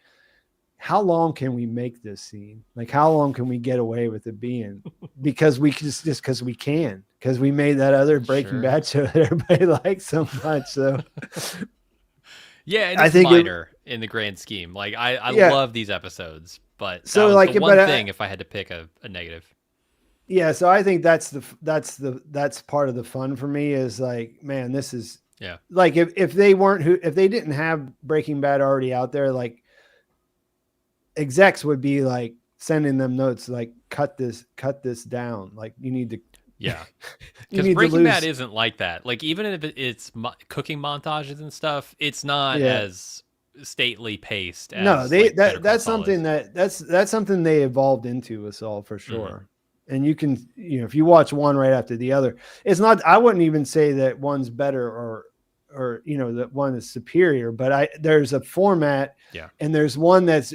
how long can we make this scene? Like, how long can we get away with it being? Because we just because we can, because we made that other Breaking Bad show that everybody likes so much. So yeah, and it's minor in the grand scheme. Like I love these episodes, but so that was like the one thing if I had to pick a negative. Yeah, so I think that's part of the fun for me, is like, man, this is like if they didn't have Breaking Bad already out there, like execs would be like sending them notes like, cut this down, like you need to because Breaking Bad isn't like that. Like even if it's cooking montages and stuff, it's not as stately paced as that's something that's something they evolved into with Saul for sure. Mm-hmm. And you can, if you watch one right after the other, it's not, I wouldn't even say that one's better or that one is superior, but there's a format and there's one that's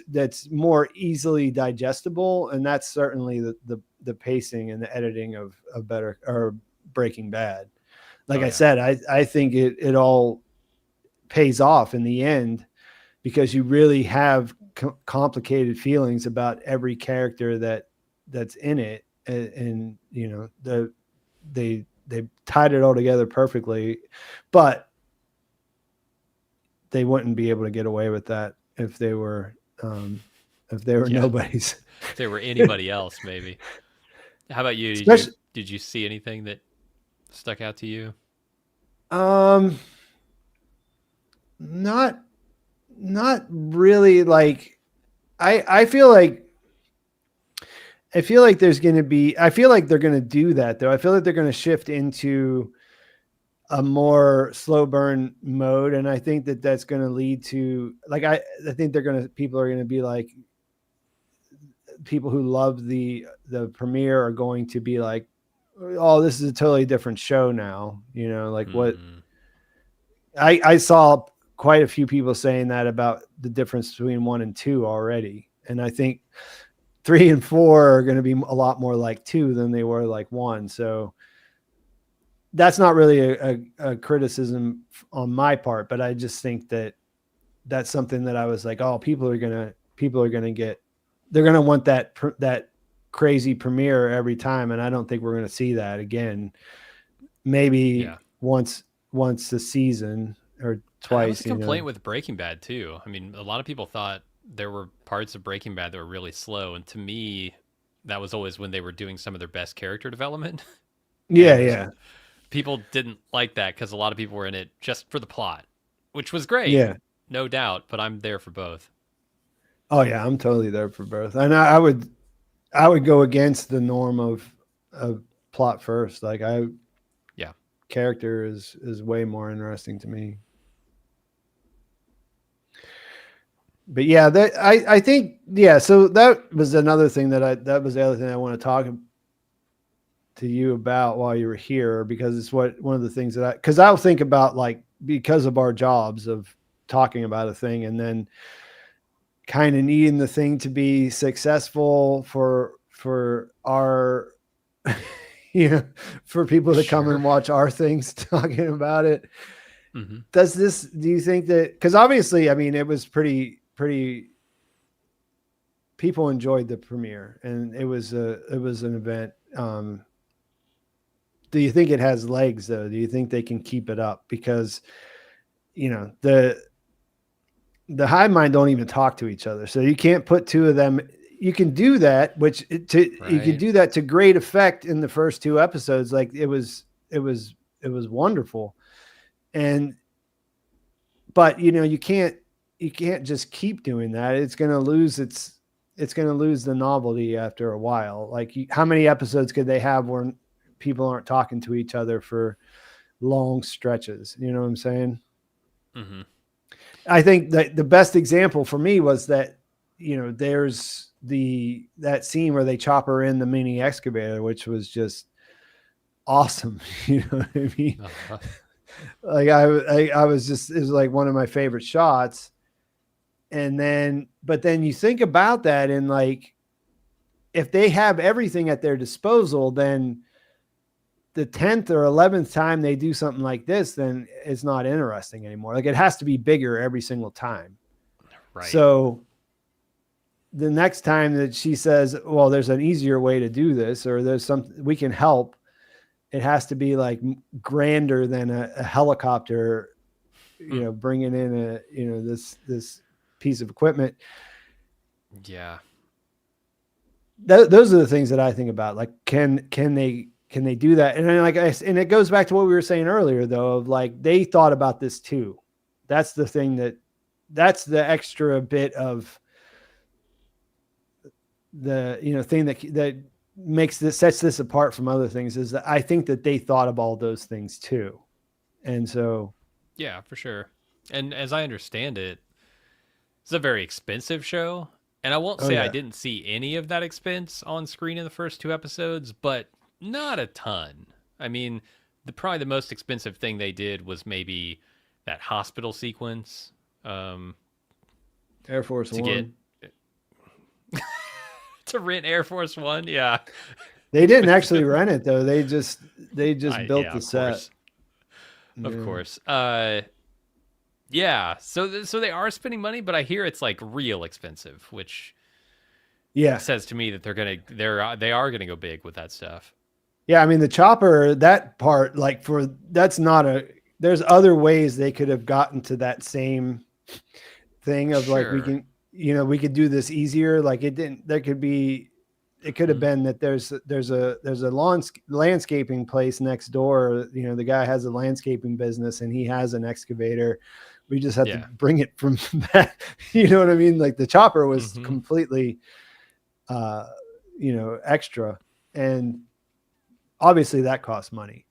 more easily digestible. And that's certainly the pacing and the editing of Better or Breaking Bad. Like I said, I think it all pays off in the end, because you really have complicated feelings about every character that's in it. And they they tied it all together perfectly, but they wouldn't be able to get away with that if they were Yeah. nobodies. If there were anybody else, maybe. How about you? Especially, Did you see anything that stuck out to you? not really. Like, I feel like there's going to be, I feel like they're going to do that though. I feel like they're going to shift into a more slow burn mode. And I think that that's going to lead to, like, I think people are going to be like, people who love the premiere are going to be like, oh, this is a totally different show now. You know, like what I saw quite a few people saying that about the difference between 1 and 2 already. And I think 3 and 4 are going to be a lot more like 2 than they were like 1. So that's not really a criticism on my part, but I just think that that's something that I was like, oh, people are going to get, they're going to want that crazy premiere every time. And I don't think we're going to see that again. Maybe once a season or twice. That was a complaint with Breaking Bad too. I mean, a lot of people thought there were parts of Breaking Bad that were really slow, and to me, that was always when they were doing some of their best character development. Yeah. People didn't like that because a lot of people were in it just for the plot, which was great. Yeah, no doubt. But I'm there for both. Oh yeah, I'm totally there for both, and I would go against the norm of plot first. Like character is way more interesting to me. But yeah, I think so that was another thing that was the other thing I want to talk to you about while you were here, because it's one of the things that because I'll think about, like, because of our jobs of talking about a thing and then kind of needing the thing to be successful for our for people to come and watch our things talking about it. Mm-hmm. Do you think that, because obviously, I mean, it was pretty people enjoyed the premiere and it was an event. Do you think it has legs though? Do you think they can keep it up? Because the hive mind don't even talk to each other, so you can't put two of them. You can do that, you can do that to great effect in the first 2 episodes. Like it was wonderful. But you can't just keep doing that. It's going to lose the novelty after a while. Like, how many episodes could they have where people aren't talking to each other for long stretches? You know what I'm saying? Mm-hmm. I think that the best example for me was that, there's that scene where they chop her in the mini excavator, which was just awesome. You know what I mean? Uh-huh. Like I was just, it was like one of my favorite shots. But then you think about that, and like, if they have everything at their disposal, then the 10th or 11th time they do something like this, then it's not interesting anymore. Like, it has to be bigger every single time. Right. So the next time that she says, well, there's an easier way to do this, or there's something we can help, it has to be like grander than a helicopter, bringing in this piece of equipment. Yeah. Those are the things that I think about. Like, can they do that? And then, and it goes back to what we were saying earlier, though, of like, they thought about this too. That's the thing that's the extra bit of the, thing that sets this apart from other things, is that I think that they thought of all those things too. And so, yeah, for sure. And as I understand it, it's a very expensive show. And I won't say I didn't see any of that expense on screen in the first 2 episodes, but not a ton. I mean, probably the most expensive thing they did was maybe that hospital sequence. Air Force One. To rent Air Force One, yeah. They didn't actually rent it though. They just built the set. Of course. Yeah. So they are spending money, but I hear it's like real expensive, which says to me that they are gonna go big with that stuff. Yeah, I mean the chopper, that part, like that's not there's other ways they could have gotten to that same thing of like we Sure. can, we could do this easier. Like it could have Mhm. been that there's a landscaping place next door. The guy has a landscaping business and he has an excavator. We just have to Yeah. bring it from that. You know what I mean? Like the chopper was Mhm. completely, extra, and obviously that costs money.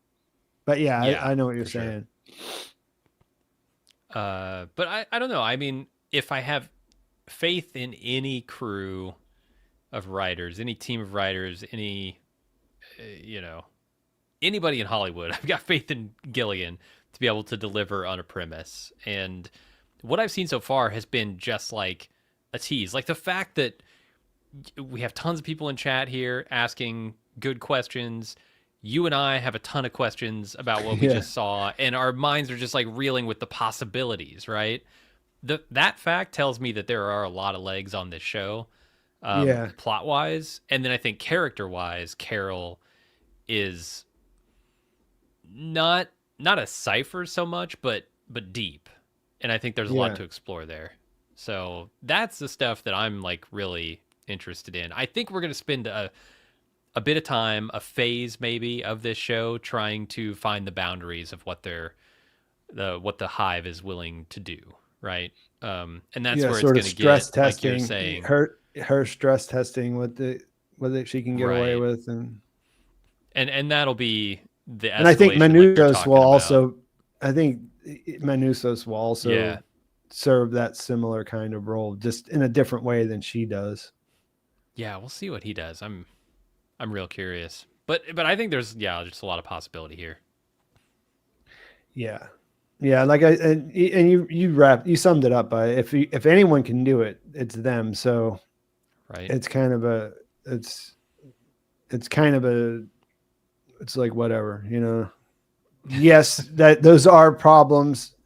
But yeah, Yeah, I know what you're for sure. saying. But I don't know. I mean, if I have faith in any crew of writers, any team of writers, any you know, anybody in Hollywood, I've got faith in Gilligan to be able to deliver on a premise. And what I've seen so far has been just like a tease. Like the fact that we have tons of people in chat here asking good questions. You and I have a ton of questions about what we Yeah, just saw, and our minds are just like reeling with the possibilities, right? That fact tells me that there are a lot of legs on this show, yeah, plot wise, and then I think character wise, Carol is not not a cipher so much, but deep, and I think there's a lot yeah. to explore there. So that's the stuff that I'm like really interested in. I think we're gonna spend a bit of time, a phase maybe of this show, trying to find the boundaries of what the hive is willing to do, right? And that's Yeah, where it's sort of going to get, stress like you're testing saying, her stress testing what she can get away right? with. And that'll be the And I think escalation, like you're talking about. I think Manusos will Yeah, also serve that similar kind of role, just in a different way than she does. yeah, we'll see what he does. I'm real curious, but I think there's just a lot of possibility here, Yeah. Yeah, like you summed it up by if anyone can do it, it's them. So right? it's kind of a it's it's kind of a it's like whatever. Yes, that those are problems.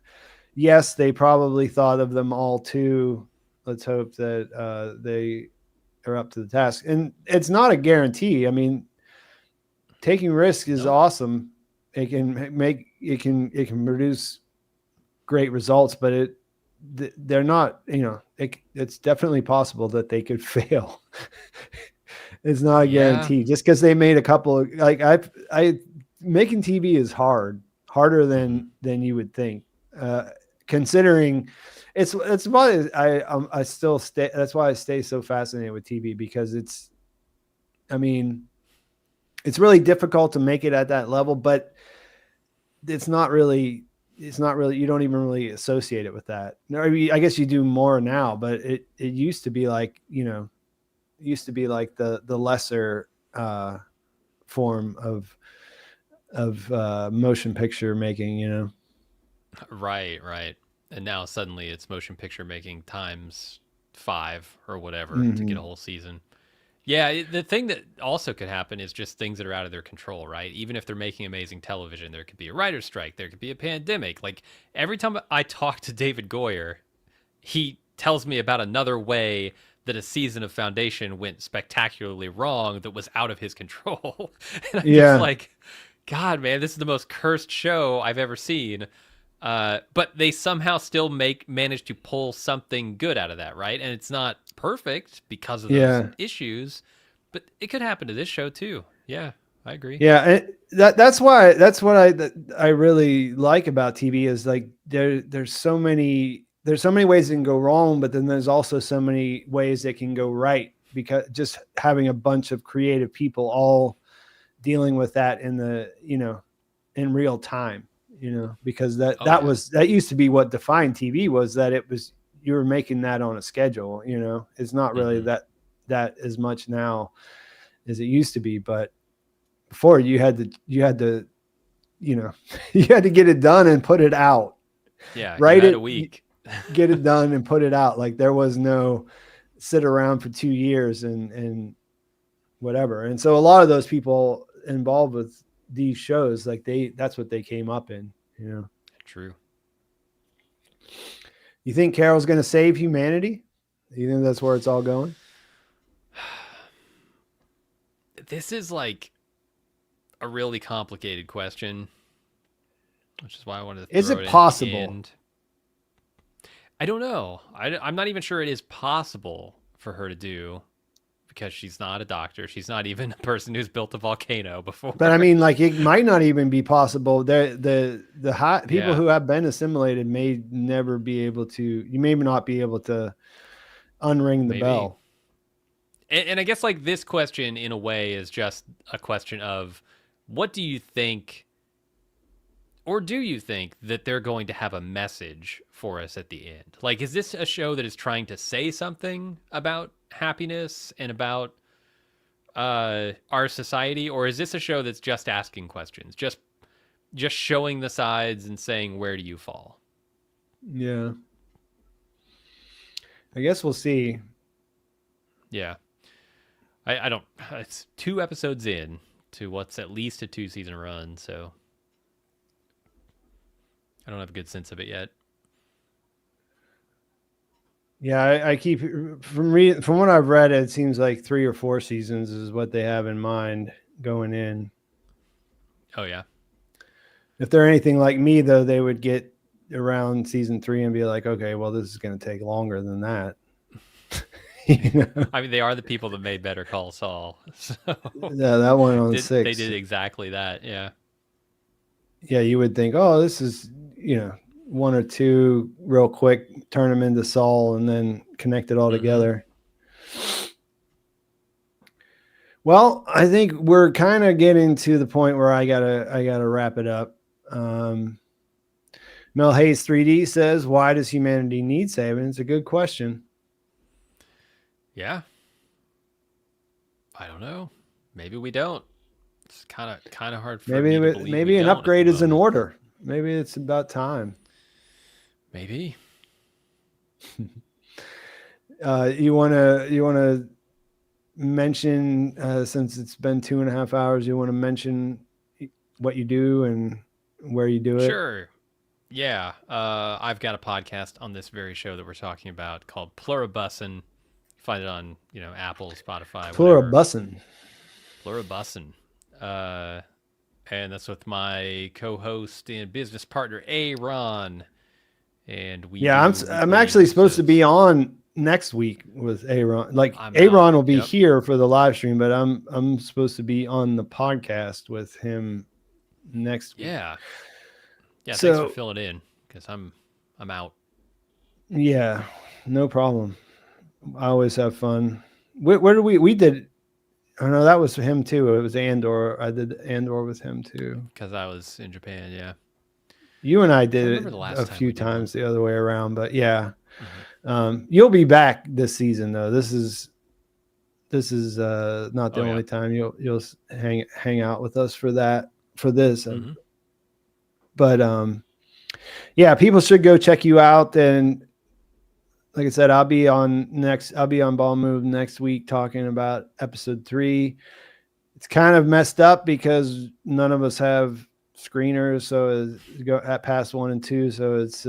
Yes, they probably thought of them all too. Let's hope that they are up to the task. And it's not a guarantee. I mean, taking risk is Nope. awesome. It can produce great results, but they're not. It's definitely possible that they could fail. It's not a Yeah. guarantee. Just because they made a couple of, like, I making TV is harder Hmm. than you would think. Considering it's why I still stay. That's why I stay so fascinated with TV, because I mean, it's really difficult to make it at that level, but it's not really. It's not really. You don't even really associate it with that. No, I mean, I guess you do more now, but it used to be like, the lesser form of motion picture making. Right, right. And now suddenly it's motion picture making times 5 or whatever to get a Hmm. whole season. Yeah, the thing that also could happen is just things that are out of their control, right? Even if they're making amazing television, there could be a writer's strike, there could be a pandemic. Like every time I talk to David Goyer, he tells me about another way that a season of Foundation went spectacularly wrong that was out of his control. And I'm just Yeah, like, God, man, this is the most cursed show I've ever seen. But they somehow still manage to pull something good out of that, right? And it's not perfect because of those yeah, issues, but it could happen to this show too. Yeah, I agree. yeah. That's why I really like about TV is like there's so many ways it can go wrong, but then there's also so many ways it can go right, because just having a bunch of creative people all dealing with that in real time, because Oh yeah. that used to be what defined TV, was that it was, you were making that on a schedule. It's not really Hmm. that as much now as it used to be, but before you had to you had to get it done and put it out. Yeah, you Write had a it, week. get it done and put it out. Like there was no sit around for 2 years and whatever. And so a lot of those people involved with these shows, like that's what they came up in. True. You think Carol's going to save humanity? You think that's where it's all going? This is like a really complicated question, which is why I wanted to Is throw it it in at the possible? end. I don't know. I'm not even sure it is possible for her to do, because she's not a doctor. She's not even a person who's built a volcano before. But I mean, like, it might not even be possible. People Yeah. who have been assimilated may never be able to. You may not be able to unring the Maybe. bell. And I guess like this question in a way is just a question of, what do you think, or do you think that they're going to have a message for us at the end? Like, is this a show that is trying to say something about happiness and about our society, or is this a show that's just asking questions, just showing the sides and saying, where do you fall? Yeah. I guess we'll see. Yeah. I don't. It's 2 episodes in to what's at least a 2-season run, so I don't have a good sense of it yet. Yeah, I keep from what I've read, it seems like 3 or 4 seasons is what they have in mind going in. Oh yeah. If they're anything like me, though, they would get around season 3 and be like, okay, well, this is going to take longer than that. You know? I mean, they are the people that made Better Call Saul. So yeah, that one on 6. They did exactly that. Yeah. Yeah, you would think, oh, this is, 1 or 2 real quick, turn them into Saul and then connect it all together. Well, I think we're kind of getting to the point where I gotta wrap it up. Mel Hayes 3D says, why does humanity need saving? It's a good question. Yeah. I don't know. Maybe we don't. It's kind of hard for me to believe. Maybe an upgrade is in order. Maybe it's about time. Maybe. You wanna mention, since it's been 2.5 hours, you want to mention what you do and where you do it? Sure. Yeah. I've got a podcast on this very show that we're talking about called Pluribussin. Find it on, Apple, Spotify, Pluribussin. And that's with my co-host and business partner, Aaron. And I'm actually supposed to be on next week with Aaron. Like, Aaron will be here for the live stream, but I'm supposed to be on the podcast with him next week. Yeah. Yeah. So, thanks for filling in, because I'm out. Yeah, no problem. I always have fun. Where did we did? Oh no, that was him too. It was Andor. I did Andor with him too. Because I was in Japan. Yeah. You and I did it a few times the other way around, but yeah. You'll be back this season though. This is not the only time you'll hang out with us for this. But yeah, people should go check you out. And like I said, I'll be on Ball Move next week talking about episode 3. It's kind of messed up because none of us have screeners, so go at past 1 and 2. So it's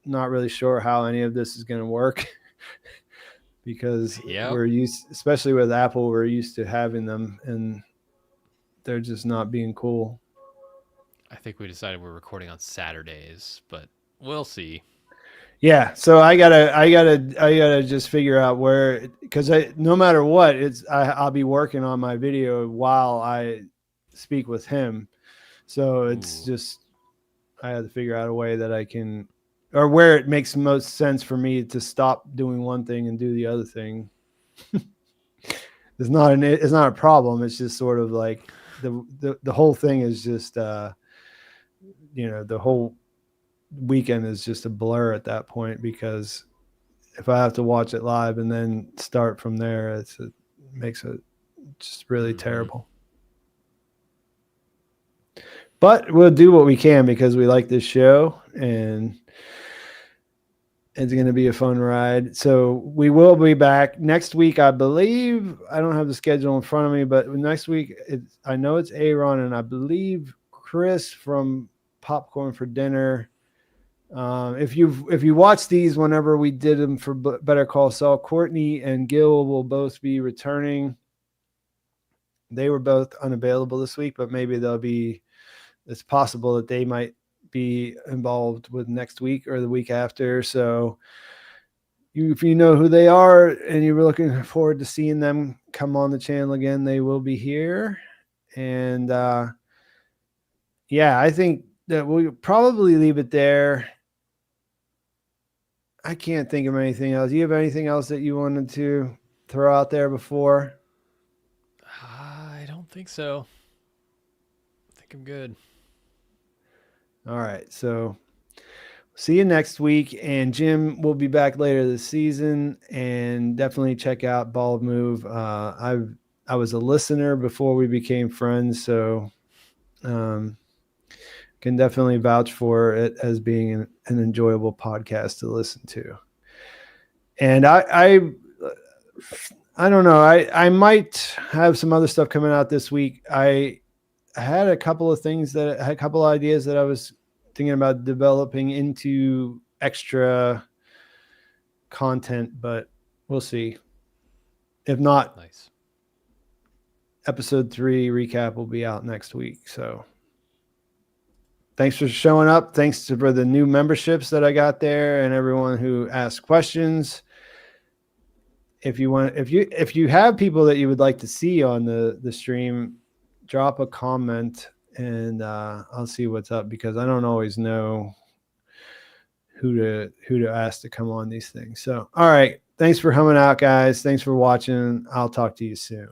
not really sure how any of this is going to work because we're used, especially with Apple, we're used to having them and they're just not being cool. I think we decided we're recording on Saturdays, but we'll see. Yeah, so I gotta just figure out where, because no matter what, I'll be working on my video while I speak with him. So it's just I have to figure out a way that I can, or where it makes most sense for me to stop doing one thing and do the other thing. It's not a problem. It's just sort of like the whole thing is just the whole weekend is just a blur at that point, because if I have to watch it live and then start from there, it makes it just really terrible. But we'll do what we can because we like this show and it's going to be a fun ride. So we will be back next week, I believe. I don't have the schedule in front of me, but next week I know it's Aaron and I believe Chris from Popcorn for Dinner. If you watch these whenever we did them for Better Call Saul, Courtney and Gil will both be returning. They were both unavailable this week, but maybe it's possible that they might be involved with next week or the week after. So if you know who they are and you're looking forward to seeing them come on the channel again, they will be here. And yeah, I think that we'll probably leave it there. I can't think of anything else. You have anything else that you wanted to throw out there before? I don't think so. I think I'm good. All right. So see you next week. And Jim will be back later this season. And definitely check out Bald Move. I was a listener before we became friends, so can definitely vouch for it as being an enjoyable podcast to listen to. And I don't know. I might have some other stuff coming out this week. I had a couple of ideas that I was thinking about developing into extra content, but we'll see. If not, Nice. episode 3 recap will be out next week. So thanks for showing up. Thanks for the new memberships that I got there and everyone who asked questions. If you have people that you would like to see on the stream, drop a comment and I'll see what's up, because I don't always know who to ask to come on these things. So, all right. Thanks for coming out, guys. Thanks for watching. I'll talk to you soon.